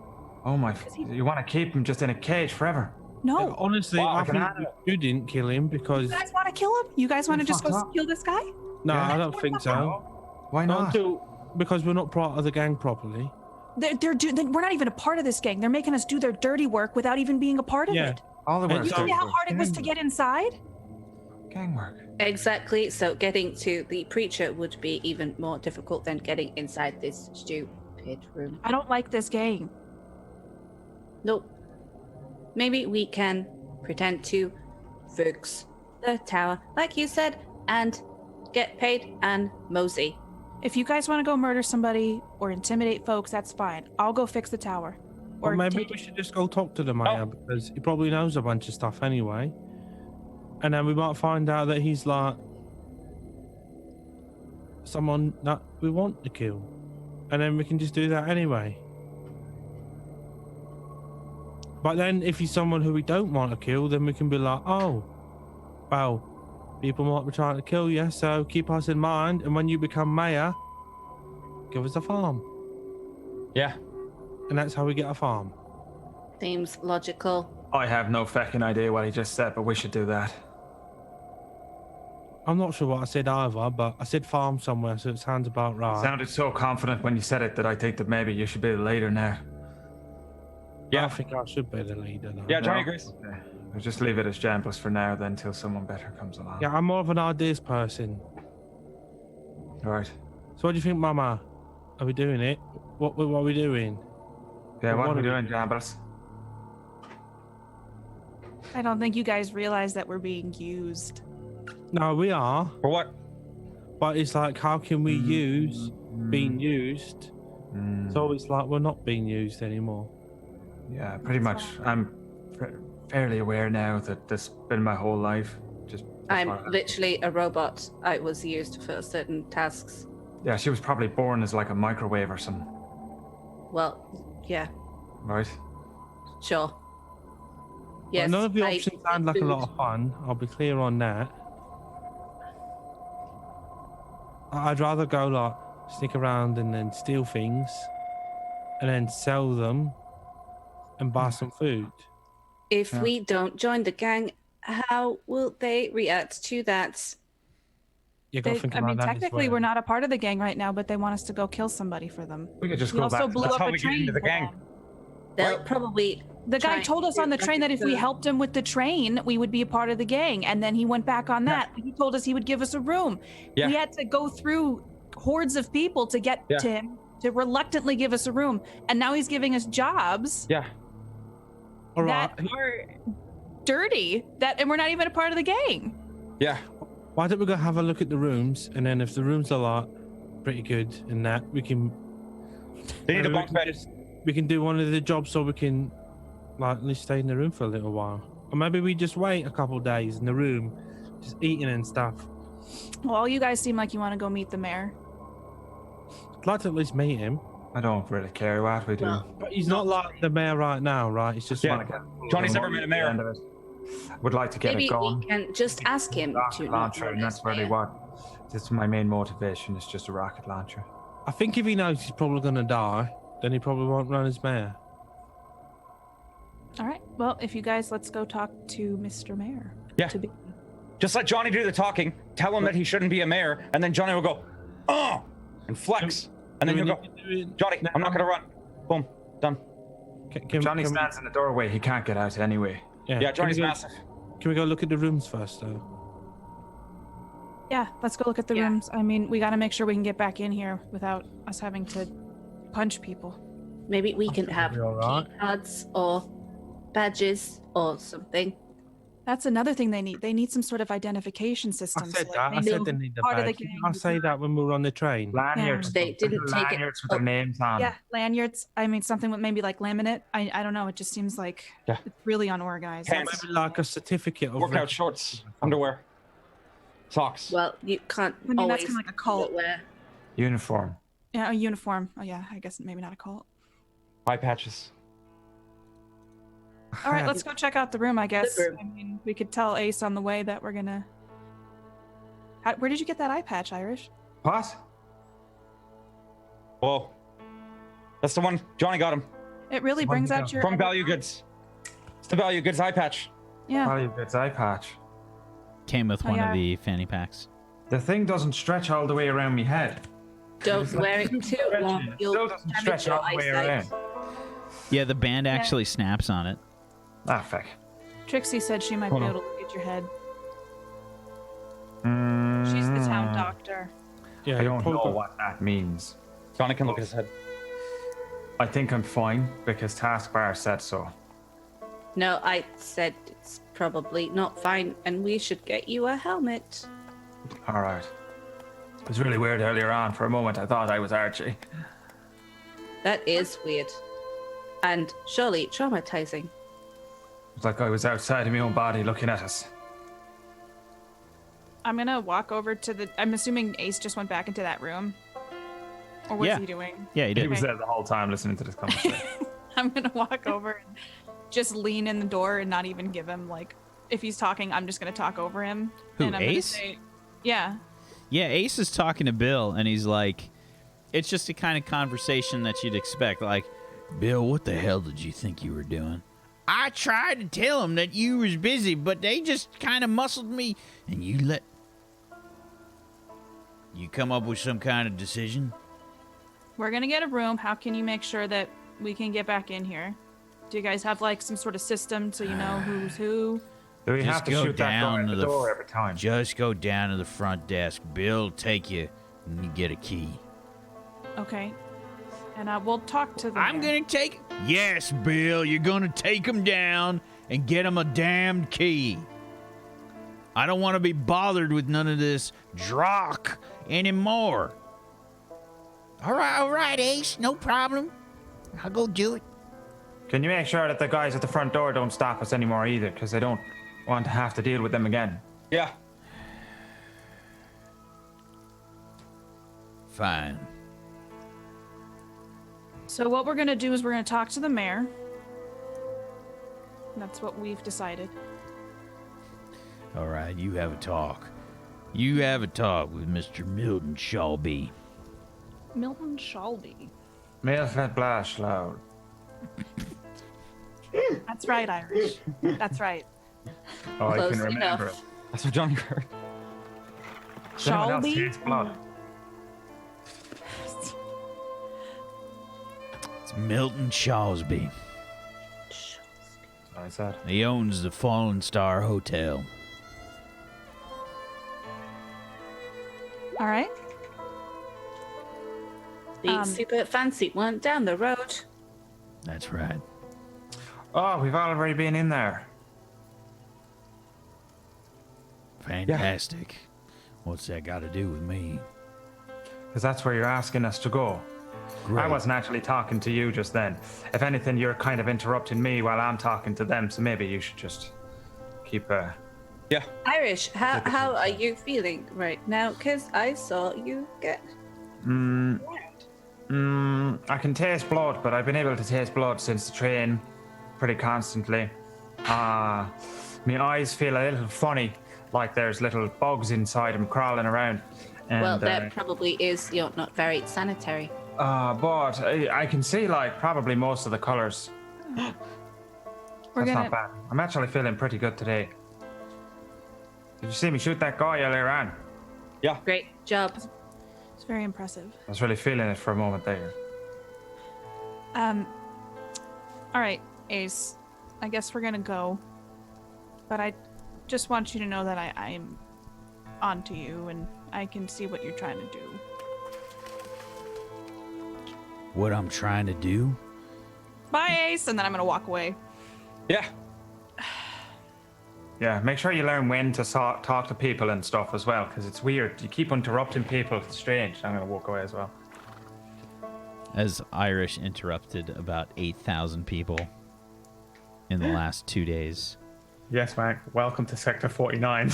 Oh my! You want to keep him just in a cage forever? No. Honestly, Wow, I I can think handle you didn't kill him because You guys want to kill him? You guys want to just go fucked up. kill this guy? no, Yeah. I don't think so. Why Not not? until because we're not part of the gang properly. We're not even a part of this gang. They're making us do their dirty work without even being a part of Yeah. it. All the And work. You see how hard it was to get inside? gang work. Exactly. So getting to the preacher would be even more difficult than getting inside this stupid room. I don't like this gang. Nope. Maybe we can pretend to fix the tower, like you said, and get paid and mosey. If you guys want to go murder somebody or intimidate folks, that's fine. I'll go fix the tower. Or maybe take we it. should just go talk to the mayor because he probably knows a bunch of stuff anyway. And then we might find out that he's like someone that we want to kill. And then we can just do that anyway. But then if he's someone who we don't want to kill, then we can be like, oh, well, people might be trying to kill you, so keep us in mind. And when you become mayor, give us a farm. Yeah. And that's how we get a farm. Seems logical. I have no fucking idea what he just said, but we should do that. I'm not sure what I said either, but I said farm somewhere, so it sounds about right. Sounded so confident when you said it that I think that maybe you should be the leader now. Yeah, I think I should be the leader now. Yeah, Johnny agrees. Okay. We'll just leave it as Jambless for now, then, till someone better comes along. Yeah, I'm more of an ideas person. All right. So what do you think, Mama? Are we doing it? What are we doing? Yeah, Well, what are what we are we doing, Jambless? I don't think you guys realize that we're being used. No, we are. For what? But it's like, how can we use being used? So it's like we're not being used anymore. Yeah, pretty much. I'm fairly aware now that this has been my whole life. Just I'm before I- literally a robot. I was used for certain tasks. Yeah, she was probably born as like a microwave or something, Well, yeah, right? sure. But Yes. none of the I options eat sound like a lot food. of fun. I'll be clear on that. I'd rather go like sneak around and then steal things and then sell them and buy some food. If Yeah. we don't join the gang, how will they react to that? You gotta They, think I about mean, that as technically, well. we're not a part of the gang right now, but they want us to go kill somebody for them. We could just We go also back. blew That's up how a we get train into the for gang. them. They'll probably. The guy try told us to on the train that if we register- helped him with the train, we would be a part of the gang. And then he went back on that. He told us he would give us a room. Yeah. We had to go through hordes of people to get Yeah. to him to reluctantly give us a room. And now he's giving us jobs Yeah. All right. that are dirty, and we're not even a part of the gang. Yeah. Why don't we go have a look at the rooms, and then if the rooms are like pretty good and that, we can. They need a maybe bunk bed. we can do one of the jobs so we can, like, at least stay in the room for a little while, or maybe we just wait a couple of days in the room, just eating and stuff. Well, you guys seem like you want to go meet the mayor. I'd like to at least meet him, I don't really care what we do. Well, but he's not like the mayor right now, right? It's just Yeah. like Johnny's never met a mayor. End of it. would like to get Maybe it gone. we can just ask him to Rocket not launcher, run and his that's really mare. what. That's my main motivation. Is just a rocket launcher. I think if he knows he's probably going to die, then he probably won't run his mare. All right. Well, if you guys, let's go talk to Mr. Mayor. Yeah. To be- Just let Johnny do the talking. Tell him that he shouldn't be a mayor, and then Johnny will go, oh, and flex, and then Do we you'll go, need to do it Johnny, I'm not now? gonna run. Boom, done. Can Johnny we- stands in the doorway. He can't get out anyway. Yeah, Johnny's can we go, massive. Can we go look at the rooms first, though? Yeah, let's go look at the Yeah. rooms. I mean, we got to make sure we can get back in here without us having to punch people. Maybe we can have be all right. keycards or badges or something. That's another thing they need. They need some sort of identification system. I so, said like, that. I maybe said they need the part of the badge. gang I is say not- that when we were on the train. Lanyards. They didn't take it. Lanyards with their names on. Yeah, lanyards. I mean, something with maybe like laminate. I don't know. It just seems like Yeah. it's really unorganized. Pants. Maybe like a certificate of Workout shorts, underwear, socks. Well, you can't I mean, that's always kinda like a cult. wear. Uniform. Yeah, a uniform. Oh yeah, I guess maybe not a cult. Eye patches. All right, let's go check out the room. I guess. room. I mean, we could tell Ace on the way that we're gonna. Where did you get that eye patch, Irish? What? Whoa. That's the one. Johnny got him. It really brings out your From Value Goods. It's the Value Goods eye patch. Yeah. Value Goods eye patch. Came with Oh, one yeah. of the fanny packs. The thing doesn't stretch all the way around my head. Don't wear it too long. It You'll still doesn't damage stretch your all the way eyesight. around. Yeah, the band actually snaps on it. Ah, fuck. Trixie said she might Hold be on. able to look at your head. Mm, She's the town doctor. Yeah, I don't pull know the- what that means. Johnny can look at his head. I think I'm fine because Taskbar said so. No, I said it's probably not fine, and we should get you a helmet. All right. It was really weird earlier on. For a moment, I thought I was Archie. That is weird, and surely traumatizing. It was like I was outside of my own body looking at us. I'm gonna walk over to the. I'm assuming Ace just went back into that room. Or what's Yeah. he doing? Yeah, he He did. was there the whole time listening to this conversation. I'm gonna walk over and just lean in the door and not even give him like. If he's talking, I'm just gonna talk over him. Who, and I'm gonna Ace? say, yeah. Yeah, Ace is talking to Bill, and he's like, it's just the kind of conversation that you'd expect. Like, Bill, what the hell did you think you were doing? I tried to tell them that you was busy, but they just kind of muscled me, and you come up with some kind of decision? We're gonna get a room. How can you make sure that we can get back in here? Do you guys have like some sort of system so you know who's who? Do we Just have to go shoot that guy down at to the the door every time? Just go down to the front desk. Bill will take you, and you get a key. Okay. And we'll talk to them. I'm gonna take. Yes, Bill, you're gonna take him down and get him a damned key. I don't want to be bothered with none of this drock anymore. All right, Ace, no problem. I'll go do it. Can you make sure that the guys at the front door don't stop us anymore either? Because I don't want to have to deal with them again. Yeah. Fine. So what we're gonna do is we're gonna talk to the mayor. That's what we've decided. All right, you have a talk. You have a talk with Mr. Milton Shelby. Milton Shelby. Milfred Blashloud. That's right, Irish. That's right. Oh, I Close can remember enough. it. That's what Johnny heard. Does anyone else Shelby. taste blood? It's Milton Shawsby. I said. He owns the Fallen Star Hotel. All right. The super fancy one down the road. That's right. Oh, we've already been in there. Fantastic. What's that got to do with me? Because that's where you're asking us to go. Great. I wasn't actually talking to you just then. If anything, you're kind of interrupting me while I'm talking to them, so maybe you should just keep Yeah. Irish, how are you feeling right now? Because I saw you get. I can taste blood, but I've been able to taste blood since the train pretty constantly. My eyes feel a little funny, like there's little bugs inside them crawling around. And, Well, that probably is not very sanitary. but I can see like probably most of the colors. We're That's gonna. not bad. I'm actually feeling pretty good today. Did you see me shoot that guy earlier on? Yeah. Great job. It's very impressive. I was really feeling it for a moment there. All right, Ace. I guess we're gonna go. But I just want you to know that I'm onto you and I can see what you're trying to do. What I'm trying to do? Bye, Ace, and then I'm gonna walk away. Yeah. Yeah, make sure you learn when to talk to people and stuff as well, because it's weird. You keep interrupting people. It's strange. I'm gonna walk away as well. As Irish interrupted about 8,000 people in the last 2 days. Yes, Mac. Welcome to Sector 49.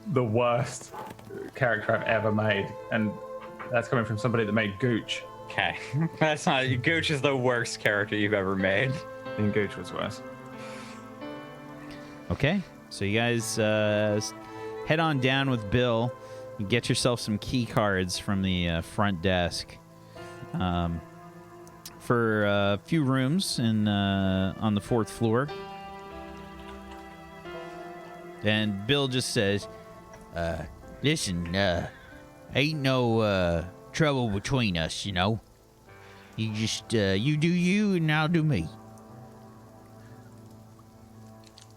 The worst character I've ever made, and that's coming from somebody that made Gooch. Okay. That's not. Gooch is the worst character you've ever made. And Gooch was worse. Okay, so you guys head on down with Bill. You get yourself some key cards from the front desk for a few rooms on the 4th floor. And Bill just says, listen, ain't no trouble between us, you know. You just, you do you and I'll do me.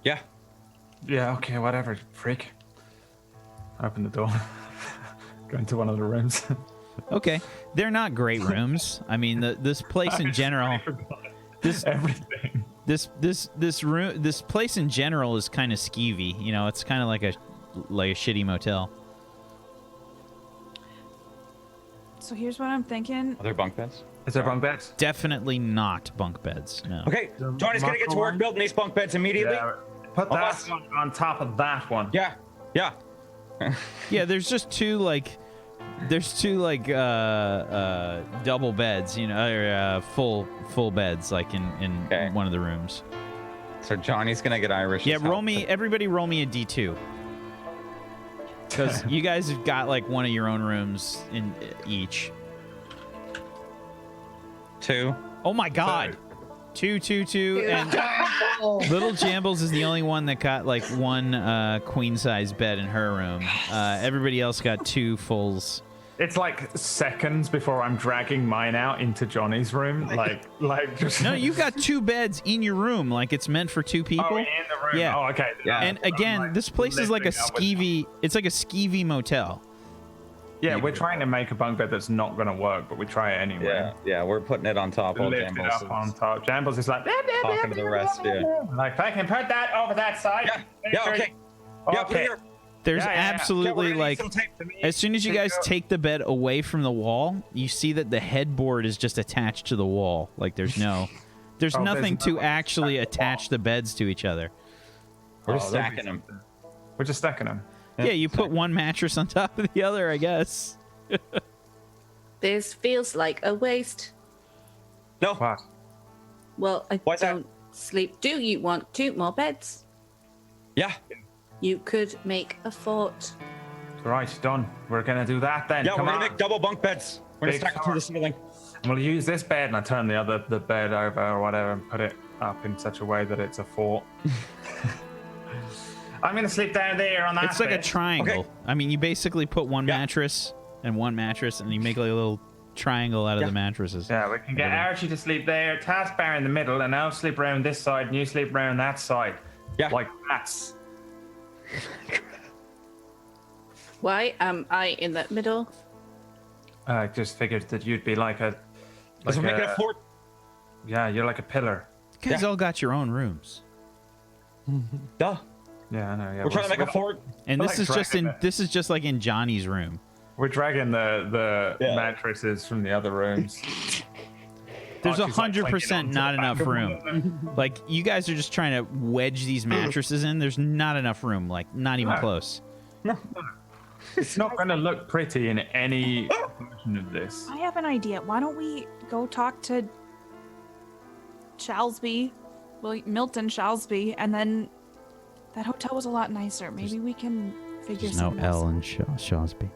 Yeah. Yeah, okay, whatever, freak. Open the door. Go into one of the rooms. Okay, they're not great rooms. I mean, this place in general, Everything. this place in general is kind of skeevy. You know, it's kind of like a shitty motel. So here's what I'm thinking. Are there bunk beds? Is there bunk beds? Definitely not bunk beds. No. Okay. Johnny's gonna get to work building these bunk beds immediately. Yeah, put that one on top of that one. Yeah. Yeah. Yeah, there's just two double beds, you know, or full beds, like in Okay. one of the rooms. So Johnny's gonna get Irish. Yeah, everybody roll me a D2. Because you guys have got like one of your own rooms in each. 2. Oh my God. 2, 2, 2, and Little Jambles is the only one that got like one queen size bed in her room. Everybody else got 2 fulls. It's like seconds before I'm dragging mine out into Johnny's room. Like just. No, you got 2 beds in your room, like it's meant for 2 people. Oh, in the room. Yeah. Oh, okay. Yeah. And again, like, this place is like a lifting up with- skeevy. It's like a skeevy motel. Yeah, we're trying to make a bunk bed that's not going to work, but we try it anyway. Yeah. Yeah. We're putting it on top of Lift it up on top. Jambles is like talking to the rest. Yeah. like, I can put that over that side. Yeah. Yeah. Okay. Yeah. Put it here. There's Yeah, yeah, yeah. absolutely Yeah, we're gonna like, need some tape to me. as soon as you There you guys go. take the bed away from the wall, you see that the headboard is just attached to the wall. Like there's Oh, nothing there's to no actually attached attach the beds to each other. We're just Oh, that'd be stacking them. something. We're just stacking them. Yeah, you put one mattress on top of the other, I guess. This feels like a waste. No. What? Well, I Why's that? don't sleep. Do you want 2 more beds? Yeah. You could make a fort. Right, done. We're going to do that then. Yeah. Come We're on. gonna make double bunk beds. We're gonna Big stack it to tower. the ceiling. We'll use this bed and I turn the bed over or whatever and put it up in such a way that it's a fort. I'm going to sleep down there on that It's like a bed. triangle. Okay. I mean, you basically put one mattress and you make like a little triangle out of the mattresses. Yeah, we can get Archie to sleep there, Taskbar in the middle, and I'll sleep around this side and you sleep around that side. Yeah. Like rats. Why am I in the middle? I just figured that you'd be like a... Because we're making a fort. Yeah, you're like a pillar. You guys all got your own rooms. Duh. Yeah, I know. Yeah, We're trying to make a fort. And We're this like is just dragging it. this is just like in Johnny's room. We're dragging the Yeah. mattresses from the other rooms. There's Archie's, like, 100% clinging onto not the back enough of one room. of them. Like you guys are just trying to wedge these mattresses in. There's not enough room. Like not even No. close. It's not going to look pretty in any version of this. I have an idea. Why don't we go talk to Shalsby well, Milton Shalsby, and then that hotel was a lot nicer. Maybe we can figure There's no something else. L in Shawsby.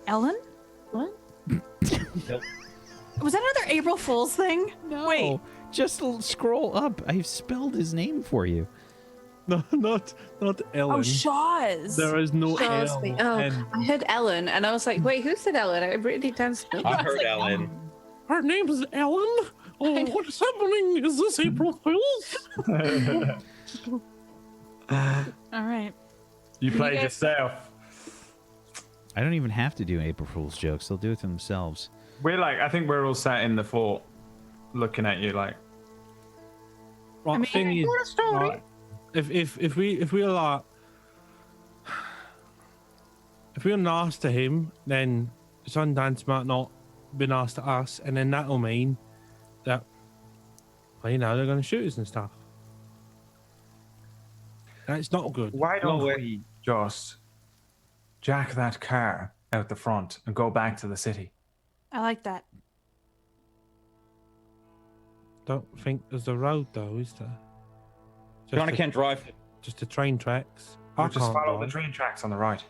Ellen? What? Was that another April Fool's thing? No. Wait. Just scroll up. I've spelled his name for you. No, not Ellen. Oh, Shaw's. There is no Crosby. L. Oh, N. I heard Ellen, and I was like, wait, who said Ellen? I written it down. I heard Ellen. Her name is Ellen. Oh, what's happening? Is this April Fool's? All right. You played yourself. I don't even have to do April Fool's jokes. They'll do it themselves. We're like, I think we're all sat in the fort, looking at you like. Right, mean, thing is, right, if we're like, if we're nice to him, then Sundance might not be nice to us, and then that'll mean that, well, you know, they're going to shoot us and stuff. That's not good. Why don't No way. we just jack that car out the front and go back to the city? I like that. Don't think there's a road though, is there? Johnny the- can't drive. Just the train tracks. Or I just can't follow the drive. train tracks on the right.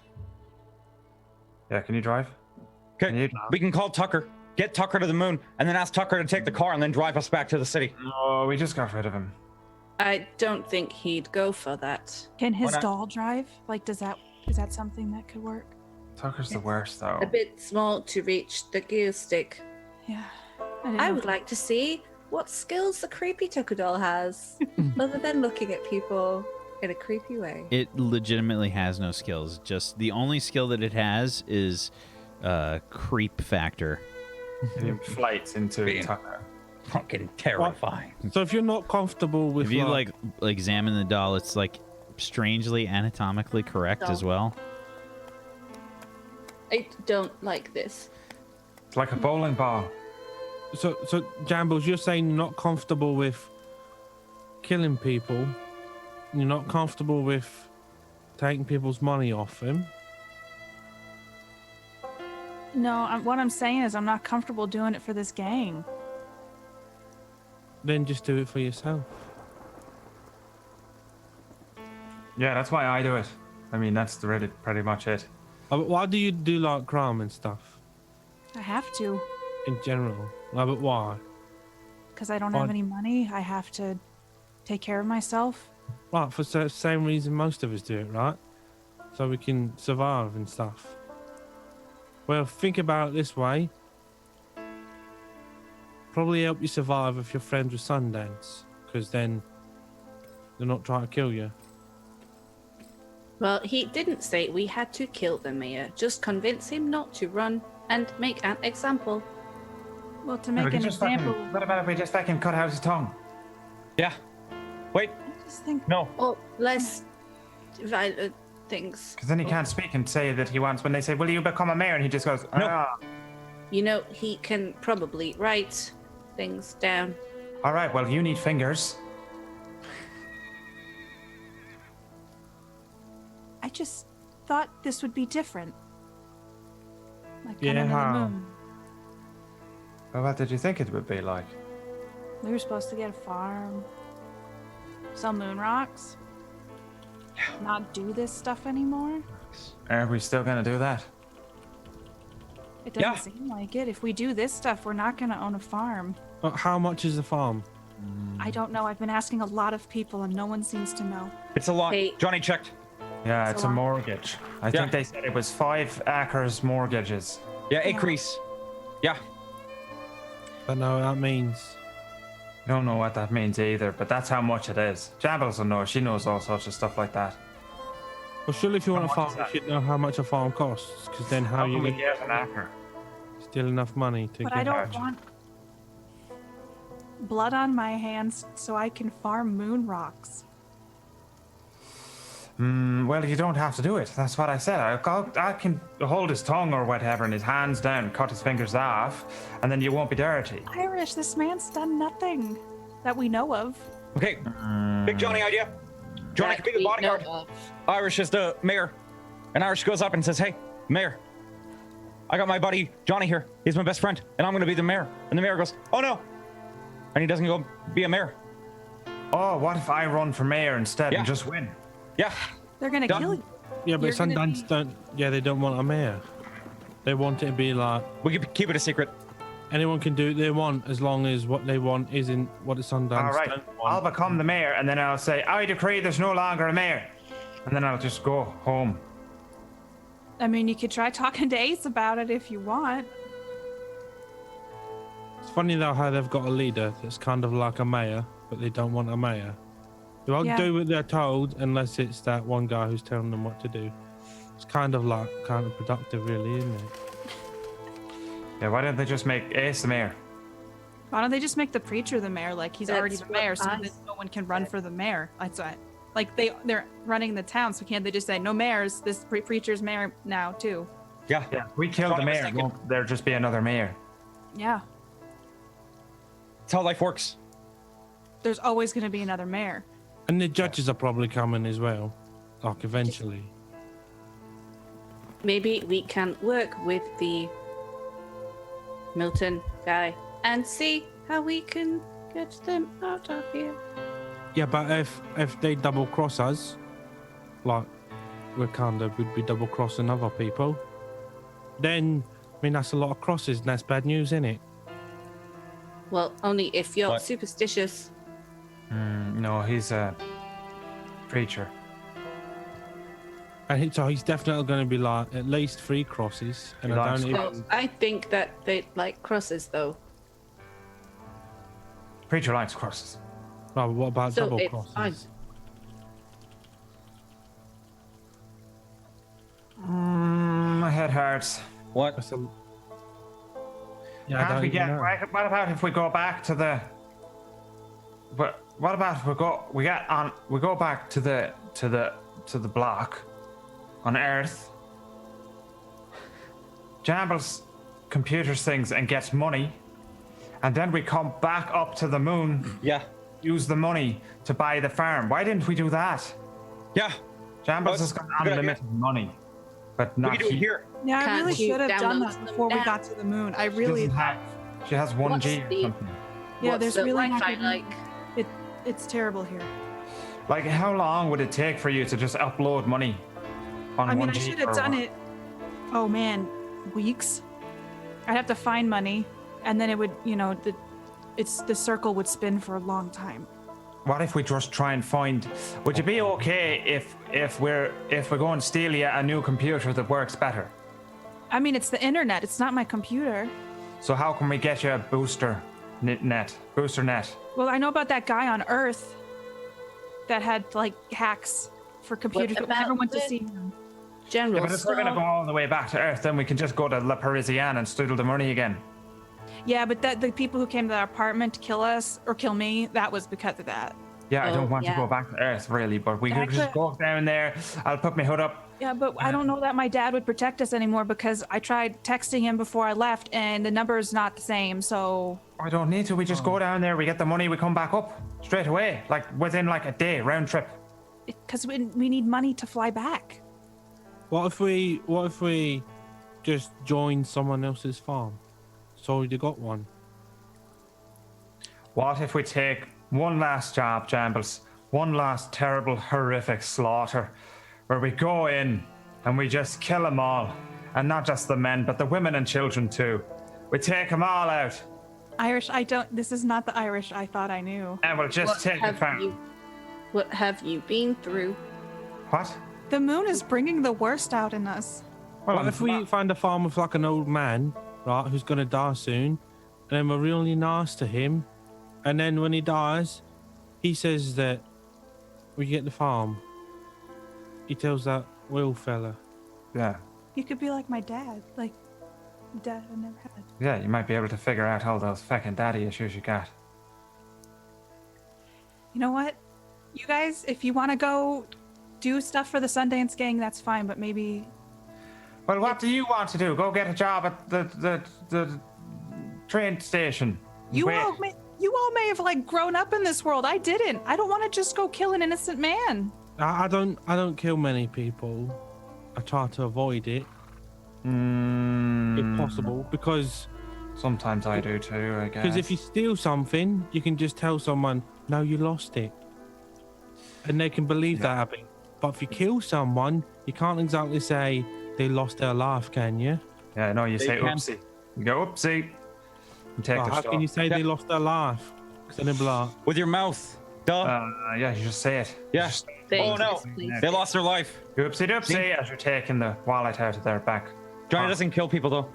Yeah, can you drive? Can Okay, you? we can call Tucker, get Tucker to the moon, and then ask Tucker to take the car and then drive us back to the city. Oh, we just got rid of him. I don't think he'd go for that. Can his not? doll drive? Like, is that something that could work? Tucker's the worst, though. A bit small to reach the gear stick. Yeah. I would like to see what skills the creepy Tucker doll has, other than looking at people in a creepy way. It legitimately has no skills. Just the only skill that it has is creep factor. It inflates into Being- Tucker. Fucking terrifying. So if you're not comfortable with If you like examine the doll, it's like strangely anatomically correct as well. I don't like this. It's like a bowling ball. so Jambles, you're saying you're not comfortable with killing people. You're not comfortable with taking people's money off them. No, what I'm saying is I'm not comfortable doing it for this gang. Then just do it for yourself. Yeah, that's why I do it. I mean, that's pretty much it. But why do you do like crime and stuff I have to, in general? But why? because I don't Why? have any money. I have to take care of myself. Right, for the same reason most of us do it, right? So we can survive and stuff. Well, think about it this way. Probably help you survive if you're friends with Sundance, because then they're not trying to kill you. Well, he didn't say we had to kill the mayor. Just convince him not to run and make an example. Well, to We make can an just example, what about if we just fucking cut out his tongue? Yeah. Wait, I just think no. Or less violent things. Because then he can't speak and say that he wants. When they say, "Will you become a mayor?" and he just goes, No. "Ah." You know, he can probably write things down. All right. Well, you need fingers. I just thought this would be different. Like Yeah, coming to the how? moon. Well, what did you think it would be like? We were supposed to get a farm, sell moon rocks, not do this stuff anymore. Are we still gonna do that? It doesn't Yeah. seem like it. If we do this stuff, we're not going to own a farm. But how much is the farm? I don't know. I've been asking a lot of people, and no one seems to know. It's a lot. Hey. Johnny checked. Yeah, It's it's a a lot. mortgage. I Yeah. think they said it was 5 acres mortgages. Yeah, increase. Yeah. I know what that means. I don't know what that means either, but that's how much it is. Jambles will know. She knows all sorts of stuff like that. Well, surely if you want a How much farm, is you should know how much a farm costs, because then how you we get get an acre? still enough money to But get I don't Archie. want blood on my hands so I can farm moon rocks. Well, you don't have to do it. That's what I said. I can hold his tongue or whatever and his hands down, cut his fingers off, and then you won't be dirty. Irish, this man's done nothing that we know of. Okay. Big Johnny idea. Johnny That can be the we know bodyguard. of. Irish is the mayor. And Irish goes up and says, "Hey, mayor, I got my buddy Johnny here. He's my best friend, and I'm going to be the mayor." And the mayor goes, "Oh no." And he doesn't go be a mayor. Oh, what if I run for mayor instead Yeah. and just win? Yeah. They're gonna Done. kill you. Yeah, but You're gonna Sundance be- don't. Yeah, they don't want a mayor. They want it to be like We can keep it a secret. anyone can do what they want as long as what they want isn't what the Sundance All right, don't I'll want. become the mayor, and then I'll say, I decree there's no longer a mayor. And then I'll just go home. I mean, you could try talking to Ace about it if you want. It's funny though how they've got a leader that's kind of like a mayor, but they don't want a mayor. They won't Yeah. do what they're told unless it's that one guy who's telling them what to do. It's kind of like counterproductive, really, isn't it? Yeah, why don't they just make Ace the mayor? Why don't they just make the preacher the mayor? Like he's already That's the mayor, what so I that no one can run for the mayor. That's why. Like they're running the town, so can't they just say no mayors? This preacher's mayor now too. Yeah. Yeah, if we kill the Strong mayor, second. won't there just be another mayor? Yeah, That's how life works. there's always going to be another mayor. And the judges are probably coming as well, like eventually. Maybe we can work with the Milton guy and see how we can get them out of here. Yeah, but if they double cross us, like Wakanda would be double crossing other people, then I mean that's a lot of crosses, and that's bad news, isn't it? Well, only if you're What? superstitious. No, he's a preacher. And so he's definitely going to be like at least 3 crosses, and He I likes don't Well, even. I think that they like crosses though. Preacher likes crosses. Oh, what about So double it's crosses? fine. My head hurts. What? That's a- yeah, I Can't don't we even get? know. What about if we go back to the? But what about if we go back to the block on Earth? Jambles computers things and gets money, and then we come back up to the moon. Yeah. Use the money to buy the farm. Why didn't we do that? Yeah. Jambles Oh, has got good idea. unlimited money, but We not can do it he- here. Yeah, I Can't really you should have done download that them before we now? got to the moon. I She really. doesn't have. She has 1G What's or the- something. Yeah, What's there's the really not Wi-Fi gonna- like? It's terrible here. Like, how long would it take for you to just upload money on I mean, 1G? I should have or done what? it. Oh man, weeks. I'd have to find money, and then it would, the circle would spin for a long time. What if we just try and find? Would you be okay if we go and steal you a new computer that works better? I mean, it's the internet. It's not my computer. So how can we get you a booster net? Well, I know about that guy on Earth that had like hacks for computers, but we never about went to the- see him. General Yeah, but if we're gonna go store. all the way back to Earth, then we can just go to La Parisienne and steal the money again. Yeah, but the people who came to our apartment to kill us or kill me, that was because of that. Yeah, I Oh, don't want to yeah. go back to Earth really, but we could Exactly. just go down there. I'll put my hood up. Yeah, but I don't know that my dad would protect us anymore because I tried texting him before I left and the number is not the same. So I don't need to. We just go down there. We get the money. We come back up straight away, like within like a day round trip. because we need money to fly back. What if we just join someone else's farm? It's already got one. What if we take one last job, Jambles? One last terrible, horrific slaughter, where we go in and we just kill them all, and not just the men, but the women and children too. We take them all out, Irish, this is not the Irish I thought I knew. and we'll just take the farm. What have you been through? What? The moon is bringing the worst out in us. Well, What if we find a farm with like an old man, right, who's gonna die soon, and then we're really nice to him, and then when he dies, he says that we get the farm. He tells that Will fella. Yeah, You could be like my dad, like dad I never had. yeah, you might be able to figure out all those fucking daddy issues you got. You know what? You guys, if you want to go do stuff for the Sundance Gang, that's fine. But maybe Well, what do you want to do? Go get a job at the train station. you Wait. all may have like grown up in this world. I didn't. I don't want to just go kill an innocent man. I don't kill many people. I try to avoid it if possible, because Sometimes I do too, I guess. if you steal something, you can just tell someone, no, you lost it. and they can believe that happened. But if you kill someone, you can't exactly say they lost their life, can you? Yeah, no, you They say can. oopsie. You go oopsie. And take Oh, their how stuff. can you say they lost their life? Because then they'll be like, With your mouth. Duh. Yeah, you just say it. Yeah. Just Oh no, Please. they lost their life. oopsie doopsie as you're taking the wallet out of their back. Johnny doesn't kill people though.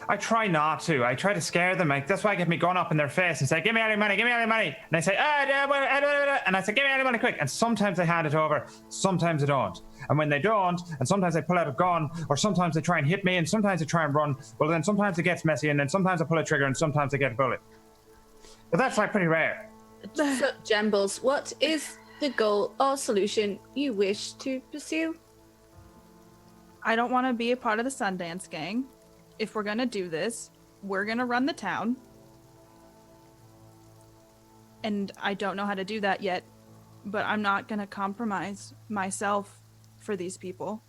I try not to. I try to scare them. Like, that's why I get me gun up in their face and say, "Give me all your money, give me all your money." And they say, and I say, "Give me all your money quick." And sometimes they hand it over, sometimes they don't. And when they don't, and sometimes they pull out a gun, or sometimes they try and hit me, and sometimes they try and run. Well, then sometimes it gets messy, and then sometimes I pull a trigger, and sometimes I get a bullet. But that's like pretty rare. So, Jambles, what is the goal or solution you wish to pursue? I don't want to be a part of the Sundance Gang. If we're gonna do this, we're gonna run the town. And I don't know how to do that yet, but I'm not gonna compromise myself for these people.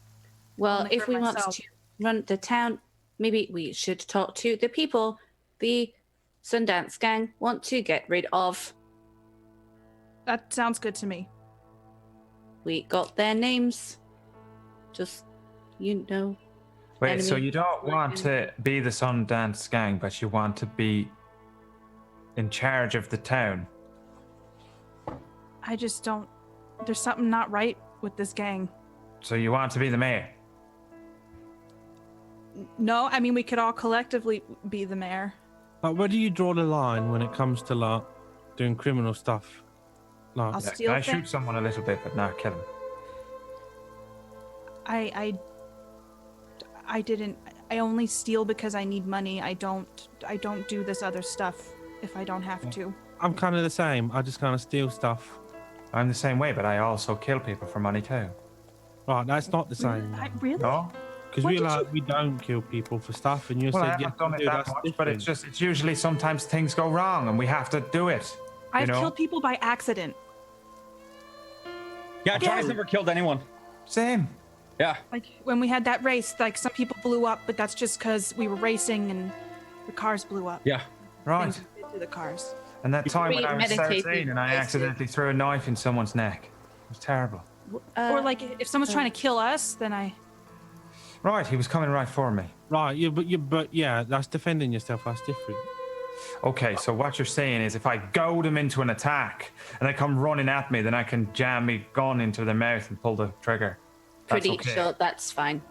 Well, Only if for we want myself. to run the town, maybe we should talk to the people the Sundance Gang want to get rid of. That sounds good to me. We got their names. Just, you know. Wait, so Enemy. you don't want to be the Sundance Gang, but you want to be in charge of the town? I just don't. There's something not right with this gang. So you want to be the mayor? No, I mean, we could all collectively be the mayor. like, where do you draw the line when it comes to like doing criminal stuff? Like, I'll Yeah, steal I things. shoot someone a little bit, but not kill him. I didn't. I only steal because I need money. I don't do this other stuff if I don't have to. I'm kind of the same. I just kind of steal stuff. I'm the same way, but I also kill people for money too. Right, that's not the same. Really? No? Because What we did like we don't kill people for stuff, and you Well, I said haven't done it dude, that that's much, but different. it's usually sometimes things go wrong and we have to do it. I've know? killed people by accident. Yeah, Johnny's never killed anyone. Same. Yeah. Like when we had that race, like some people blew up, but that's just because we were racing and the cars blew up. Yeah. Right. Things did to the cars. And that time when I was Premeditated 13 and I races. accidentally threw a knife in someone's neck. It was terrible. Or like if someone's trying to kill us, then I. Right, he was coming right for me. Right, but yeah, that's defending yourself. That's different. Okay, so what you're saying is if I goad them into an attack and they come running at me, then I can jam my gun into their mouth and pull the trigger. That's Pretty okay. sure that's fine.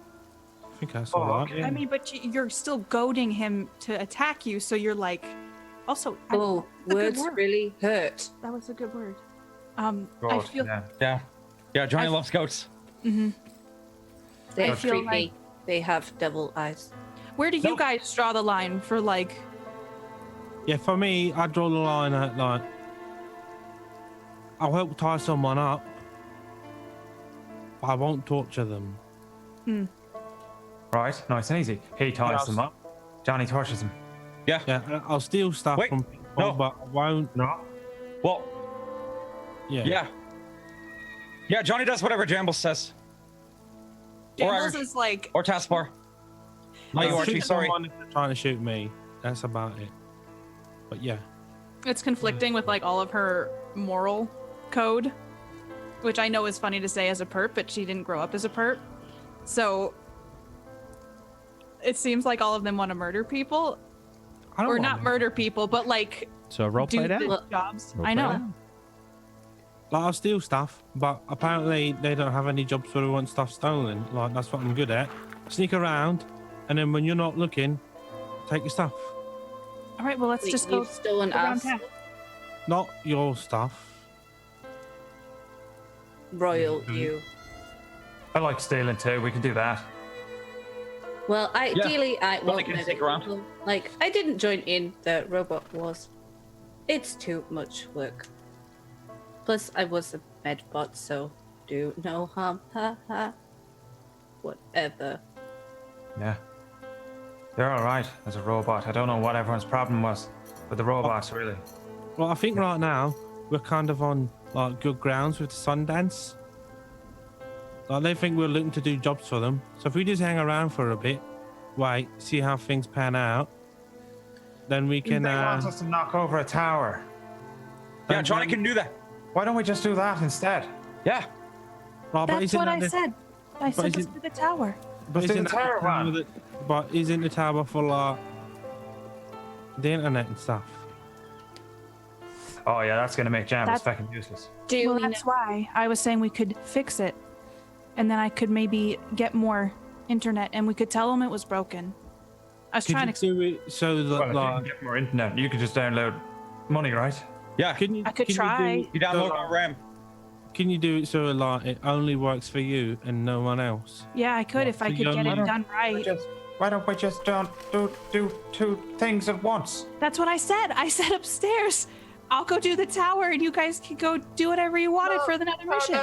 I think that's Oh, all right. okay. I mean, but you're still goading him to attack you, so you're like. Also, Oh, that's a good words word. really hurt. That was a good word. I God, feel. yeah. Yeah. Yeah, Johnny I've- loves goats. They're I feel creepy. like- They have devil eyes. Where do you guys draw the line for like? Yeah, for me, I draw the line at like, I'll help tie someone up, but I won't torture them. Right, nice and easy. He ties Yes. them up. Johnny tortures them. Yeah. Yeah, I'll steal stuff Wait, from people, no. but I won't. No? Well, Yeah. yeah. Yeah, Johnny does whatever Jamble says. Or Jambles Irish. is like. Or Taskbar. Not you, I'll Archie, shoot sorry. someone if they're trying to shoot me. That's about it. But yeah. It's conflicting with like all of her moral code, which I know is funny to say as a perp, but she didn't grow up as a perp. So it seems like all of them want to murder people, I don't or want not to. murder people, but like So role do play that. the jobs. Role I play know. that. Like, I'll steal stuff, but apparently they don't have any jobs where they want stuff stolen. Like, that's what I'm good at. Sneak around, and then when you're not looking, take your stuff. All right, well let's Wait, just go you've stolen around us, town. Not your stuff. royal you. I like stealing too. We can do that. Well, ideally, I won't can murder stick around. people. Like, I didn't join in the robot wars. It's too much work. Plus, I was a medbot, so do no harm. Ha ha. Whatever. Yeah. You're alright as a robot. I don't know what everyone's problem was with the robots, really. Well, I think right now we're kind of on like good grounds with the Sundance. Like, they think we're looking to do jobs for them. So if we just hang around for a bit, wait, see how things pan out, then we can. They want us to knock over a tower. Yeah, Johnny can do that. Why don't we just do that instead? Yeah. Oh, but That's isn't what that I the- said. I said let's isn't- do the tower. But Let's do isn't the that tower the tower one. but isn't the tower for like the internet and stuff? Oh yeah, that's gonna make Jam That's- fucking useless. Do Well, we know? that's why I was saying we could fix it, and then I could maybe get more internet, and we could tell them it was broken. I was Could trying you to. do it so that Well, if you can like get more internet, you could just download money, right? Yeah. can you I could can try. You, do, You download our RAM. can you do it so like it only works for you and no one else? Yeah, I could if I So could you get it only- done right. Why don't we just don't do two things at once? That's what I said. I said upstairs. I'll go do the tower, and you guys can go do whatever you wanted for another mission.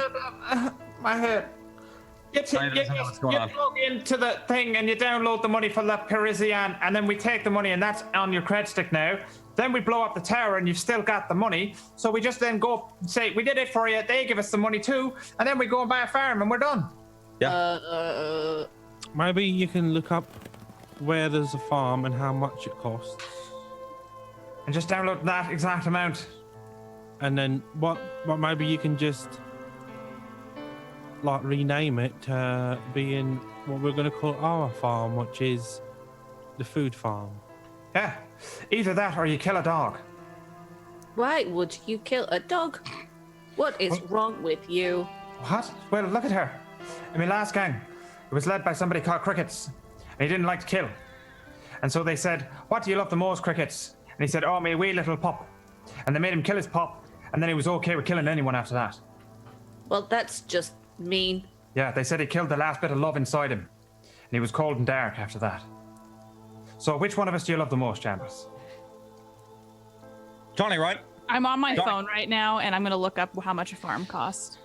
My head. You Johnny doesn't know what's going on. log into the thing and you download the money for La Parisienne, and then we take the money and that's on your credit stick now. Then we blow up the tower and you've still got the money. So we just then go say, we did it for you, they give us the money too, and then we go and buy a farm and we're done. Maybe you can look up where there's a farm and how much it costs. And just download that exact amount. And then what maybe you can just like rename it to being what we're gonna call our farm, which is the food farm. Yeah. Either that or you kill a dog. Why would you kill a dog? What is wrong with you? What? Well, look at her. In my last gang, it was led by somebody called Crickets, and he didn't like to kill. And so they said, what do you love the most, Crickets? And he said, oh, my wee little pup. And they made him kill his pup, and then he was okay with killing anyone after that. Well, that's just mean. Yeah, they said he killed the last bit of love inside him, and he was cold and dark after that. So which one of us do you love the most, Chambers? Johnny, right? I'm on my Johnny. phone right now, and I'm gonna look up how much a farm costs.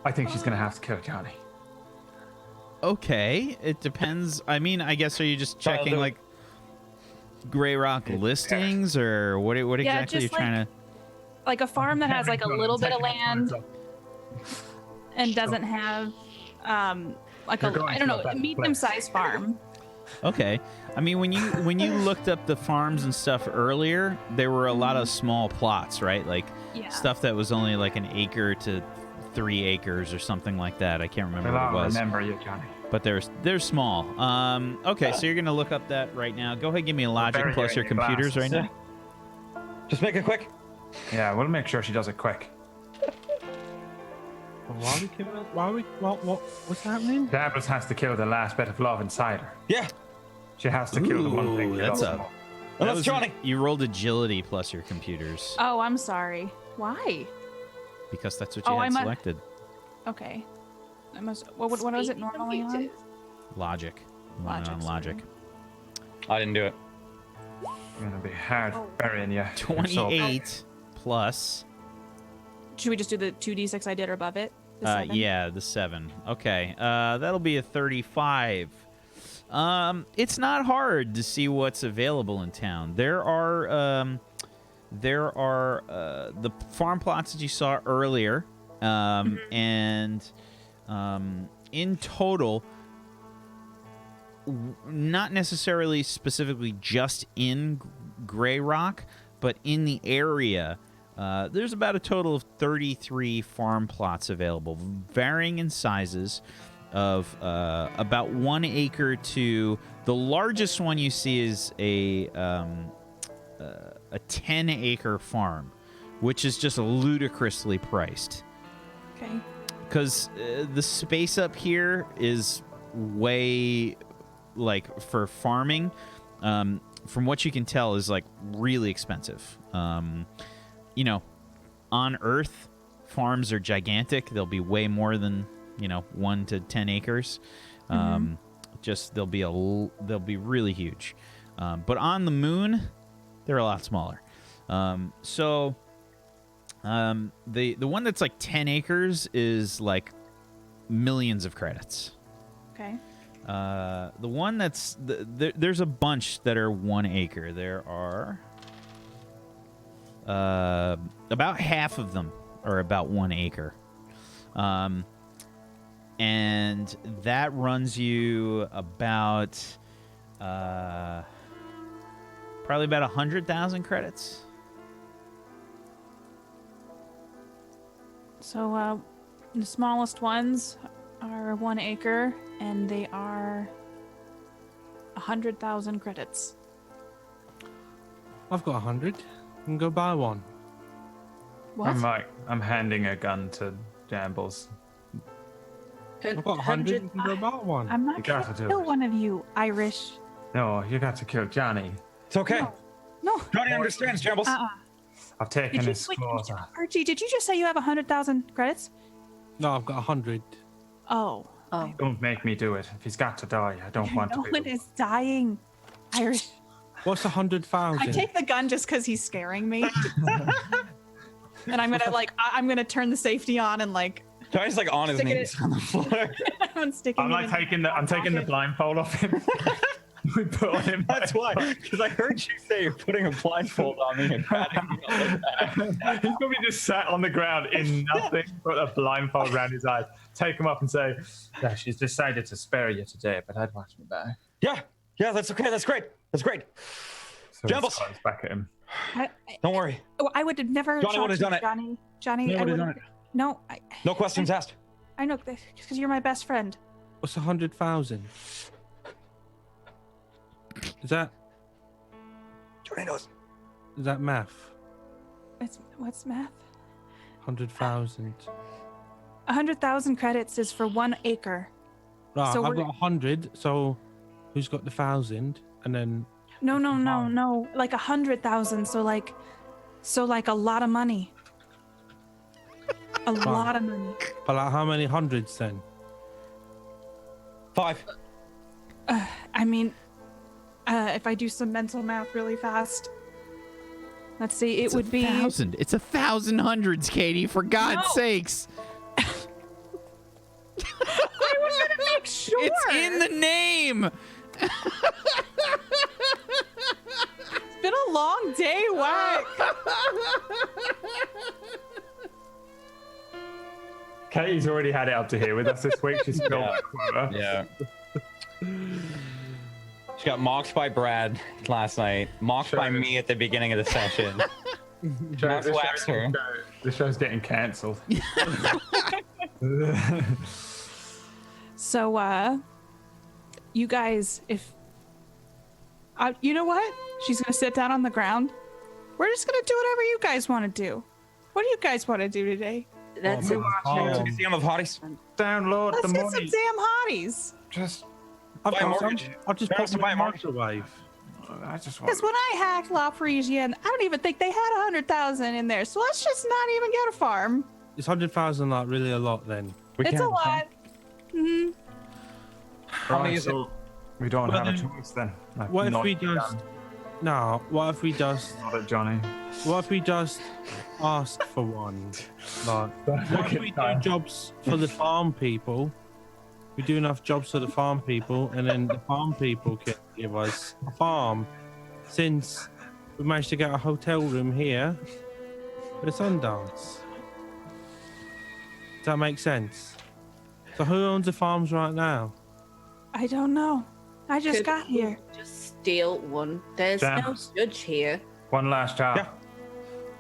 I think she's gonna have to kill Johnny. Okay, it depends. I mean, I guess are you just checking do it. like Grey Rock listings, or what exactly are you just trying to? Like a farm that has like a little bit of land and doesn't have like You're a going I don't to a know better medium-sized farm. Okay, I mean when you looked up the farms and stuff earlier, there were a lot of small plots, right? Like Yeah. stuff that was only like an acre to 3 acres or something like that. I can't remember Well, what it I'll was, remember you, Johnny. but they're small. Okay, so you're gonna look up that right now. Go ahead, and give me a logic Very plus your good computers right glasses. now. Just make it quick. Yeah, we'll make sure she does it quick. Why are we killing? What's happening? Davros has to kill the last bit of love inside her. Yeah. She has to kill the one thing Ooh, she that's loves a- the most. Well, That that's was- Johnny. You rolled agility plus your computers Oh, I'm sorry. Why? because that's what you Oh, had I'm a- selected. Okay. I must. What was it normally on? Logic. You want it on Logic, logic. I didn't do it. It's gonna be hard burying you. You're so- 28 plus. Should we just do the 2d6 I did or above it? The 7? Yeah, the 7. Okay. That'll be a 35. It's not hard to see what's available in town. There are the farm plots that you saw earlier, and in total, not necessarily specifically just in Grey Rock, but in the area. There's about a total of 33 farm plots available, varying in sizes of about 1 acre to the largest one you see is a 10-acre farm, which is just ludicrously priced. Okay. Because the space up here is way, like, for farming, from what you can tell, is, like, really expensive. You know, on Earth, farms are gigantic. They'll be way more than, 1 to 10 acres. Just they'll be really huge. But on the moon, they're a lot smaller. So the one that's like 10 acres is like millions of credits. Okay. The one that's there's a bunch that are 1 acre. There are about half of them are about 1 acre. And that runs you about probably about 100,000 credits. So, the smallest ones are 1 acre, and they are 100,000 credits. I've got 100. You can go buy one. What? I'm handing a gun to Jambles. I've got 100. You can go buy one. I'm not You going gotta to do kill it. one of you, Irish. No, you got to kill Johnny. It's okay. No. Johnny understands, Jambles. I've taken Did you, his wait, claws out. Archie, did you just say you have 100,000 credits? No, I've got 100. Oh. Don't make me do it. If he's got to die, I don't want No to. one is dying, Irish. What's 100,000? I take the gun just because he's scaring me. And I'm gonna turn the safety on and like Johnny's like on his Stick it knees on the floor. I'm sticking. I'm it like in I'm taking the blindfold off him. We put on him. That's why, because I heard you say you're putting a blindfold on me and patting me on the back. He's probably just sat on the ground in nothing but a blindfold around his eyes. Take him up and say, "Yeah, she's decided to spare you today, but I'd watch me back." Yeah, that's okay. That's great. That's great. So Jambles. he back at him. Don't worry. I would have never. Johnny shot would have you, done it. Johnny, Johnny I would have would. done it. No, No questions asked. I know because you're my best friend. What's 100,000? Is that Johnny knows. math? What's math? 100,000. 100,000 credits is for 1 acre. Right, So I've we're- got 100. So who's got the 1,000? And then No. Like 100,000. So like a lot of money. A lot of money. but like how many hundreds then? 5. I mean, if I do some mental math really fast, let's see, it would be 1,000. It's 1,000 hundreds, Katie. For God's sakes. I was gonna make sure. It's in the name. It's been a long day. Whack. Katie's already had it up to here with us this week. She's filled Yeah. that quota. Yeah. She got mocked by Brad last night, mocked by me at the beginning of the session. Not slaps her. The show's getting cancelled. So, you guys, if you know what, she's gonna sit down on the ground. We're just gonna do whatever you guys want to do. What do you guys want to do today? That's Oh, it. Museum of Hotties. Download Let's the get money. some damn hotties. Just, I've Buy a got some. mortgage. I'll just Tell put us to them buy in a the mortgage. microwave. I just want. Because when I hacked La Parisienne, I don't even think they had 100,000 in there. So let's just not even get a farm. Is 100,000 like really a lot then? We It's can. a lot. Hmm. How many is it? We don't Well, have a then- choice then. Like, What if not we done. just? No. What if we just? Not at Johnny. What if we just ask for one? Like, what if we do jobs for the farm people? We do enough jobs for the farm people, and then the farm people can give us a farm. Since we managed to get a hotel room here for the Sundance. Does that make sense? So who owns the farms right now? I don't know. I just Could got here. Just steal one. There's no Jams. judge here. One last job. Yeah.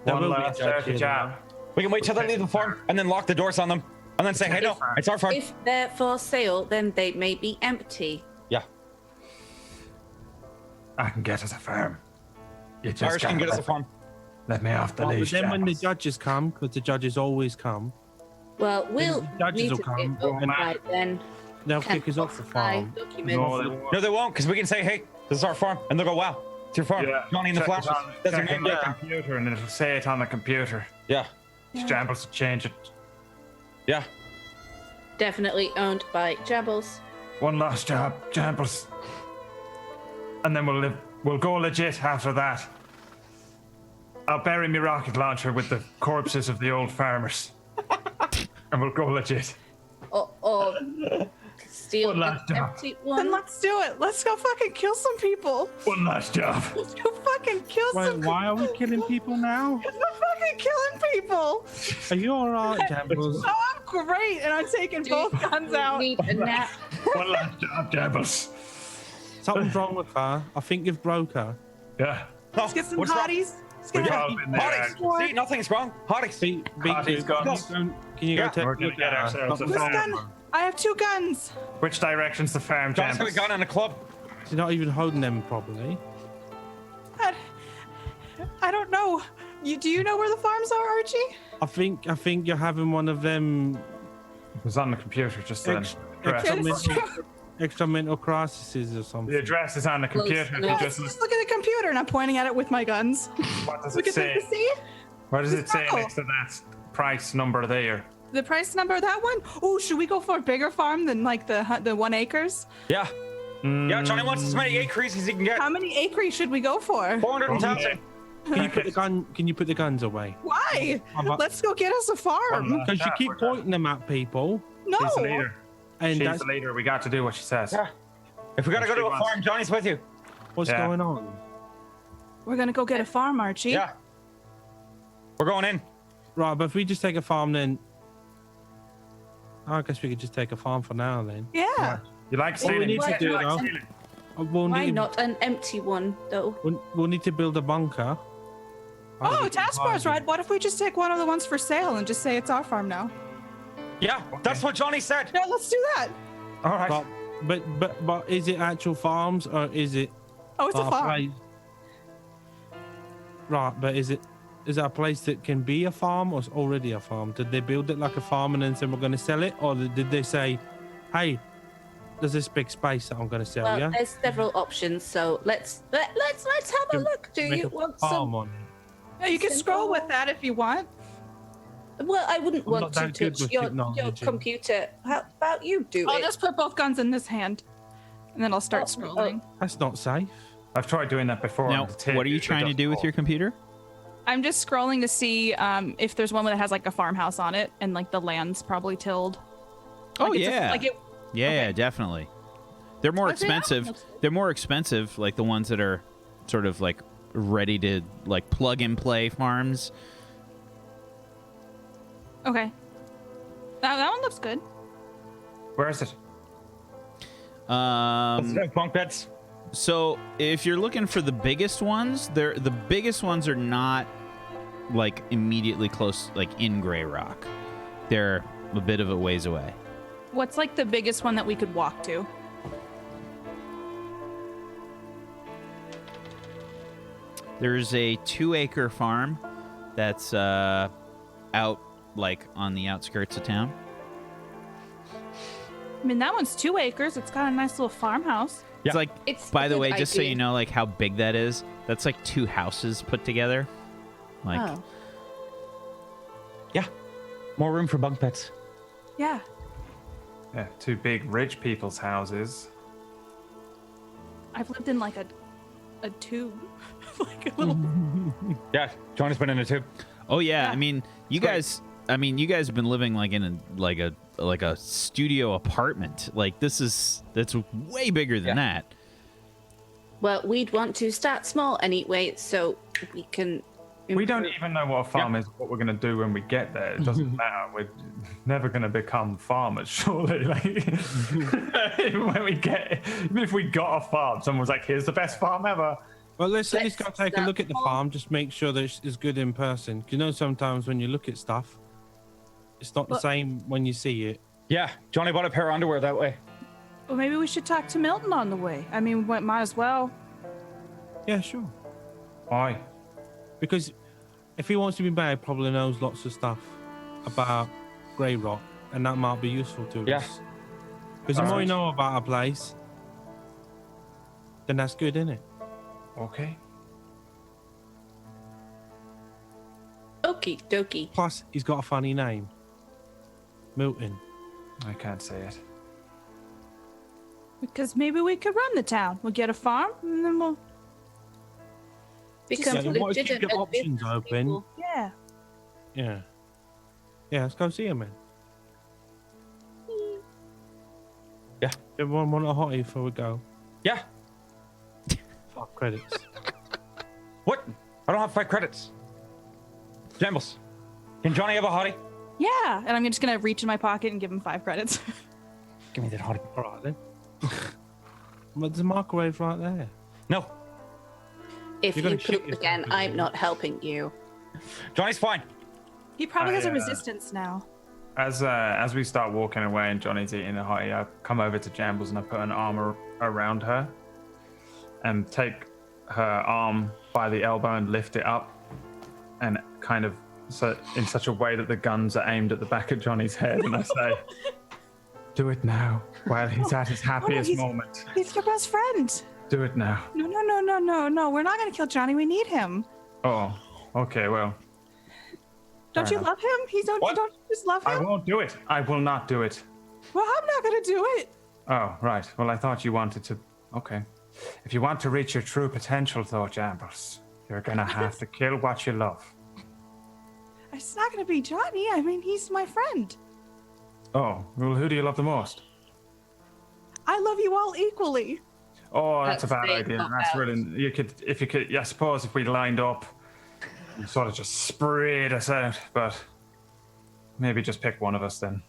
There One will be a last judge dirty here, job. We can wait till they leave the farm and then lock the doors on them and then say, hey, no, it's our farm. If they're for sale, then they may be empty. Yeah. I can get us a firm. You just Irish can gotta get us a farm. let me off the But leash. then when the Jack. judges come, because the judges always come, Well, we'll the judges need will to come, pick up and- by then. they'll Can kick us off the supply farm. documents. No, they won't. No, they won't, because we can say, hey, this is our farm. And they'll go, wow, it's your farm. Yeah. Johnny in the Check flash. it on- That's your check name. on the Yeah. computer and it'll say it on the computer. Yeah. Jambles to change it. Yeah. Definitely owned by Jabbles. One last job, Jambles. And then we'll go legit after that. I'll bury my rocket launcher with the corpses of the old farmers. And we'll go legit. Or steal One an last job. empty Then one. let's do it. Let's go fucking kill some people. One last job. Let's go fucking kill Wait, some people. why are we killing people now? We're fucking killing people. Are you alright, Jambles? Oh, I'm great. And I'm taking both guns out. Need a nap. One last job, Jambles. Something's wrong with her. I think you've broke her. Yeah. Let's Get some hotties. We've all been there. Hotties! See, nothing's wrong. Hotties! Hotties guns. Can you go take We're gonna get ourselves a Who's farm. gun? I have 2 guns. Which direction's the farm, John's got a James? gun and a club. You're not even holding them properly. I don't know. Do you know where the farms are, Archie? I think you're having one of them It was on the computer just then. extra mental crises or something. The address is on the computer. If you Just look at the computer, and I'm pointing at it with my guns. what does Look it at say? the see? What does it say Oh. next to that price number there? The price number of that one? Oh, should we go for a bigger farm than like the 1 acres? Yeah. Yeah, Johnny wants as many acres as he can get. How many acres should we go for? 400,000. Can you put the guns away? Why? I'm not- Let's go get us a farm. Because you keep pointing them at people, No. She's the leader. and She's that's the leader. We got to do what she says. Yeah. If we gotta go to a farm, Johnny's with you. what's Yeah. going on. We're gonna go get a farm, Archie. Yeah. We're going in. Right, but if we just take a farm, then I guess we could just take a farm for now. Then Yeah. You like What we stealing? need to do You like now- stealing? we'll Why need not an empty one, though? we'll need to build a bunker. Oh, taskbar's right. What if we just take one of the ones for sale and just say it's our farm now? Yeah, that's what Johnny said. Yeah, let's do that. All right. But is it actual farms or is it? Oh, it's a farm. place? Right, but is it a place that can be a farm or it's already a farm? Did they build it like a farm and then say we're going to sell it, or did they say, hey, there's this big space that I'm going to sell? Well, yeah, there's several options, so let's have a look. Do Make you a want farm some? on it. Yeah, you can Simple. scroll with that if you want. Well, I wouldn't I'm want not to that good touch with your technology. computer. How about you do I'll it? just put both guns in this hand, and then I'll start Oh, scrolling. That's not safe. I've tried doing that before. Now, and the tape what are you usually trying to doesn't do with fall. your computer? I'm just scrolling to see if there's one that has like a farmhouse on it, and like the land's probably tilled. Oh, Like, it's yeah. like it. Yeah, Okay. definitely. They're more Okay, that expensive. looks good. They're more expensive, like the ones that are sort of like ready to like plug and play farms. Okay. That one looks good. Where is it? Bunk beds. So if you're looking for the biggest ones, the biggest ones are not like immediately close, like in Grey Rock. They're a bit of a ways away. What's like the biggest one that we could walk to? There's a 2-acre farm that's out like on the outskirts of town. I mean, that one's 2 acres. It's got a nice little farmhouse. It's like, It's by a the good way, just so idea. you know, like how big that is. That's like 2 houses put together. Like, Oh. Yeah. More room for bunk beds. Yeah. Yeah, 2 big rich people's houses. I've lived in like a tube, like a little. Yeah, Johnny's been in it too. oh yeah, Yeah. I mean, you guys have been living like in a studio apartment. Like that's way bigger than that. Well, we'd want to start small anyway, so we can. We don't improve. even know what a farm is, what we're going to do when we get there. It doesn't matter. We're never going to become farmers, surely. Like, even if we got a farm, someone was like, here's the best farm ever. Well, let's at least Let's go take a start look at the small. farm. Just make sure that it's good in person. You know, sometimes when you look at stuff, it's not the Well- same when you see it. Yeah, Johnny bought a pair of underwear that way. Well, maybe we should talk to Milton on the way. I mean, we might as well. Yeah, sure. Why? Because if he wants to be married, probably knows lots of stuff about Grey Rock, and that might be useful to Yeah. us. Because the more you know about a place, then that's good, isn't it? Okay. Okie dokie. Plus, he's got a funny name, Milton. I can't say it. Because maybe we could run the town. We'll get a farm, and then we'll. Become Yeah, what if you legitimate get options business open? people. Yeah. Yeah. Yeah, let's go see him, man. Yeah. Everyone want a hottie before we go? Yeah. Fuck credits. What? I don't have 5 credits. Jambles. Can Johnny have a hottie? Yeah. And I'm just gonna reach in my pocket and give him 5 credits. Give me that hottie. All right then. But there's a microwave right there. No. If You're you gonna shit poop yourself again, if I'm you- not helping you. Johnny's fine. He probably has a I, resistance now. As we start walking away and Johnny's eating a hottie, I come over to Jambles and I put an arm around her and take her arm by the elbow and lift it up and kind of in such a way that the guns are aimed at the back of Johnny's head, and I say, "Do it now, while he's at his happiest moment. He's your best friend. Do it now." No. We're not gonna kill Johnny. We need him. Oh, okay, well, Don't you enough. love him? What? Don't you just love I him? won't do it. I will not do it. Well, I'm not gonna do it. Oh, right. Well, I thought you wanted to. Okay. If you want to reach your true potential, though, Jambles, you're gonna have to kill what you love. It's not gonna be Johnny. I mean, he's my friend. Oh, well, who do you love the most? I love you all equally. Oh, that's a That's bad big, idea. not That's bad. really. You could. I suppose if we lined up, you sort of just sprayed us out. But maybe just pick one of us then.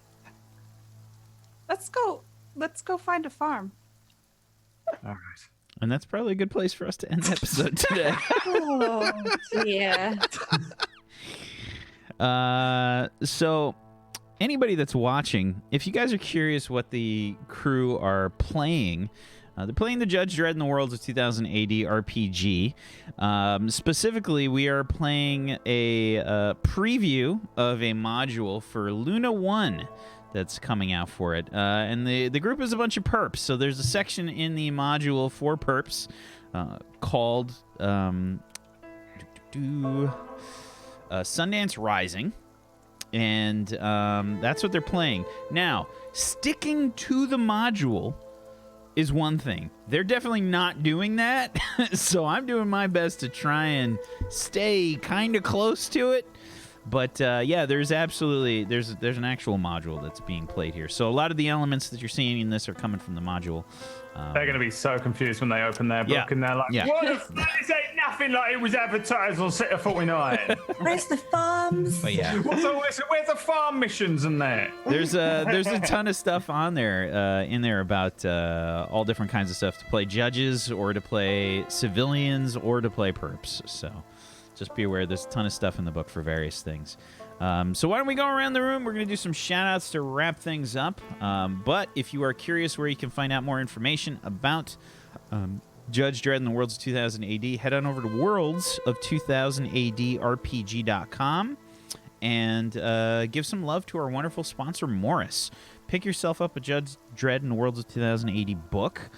Let's go find a farm. All right. And that's probably a good place for us to end the episode today. Oh, dear. So anybody that's watching, if you guys are curious what the crew are playing, they're playing the Judge Dredd in the Worlds of 2000 AD RPG. Specifically, we are playing a preview of a module for Luna 1 that's coming out for it. And the group is a bunch of perps. So there's a section in the module for perps called Sundance Rising. And that's what they're playing. Now, sticking to the module is one thing. They're definitely not doing that. So I'm doing my best to try and stay kind of close to it. But yeah, there's an actual module that's being played here. So a lot of the elements that you're seeing in this are coming from the module. They're going to be so confused when they open their book Yeah. and they're like, Yeah. "What the fuck? This ain't nothing like it was advertised on Set of 49." Where's the farms? But yeah, Where's the farm missions in there? there's a ton of stuff on there in there about all different kinds of stuff to play judges or to play civilians or to play perps. So just be aware there's a ton of stuff in the book for various things. So why don't we go around the room? We're going to do some shout-outs to wrap things up. But if you are curious where you can find out more information about Judge Dredd in the Worlds of 2000 AD, head on over to worldsof2000AD RPG.com and give some love to our wonderful sponsor, Morris. Pick yourself up a Judge Dredd in the Worlds of 2000 AD book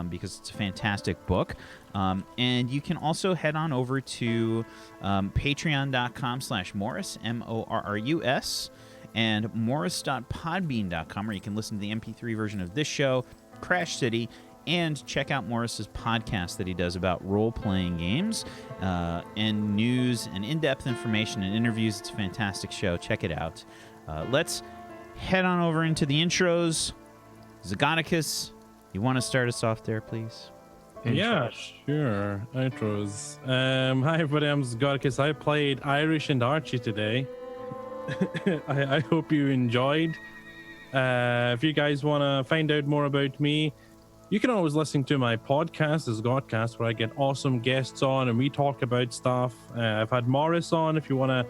because it's a fantastic book. And you can also head on over to patreon.com/Morris, MORRUS, and morris.podbean.com, where you can listen to the MP3 version of this show, Crash City, and check out Morris's podcast that he does about role-playing games and news and in-depth information and interviews. It's a fantastic show. Check it out. Let's head on over into the intros. Zagonicus, you want to start us off there, please? Yeah, sure. Intros. Hi, everybody. I'm Zagonicus. I played Irish and Archie today. I hope you enjoyed. If you guys want to find out more about me, you can always listen to my podcast, the Zgodcast, where I get awesome guests on and we talk about stuff. I've had Morris on if you want to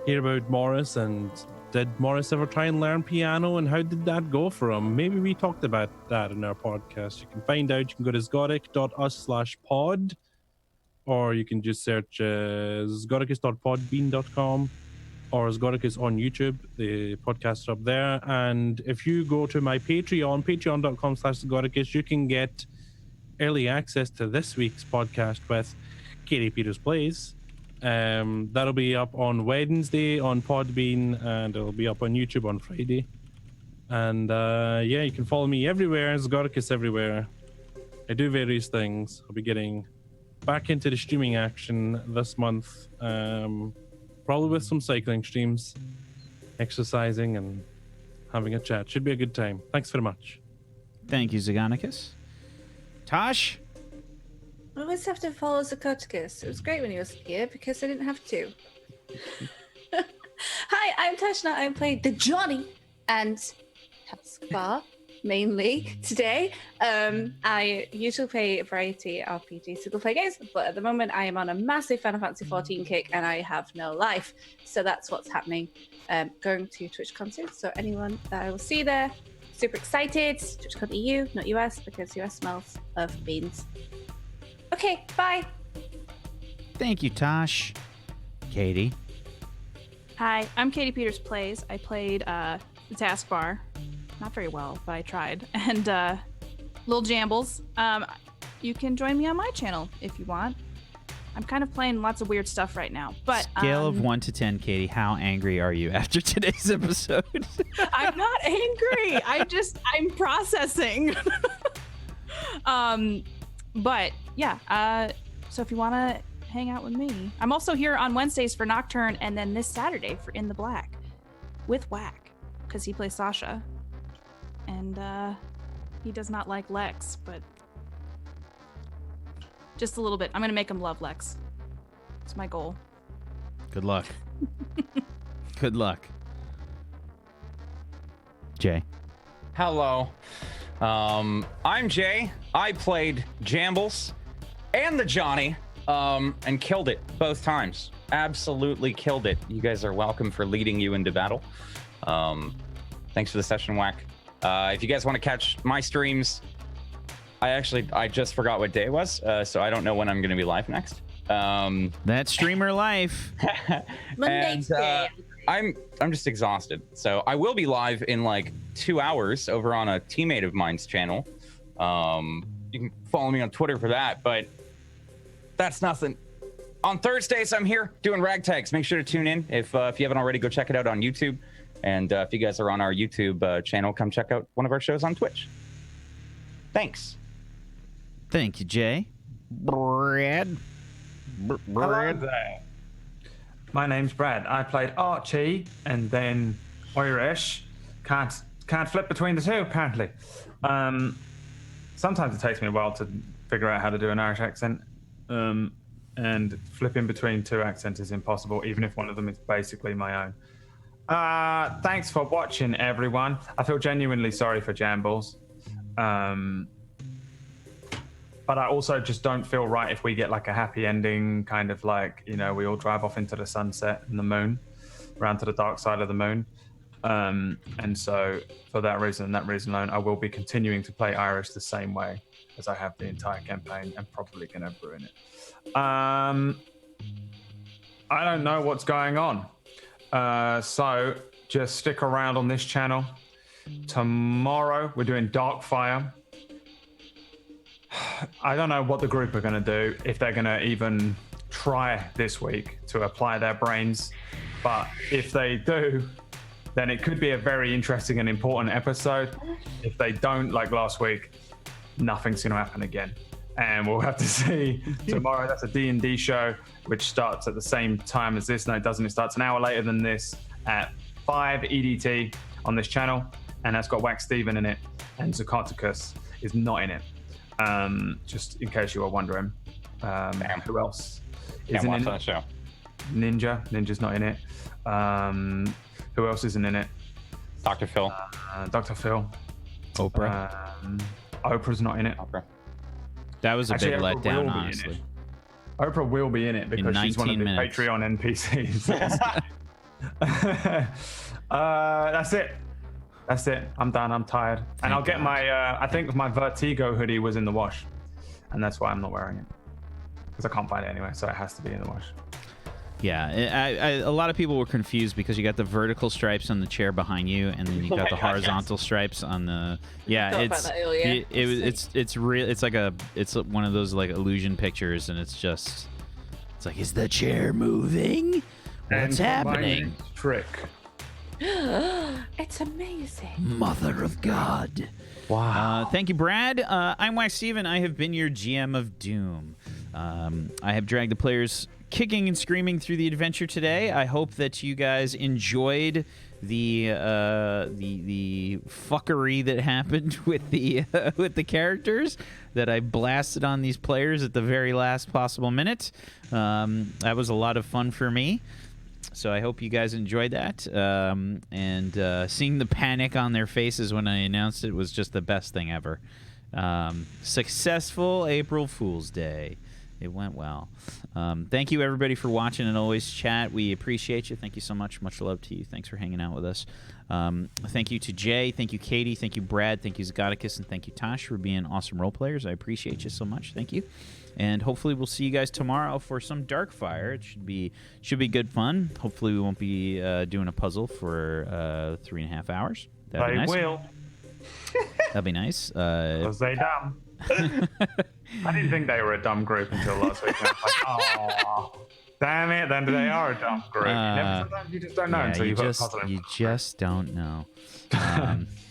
hear about Morris and did Morris ever try and learn piano and how did that go for him? Maybe we talked about that in our podcast. You can find out. You can go to zgodic.us/pod or you can just search zgodicus.podbean.com or Zgodicus on YouTube. The podcast are up there. And if you go to my Patreon, patreon.com/Zgodicus, you can get early access to this week's podcast with Katie Peters Plays. That'll be up on Wednesday on Podbean and it'll be up on YouTube on Friday. And yeah, you can follow me everywhere, Zgodicus everywhere. I do various things. I'll be getting back into the streaming action this month, probably with some cycling streams, exercising and having a chat. Should be a good time. Thanks very much. Thank you, Zagonicus. Tosh? I always have to follow Zagonicus. It was great when he was here because I didn't have to. Hi, I'm Tashna. I played the Johnny and Taskbar mainly today. I usually play a variety of RPG single-player games, but at the moment I am on a massive Final Fantasy 14 kick and I have no life. So that's what's happening. Going to TwitchCon soon, so anyone that I will see there, super excited. TwitchCon EU, not US, because US smells of beans. Okay, bye. Thank you, Tosh. Katie. Hi, I'm Katie Peters Plays. I played the taskbar. Not very well, but I tried. And Lil Jambles. You can join me on my channel if you want. I'm kind of playing lots of weird stuff right now. But Scale of 1 to 10, Katie, how angry are you after today's episode? I'm not angry. I'm processing. But yeah, so if you want to hang out with me, I'm also here on Wednesdays for Nocturne, and then this Saturday for In the Black with Whack, because he plays Sasha, and he does not like Lex, but just a little bit. I'm gonna make him love Lex. It's my goal. Good luck. Good luck. Jay. Hello. I'm Jay. I played Jambles and the Johnny, and killed it both times. Absolutely killed it. You guys are welcome for leading you into battle. Thanks for the session, Whack. If you guys want to catch my streams, I just forgot what day it was, so I don't know when I'm going to be live next. That's streamer life. Monday and, today. I'm just exhausted. So I will be live in like 2 hours over on a teammate of mine's channel. You can follow me on Twitter for that, but that's nothing. On Thursdays, I'm here doing ragtags. Make sure to tune in. If you haven't already, go check it out on YouTube. And if you guys are on our YouTube channel, come check out one of our shows on Twitch. Thanks. Thank you, Jay. Brad. Hello there. My name's Brad. I played Archie and then Irish. Can't flip between the two, apparently. Sometimes it takes me a while to figure out how to do an Irish accent. And flipping between two accents is impossible, even if one of them is basically my own. Thanks for watching, everyone. I feel genuinely sorry for Jambles. But I also just don't feel right if we get like a happy ending, kind of like, you know, we all drive off into the sunset and the moon, around to the dark side of the moon. And so for that reason and that reason alone, I will be continuing to play Irish the same way as I have the entire campaign and probably going to ruin it. I don't know what's going on. So just stick around on this channel. Tomorrow we're doing Darkfire. I don't know what the group are going to do, if they're going to even try this week to apply their brains. But if they do, then it could be a very interesting and important episode. If they don't, like last week, nothing's going to happen again. And we'll have to see tomorrow. That's a D&D show, which starts at the same time as this. No, it doesn't. It starts an hour later than this at 5 EDT on this channel. And that's got Wax Steven in it. And Zucaticus is not in it. Just in case you are wondering. Who else isn't in that show? Ninja's not in it. Who else isn't in it? Dr. Phil. Dr. Phil. Oprah. Oprah's not in it. Oprah. That was a Actually, big Oprah will letdown, be honestly. in it. Oprah will be in it because she's one of the 19 minutes. Patreon NPCs. That's it. I'm done. I'm tired. And I'll get my, I think my Vertigo hoodie was in the wash. And that's why I'm not wearing it. Because I can't find it anyway, so it has to be in the wash. Yeah, a lot of people were confused because you got the vertical stripes on the chair behind you, and then you got the horizontal stripes on the. Yeah, Thought about that earlier. it's real. It's like it's one of those like illusion pictures, and it's like, is the chair moving? What's happening? Trick. It's amazing. Mother of God. Wow. Thank you, Brad. I'm Wax Steven. I have been your GM of Doom. I have dragged the players kicking and screaming through the adventure today. I hope that you guys enjoyed the fuckery that happened with the characters that I blasted on these players at the very last possible minute. That was a lot of fun for me. So I hope you guys enjoyed that. And seeing the panic on their faces when I announced it was just the best thing ever. Successful April Fool's Day. It went well. Thank you, everybody, for watching and always chat. We appreciate you. Thank you so much. Much love to you. Thanks for hanging out with us. Thank you to Jay. Thank you, Katie. Thank you, Brad. Thank you, Zagaticus. And thank you, Tosh, for being awesome role players. I appreciate you so much. Thank you. And hopefully we'll see you guys tomorrow for some Darkfire. It should be good fun. Hopefully we won't be doing a puzzle for 3.5 hours. That'd be nice. will. That'd be nice. Was they dumb? I didn't think they were a dumb group until last week. I was like, oh, damn it, then they are a dumb group. You just don't know until you've got a puzzle. You just don't know.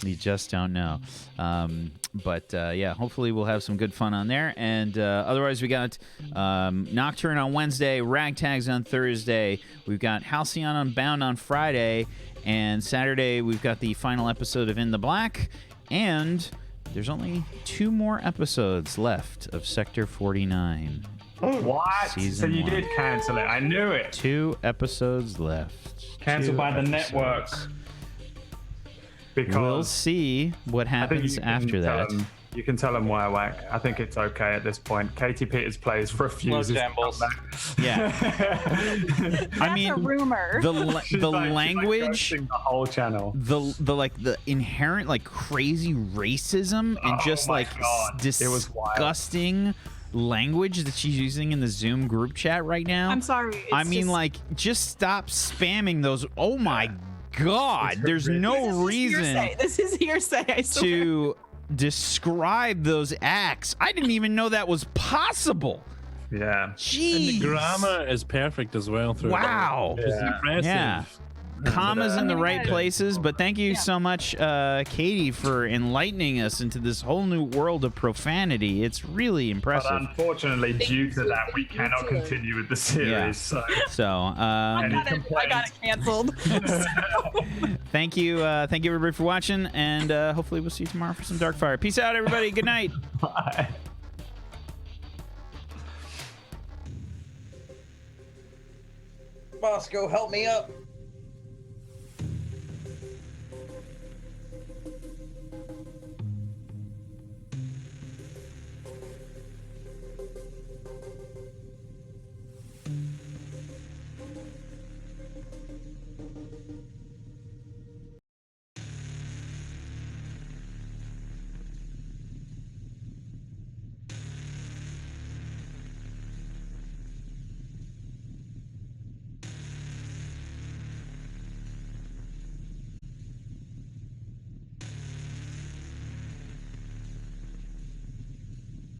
You just don't know. But yeah, hopefully we'll have some good fun on there. And otherwise, we got Nocturne on Wednesday, Ragtags on Thursday. We've got Halcyon Unbound on Friday. And Saturday, we've got the final episode of In the Black. And there's only 2 more episodes left of Sector 49. What? So you did cancel it. I knew it. 2 episodes left. Cancelled by the network. Because we'll see what happens after that. You can tell them why I whack. I think it's okay at this point. Katie Peters plays refuses to come back. Yeah. I mean, a rumor. The She's language, the whole channel. The inherent crazy racism and just my God. disgusting language that she's using in the Zoom group chat right now. I'm sorry. I mean, just stop spamming those. Oh my God! There's no reason. This is hearsay. I swear. To describe those acts. I didn't even know that was possible. Yeah. Jeez. And the grammar is perfect as well. Wow. It's impressive. Yeah. Commas in the right places, but thank you so much, Katie, for enlightening us into this whole new world of profanity. It's really impressive. But unfortunately, due to that, we cannot continue with the series. Yeah. So I got it canceled. Thank you everybody for watching, and hopefully we'll see you tomorrow for some Darkfire. Peace out, everybody. Good night. Bye. Bosco, help me up.